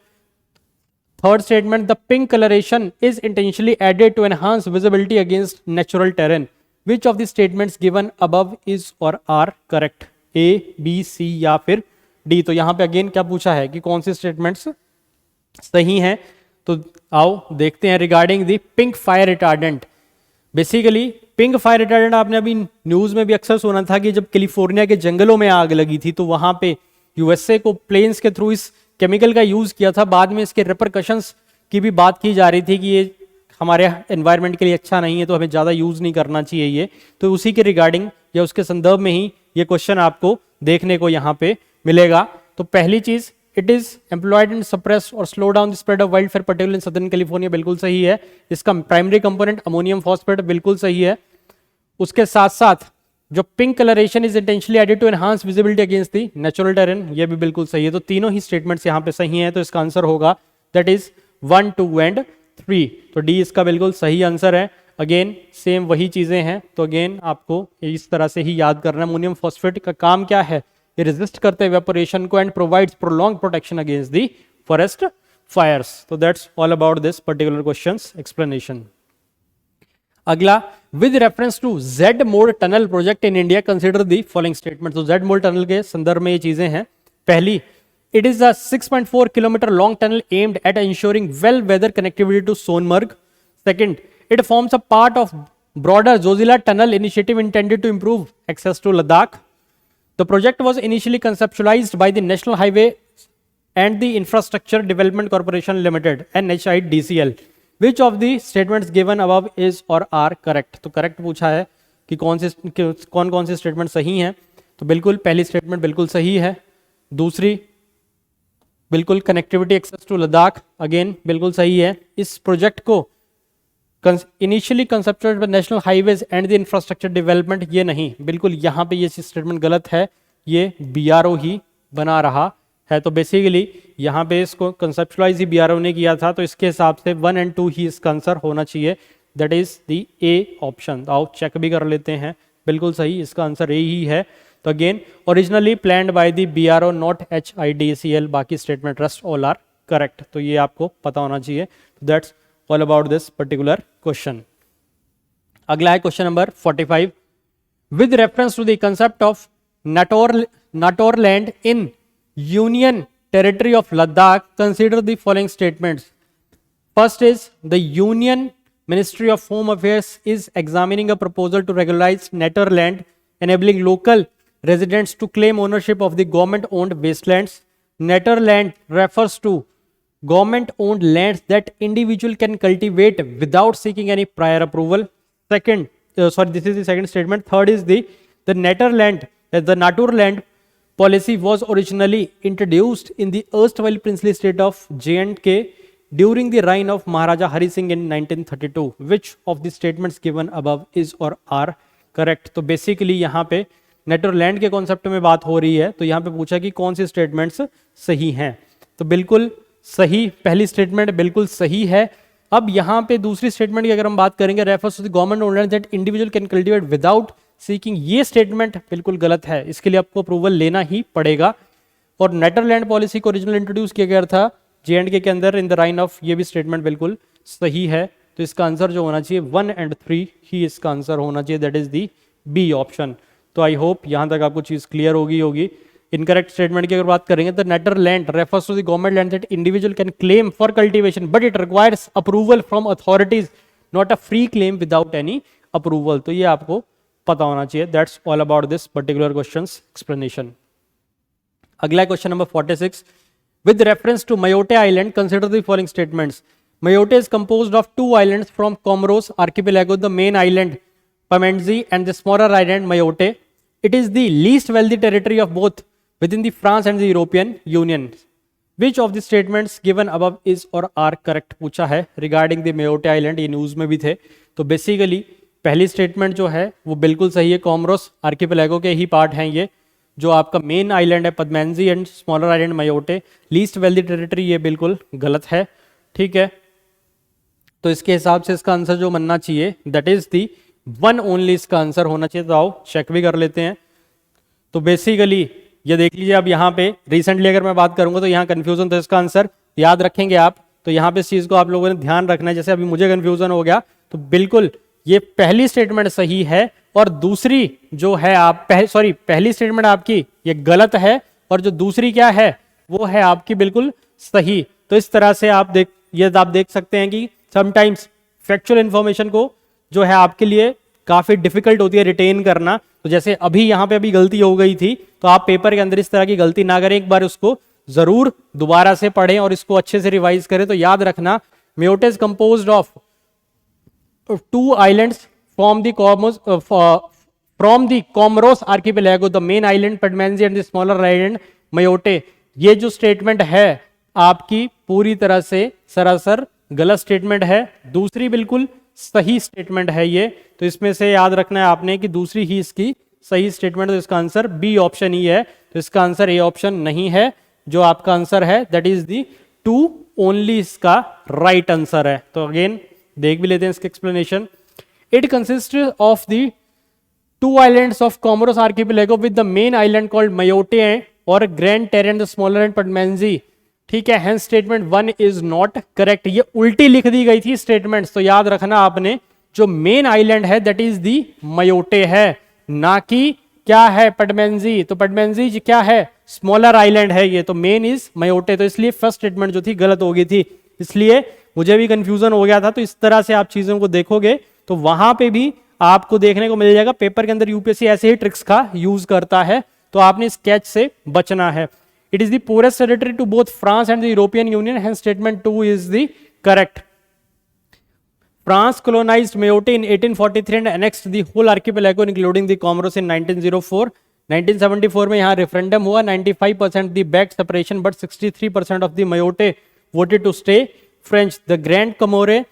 S1: Third statement, the pink coloration is intentionally added to enhance visibility against natural terrain. Which of the statements given above is or are correct? A, B, C या फिर D? तो यहाँ पे again क्या पूछा है कि कौन से स्टेटमेंट्स सही हैं, तो आओ देखते हैं। Regarding the pink fire retardant, basically pink fire retardant आपने अभी न्यूज़ में भी अक्सर सुना था कि जब कैलिफोर्निया के जंगलों में आग लगी थी तो वहाँ पे यूएसए को प्लेन्स के थ्रू इस केमिकल का यूज़ किया था। बाद में इसके रिपरकशंस की भी बात की जा रही थी कि ये हमारे एनवायरनमेंट के लिए अच्छा नहीं है, तो हमें ज़्यादा यूज़ नहीं करना चाहिए ये। तो उसी के रिगार्डिंग या उसके संदर्भ में ही ये क्वेश्चन आपको देखने को यहाँ पे मिलेगा। तो पहली चीज़, it is employed in suppress और slow down the spread of wild fire particular in southern California, बिल्कुल सही है। इसका प्राइमरी कंपोनेंट अमोनियम फॉस्फेट, बिल्कुल सही है। उसके साथ साथ जो pink colouration is intentionally added to enhance visibility against the natural terrain, ये भी बिल्कुल सही है। तो तीनों ही स्टेटमेंट्स यहाँ पे सही हैं, तो इसका आंसर होगा दैट इज 1, 2 एंड 3। तो डी इसका बिल्कुल सही आंसर है। अगेन सेम वही चीज़ें हैं, तो अगेन आपको इस तरह से ही याद करना है। अमोनियम फॉस्फेट का काम क्या है? ये रेजिस्ट करते हैं इवेपोरेशन को and provides prolong protection against the forest fires. तो that's all about this particular questions explanation. अगला, with reference to Z Morh tunnel project in India consider the following statement. तो जेड मोड टनल के संदर्भ में ये चीजें हैं। पहली, it is a 6.4 kilometer long tunnel aimed at ensuring well weather connectivity to Sonmarg. Second, it forms a part of broader Zojila tunnel initiative intended to improve access to Ladakh. The project was initially conceptualized by the National Highway and the Infrastructure Development Corporation Limited (NHIDCL). Which of the statements given above is or are correct? तो correct पूछा है कि कौन से statement सही हैं। तो बिल्कुल पहली स्टेटमेंट बिल्कुल सही है। दूसरी बिल्कुल connectivity access to Ladakh, again बिल्कुल सही है। इस प्रोजेक्ट को initially conceptual by national highways and the infrastructure development, ये नहीं, बिल्कुल यहाँ पे ये स्टेटमेंट गलत है, ये बीआरओ ही बना रहा है। तो बेसिकली यहाँ पे इसको कंसेप्चुअलाइज ही बीआरओ ने किया था, तो इसके हिसाब से 1 एंड 2 ही इसका आंसर होना चाहिए, that is the A option. आओ चेक भी कर लेते हैं, बिल्कुल सही इसका आंसर ए ही है। तो again originally planned by the BRO not HIDCL, बाकी statement rest all are correct. तो ये आपको पता होना चाहिए। That's all about this particular question. अगला है question number 45। With reference to the concept of nautor land in union territory of Ladakh consider the following statements. First is the union ministry of home affairs is examining a proposal to regularise nautor land enabling local residents to claim ownership of the government-owned wastelands. Netherland refers to government-owned lands that individual can cultivate without seeking any prior approval. This is the second statement. Third is the Naturland policy was originally introduced in the erstwhile princely state of J&K during the reign of Maharaja Hari Singh in 1932. Which of the statements given above is or are correct? तो basically यहाँ पे नेटरलैंड के concept में बात हो रही है, तो यहाँ पे पूछा कि कौन सी स्टेटमेंट्स सही हैं। तो बिल्कुल सही पहली स्टेटमेंट बिल्कुल सही है। अब यहाँ पे दूसरी स्टेटमेंट की अगर हम बात करेंगे, refers to the government owned land that individual can cultivate without seeking, ये स्टेटमेंट बिल्कुल गलत है, इसके लिए आपको अप्रूवल लेना ही पड़ेगा। और नेटरलैंड पॉलिसी को ओरिजिनल इंट्रोड्यूस किया गया था J&K के अंदर इन द राइन ऑफ, ये भी स्टेटमेंट बिल्कुल सही है। तो इसका आंसर जो होना चाहिए 1 एंड 3 ही इसका आंसर होना चाहिए, that is the B option. तो आई होप यहाँ तक आपको चीज़ क्लियर होगी। इनकरेक्ट स्टेटमेंट की अगर बात करेंगे तो nautor land refers to the government land that individual can claim for cultivation but it requires approval from authorities, not a free claim without any approval. तो ये आपको पता होना चाहिए। That's all about this particular question explanation. अगला question number 46। With reference to मयोटे island consider the following statements. Mayotte is composed of two islands from Comoros archipelago, the main island Pamandzi and the smaller island Mayotte. It is the least wealthy territory of both within the France and the European Union. Which of the statements given above is or are correct पूछा है regarding the Mayotte Island, ये news में भी थे. तो basically पहली statement जो है वो बिल्कुल सही है, कॉमरोस आर्किपेलागो के ही पार्ट हैं ये. जो आपका मेन आइलैंड है Pamandzi and smaller island Mayotte, least wealthy territory, ये बिल्कुल गलत है. ठीक है, तो इसके हिसाब से इसका आंसर जो बनना चाहिए that is the one only इसका आंसर होना चाहिए. तो आओ चेक भी कर लेते हैं. तो बेसिकली ये देख लीजिए, अब यहाँ पे रिसेंटली अगर मैं बात करूंगा तो यहाँ कंफ्यूजन, तो इसका आंसर याद रखेंगे आप. तो यहाँ पे इस चीज को आप लोगों ने ध्यान रखना है. जैसे अभी मुझे कंफ्यूजन हो गया, तो बिल्कुल ये पहली स्टेटमेंट सही है और दूसरी जो है पहली स्टेटमेंट आपकी ये गलत है और जो दूसरी क्या है वो है आपकी बिल्कुल सही. तो इस तरह से आप देख सकते हैं कि समटाइम्स फैक्चुअल इंफॉर्मेशन को जो है आपके लिए काफी डिफिकल्ट होती है रिटेन करना. तो जैसे अभी यहाँ पे अभी गलती हो गई थी, तो आप पेपर के अंदर इस तरह की गलती ना करें, एक बार उसको जरूर दोबारा से पढ़ें और इसको अच्छे से रिवाइज करें. तो याद रखना, Mayotte is composed of two islands from the Comoros archipelago, the main island Padmanzi and the smaller island Mayotte. ये जो स्टेटमेंट है आपकी पूरी तरह से सरासर गलत स्टेटमेंट है. दूसरी बिल्कुल सही स्टेटमेंट है ये. तो इसमें से याद रखना है आपने कि दूसरी ही इसकी सही स्टेटमेंट. तो इसका आंसर बी ऑप्शन ही है. तो इसका आंसर ए ऑप्शन नहीं है. जो आपका आंसर है that is the two only इसका राइट आंसर है. तो अगेन देख भी लेते हैं इसके explanation. It consist of the two islands of Comoros archipelago with the main island called Mayotte और Grande Terre the smaller and Pamandzi. ठीक है, hence statement one is not correct. ये उल्टी लिख दी गई थी स्टेटमेंट्स. तो याद रखना आपने, जो मेन आइलैंड है दैट इज दी मयोटे है, ना कि क्या है पडमेंजी. तो पडमेंजी क्या है, स्मॉलर आइलैंड है ये. तो मेन इज मयोटे. तो इसलिए फर्स्ट स्टेटमेंट जो थी गलत हो गई थी, इसलिए मुझे भी कंफ्यूजन हो गया था. तो इस तरह से आप चीजों को देखोगे तो वहां पे भी आपको देखने को मिल जाएगा. पेपर के अंदर यूपीएससी ऐसे ही ट्रिक्स का यूज करता है, तो आपने इस कैच से बचना है. It is the poorest territory to both France and the European Union, hence statement 2 is the correct. France colonized Mayotte in 1843 and annexed the whole archipelago including the Comoros in 1904. 1974 में यहाँ referendum हुआ. 95% the backed separation but 63% of the Mayotte voted to stay French. The Grand Comore,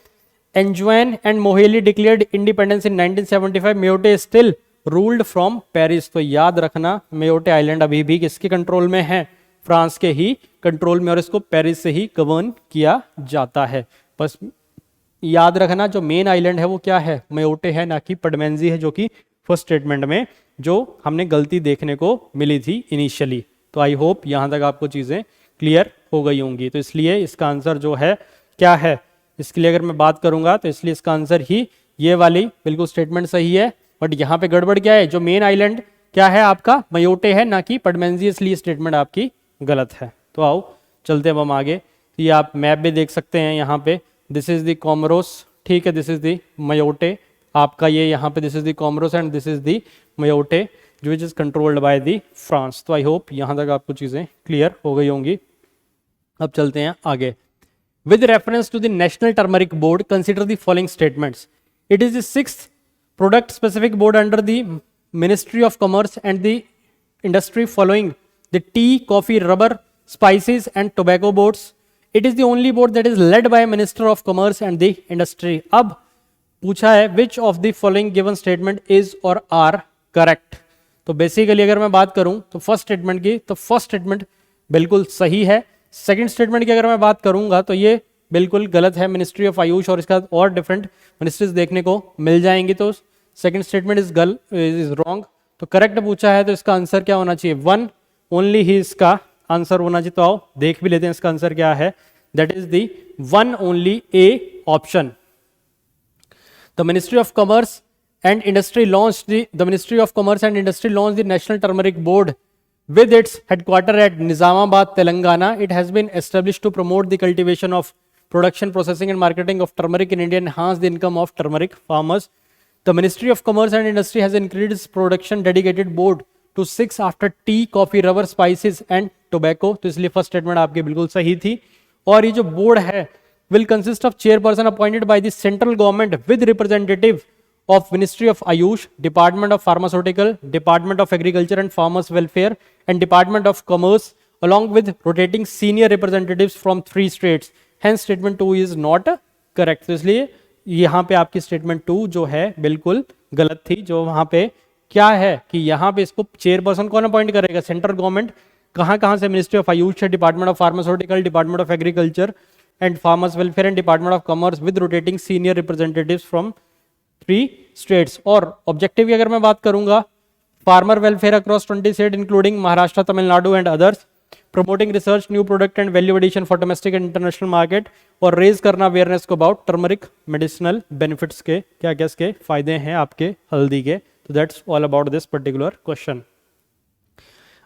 S1: Anjouan and Moheli declared independence in 1975. Mayotte is still ruled from Paris. तो याद रखना, Mayotte island अभी भी किसके control में है, फ्रांस के ही कंट्रोल में, और इसको पेरिस से ही गवर्न किया जाता है. बस याद रखना, जो मेन आइलैंड है वो क्या है, मयोटे है, ना कि पडमेंजी है, जो कि फर्स्ट स्टेटमेंट में जो हमने गलती देखने को मिली थी इनिशियली. तो आई होप यहाँ तक आपको चीज़ें क्लियर हो गई होंगी. तो इसलिए इसका आंसर जो है क्या है, इसके लिए अगर मैं बात करूंगा तो इसलिए इसका आंसर ही ये वाली बिल्कुल स्टेटमेंट सही है. बट यहाँ पे गड़बड़ क्या है, जो मेन आइलैंड क्या है आपका मयोटे है, ना कि पडमेंजी, इसलिए स्टेटमेंट आपकी गलत है. तो आओ चलते अब हम आगे. ये आप मैप भी देख सकते हैं यहाँ पे, दिस इज द कॉमरोस. ठीक है, दिस इज द मयोटे आपका, ये यहाँ पे this is the Comoros and this is the Mayotte जो which is controlled by the France. तो आई होप यहाँ तक आपको चीज़ें क्लियर हो गई होंगी. अब चलते हैं आगे. With reference to the National Turmeric Board, consider the following statements. It is the sixth product specific board under the Ministry of Commerce and the Industry following the tea, coffee, rubber, spices and tobacco boards. It is the only board that is led by a Minister of Commerce and the Industry. अब पूछा है which of the following given statement is or are correct. तो basically अगर मैं बात करूं तो first statement की, तो फर्स्ट स्टेटमेंट बिल्कुल सही है. सेकंड स्टेटमेंट की अगर मैं बात करूंगा तो ये बिल्कुल गलत है. मिनिस्ट्री ऑफ आयुष और इसका और डिफरेंट मिनिस्ट्रीज देखने को मिल जाएंगी. तो सेकंड स्टेटमेंट इज रॉन्ग. तो करेक्ट पूछा है तो इसका आंसर क्या होना चाहिए, वन ओनली ही इसका आंसर होना चाहिए. तो आओ देख भी लेते हैं इसका आंसर क्या है. That is the one only A option. The ministry of commerce and industry launched the national turmeric board with its headquarter at Nizamabad, Telangana. It has been established to promote the cultivation of production, processing and marketing of turmeric in India and enhance the income of turmeric farmers. The Ministry of Commerce and Industry has increased its production dedicated board to 6 after tea, coffee, rubber, spices and tobacco. तो इसलिए first statement आपकी बिल्कुल सही थी. और ये जो board है will consist of chairperson appointed by the central government with representative of Ministry of Ayush, Department of Pharmaceutical, Department of Agriculture and Farmers Welfare and Department of Commerce along with rotating senior representatives from 3 states. Hence statement 2 is not correct. तो इसलिए यहाँ पे आपकी statement 2 जो है बिल्कुल गलत थी. जो वहाँ पे क्या है कि यहाँ पे इसको चेयरपर्सन कौन अपॉइंट करेगा? Central government. कहाँ से? मिनिस्ट्री ऑफ आयुष है, department of pharmaceutical, department of agriculture and farmers welfare and department of commerce with rotating senior representatives from 3 states. और ऑब्जेक्टिव की अगर मैं बात करूंगा, farmer welfare across 20 state including Maharashtra, Tamil Nadu and others, promoting research, new product and value addition for domestic and international market, और raise करना awareness को about turmeric medicinal benefits के क्या क्या इसके फायदे हैं आपके हल्दी के. तो that's all about this particular question.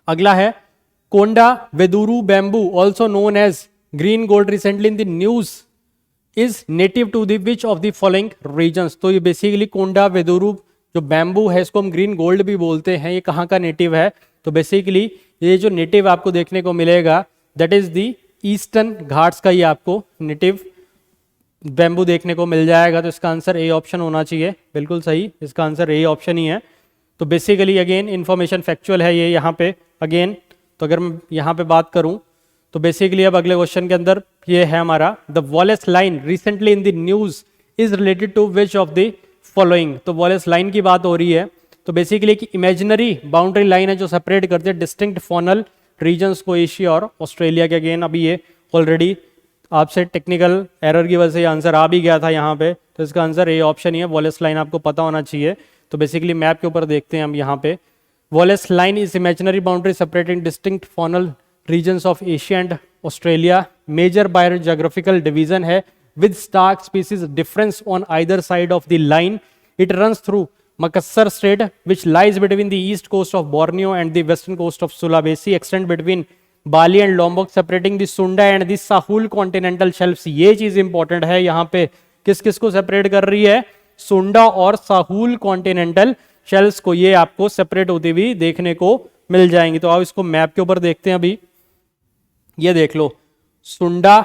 S1: अगला है Konda Veduru bamboo also known as green gold recently in the news is native to the which of the following regions. तो ये बेसिकली कोंडा वेदुरु जो बैम्बू है इसको हम ग्रीन गोल्ड भी बोलते हैं, ये कहाँ का नेटिव है? तो बेसिकली ये जो नेटिव आपको देखने को मिलेगा that is the eastern Ghats का ही आपको नेटिव बैम्बू देखने को मिल जाएगा. तो इसका आंसर ए ऑप्शन होना चाहिए. बिल्कुल सही, इसका आंसर ए ऑप्शन ही है. तो बेसिकली अगेन इन्फॉर्मेशन फैक्चुअल है ये यहाँ पे अगेन. तो अगर मैं यहाँ पे बात करूँ तो बेसिकली अब अगले क्वेश्चन के अंदर ये है हमारा the Wallace line recently in the news is related to which of the following. तो वॉलेस लाइन की बात हो रही है. तो बेसिकली एक इमेजिनरी बाउंड्री लाइन है जो सेपरेट करते हैं डिस्टिंक्ट फॉनल रीजन्स को एशिया और ऑस्ट्रेलिया के. अगेन अभी ये ऑलरेडी आपसे टेक्निकल एरर की वजह से आंसर आ भी गया था यहाँ पे. तो इसका आंसर ए ऑप्शन ही है. वॉलेस लाइन आपको पता होना चाहिए. तो बेसिकली मैप के ऊपर देखते हैं हम यहाँ पे. Wallace line is imaginary boundary separating distinct faunal regions of Asia and Australia. Major biogeographical division है with stark species difference on either side of the line. It runs through Makassar Strait, which lies between the east coast of Borneo and the western coast of Sulawesi, extend between Bali and Lombok, separating the Sunda and the Sahul continental shelves. ये चीज important है यहाँ पे. किस किस को separate कर रही है? सुंडा और साहुल कॉन्टिनेंटल शेल्स को. ये आपको सेपरेट होती हुई देखने को मिल जाएंगी. तो आप इसको मैप के ऊपर देखते हैं. अभी ये देख लो, सुंडा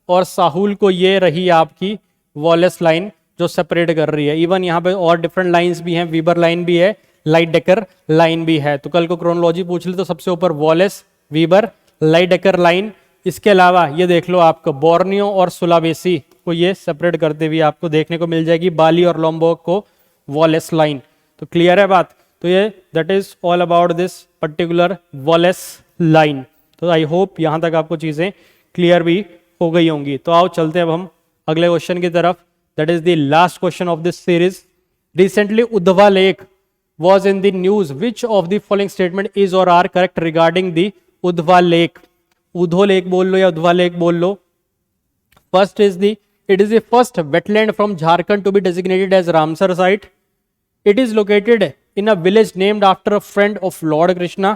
S1: और साहुल को ये रही आपकी वॉलेस लाइन जो सेपरेट कर रही है. इवन यहाँ पे और डिफरेंट लाइंस भी हैं. वीबर लाइन भी है, लाइट डेकर लाइन भी है. तो कल को क्रोनोलॉजी पूछ ले तो सबसे ऊपर वॉलेस, वीबर, लाइट डेकर लाइन. इसके अलावा ये देख लो आपको बोर्नियो और सुलावेसी को ये सेपरेट करते हुए आपको देखने को मिल जाएगी. बाली और लोम्बोक को वॉलेस लाइन. तो क्लियर है बात. तो ये that is all about this particular Wallace line. तो आई होप यहाँ तक आपको चीजें क्लियर भी हो गई होंगी. तो आओ चलते हैं अब हम अगले क्वेश्चन की तरफ. That is the last question of this series. Recently, Udhva Lake was in the news. Which of the following statement is or are correct regarding the Udhva Lake? Udho Lake बोल लो या Udhva Lake बोल लो. First is it is the first wetland from Jharkhand to be designated as Ramsar site. It is located in a village named after a friend of Lord Krishna.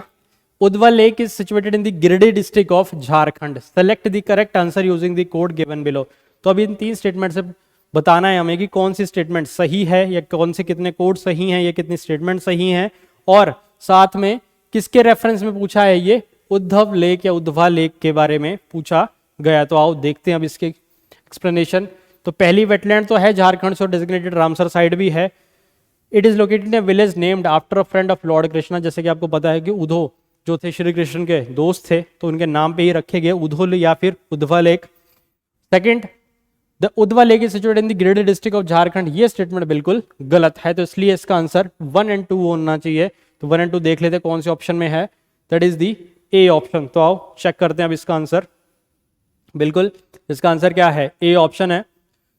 S1: Udhva Lake is situated in the Giridih district of Jharkhand. Select the correct answer using the code given below. तो अभी इन 3 statement से बताना है हमें कि कौन सी statement सही है या कौन से कितने कोड सही हैं या कितनी स्टेटमेंट सही हैं. और साथ में किसके रेफरेंस में पूछा है? ये उद्धव लेक या उद्धवा लेक के बारे में पूछा गया. तो आओ देखते हैं अब इसके एक्सप्लेनेशन. तो पहली वेटलैंड तो है झारखंड से डेजिग्नेटेड रामसर साइड भी है. It is located in A village named after a friend of Lord Krishna. जैसे कि आपको पता है कि उधो जो थे श्री कृष्ण के दोस्त थे तो उनके नाम पे ही रखे गए उधो या फिर Udhwa lake. Second, the Udhwa lake is situated in the Giridih district of Jharkhand. ये स्टेटमेंट बिल्कुल गलत है. तो इसलिए इसका आंसर 1 और 2 होना चाहिए. तो 1 और 2 देख लेते हैं कौन से ऑप्शन में है. That is the A option. तो आओ चेक करते हैं अब इसका आंसर. बिल्कुल इसका आंसर क्या है? ए ऑप्शन है.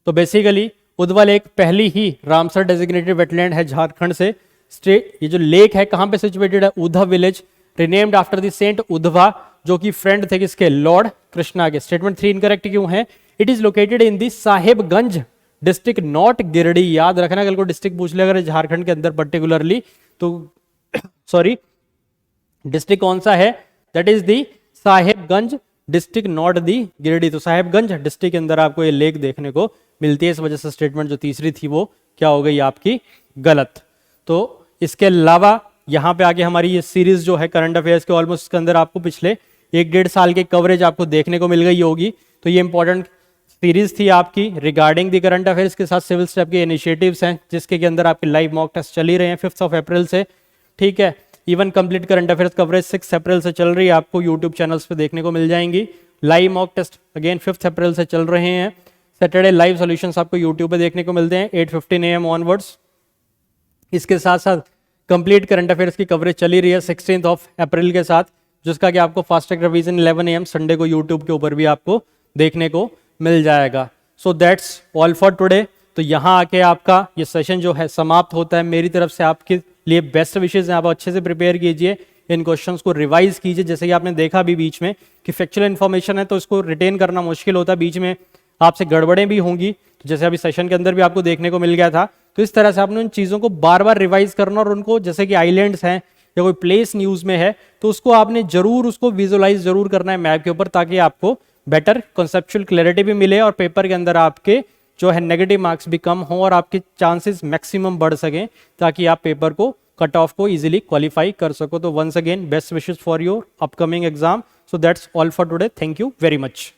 S1: तो बेसिकली उद्धवा लेक पहली ही रामसर डेजिग्नेटेड वेटलैंड है झारखंड से. स्टेट ये जो लेक है कहाँ पे सिचुएटेड है? Uddhav village, renamed after the saint Uddhava जो कि फ्रेंड थे किसके? लॉर्ड कृष्णा के. स्टेटमेंट 3 इनकरेक्ट क्यों है? It is located in the Sahebganj district not Giridih. याद रखना कल को डिस्ट्रिक्ट पूछ ले अगर झारखंड के अंदर पर्टिकुलरली तो सॉरी डिस्ट्रिक्ट कौन सा है? That is the Sahebganj district not the Giridih. तो साहेबगंज डिस्ट्रिक्ट के अंदर आपको ये लेक देखने को मिलती है. इस वजह से स्टेटमेंट जो तीसरी थी वो क्या हो गई आपकी? गलत. तो इसके अलावा यहाँ पे आगे हमारी ये सीरीज जो है करंट अफेयर्स के ऑलमोस्ट इसके अंदर आपको पिछले 1-1.5 साल की कवरेज आपको देखने को मिल गई होगी. तो ये इंपॉर्टेंट सीरीज थी आपकी रिगार्डिंग द करंट अफेयर्स के साथ सिविल स्टेप के इनिशिएटिव्स हैं, जिसके के अंदर आपके लाइव मॉक टेस्ट चल ही रहे हैं 5 अप्रैल से। ठीक है, even complete current affairs coverage 6 अप्रैल से चल रही है, आपको यूट्यूब चैनल्स पे देखने को मिल जाएंगी। लाइव मॉक टेस्ट अगेन 5 अप्रैल से चल रहे हैं। सैटरडे लाइव सॉल्यूशंस आपको यूट्यूब पे देखने को मिलते हैं 8:15 AM ऑनवर्ड्स। इसके साथ साथ कंप्लीट करंट अफेयर्स की कवरेज चली रही है 16 अप्रैल के साथ, जिसका कि आपको fast track revision 11 AM Sunday को यूट्यूब के ऊपर भी आपको देखने को मिल जाएगा। सो दैट्स ऑल फॉर टुडे। तो यहाँ आके आपका ये सेशन जो है समाप्त होता है। मेरी तरफ से आपके लिए बेस्ट विशेष हैं, आप अच्छे से प्रिपेयर कीजिए, इन क्वेश्चंस को रिवाइज कीजिए। जैसे कि आपने देखा अभी बीच में कि फैक्चुअल इन्फॉर्मेशन है तो इसको रिटेन करना मुश्किल होता है, बीच में आपसे गड़बड़ें भी होंगी, जैसे अभी सेशन के अंदर भी आपको देखने को मिल गया था। तो इस तरह से आपने उन चीज़ों को बार बार रिवाइज करना और उनको, जैसे कि आइलैंड्स हैं या कोई प्लेस न्यूज़ में है, तो उसको आपने जरूर उसको विजुअलाइज जरूर करना है मैप के ऊपर, ताकि आपको बेटर कॉन्सेप्चुअल क्लैरिटी भी मिले और पेपर के अंदर आपके जो है नेगेटिव मार्क्स भी कम हो और आपके चांसेस मैक्सिमम बढ़ सकें, ताकि आप पेपर को कट ऑफ को इजीली क्वालिफाई कर सको। तो once again best wishes for your upcoming exam. So that's all for today. Thank you very much.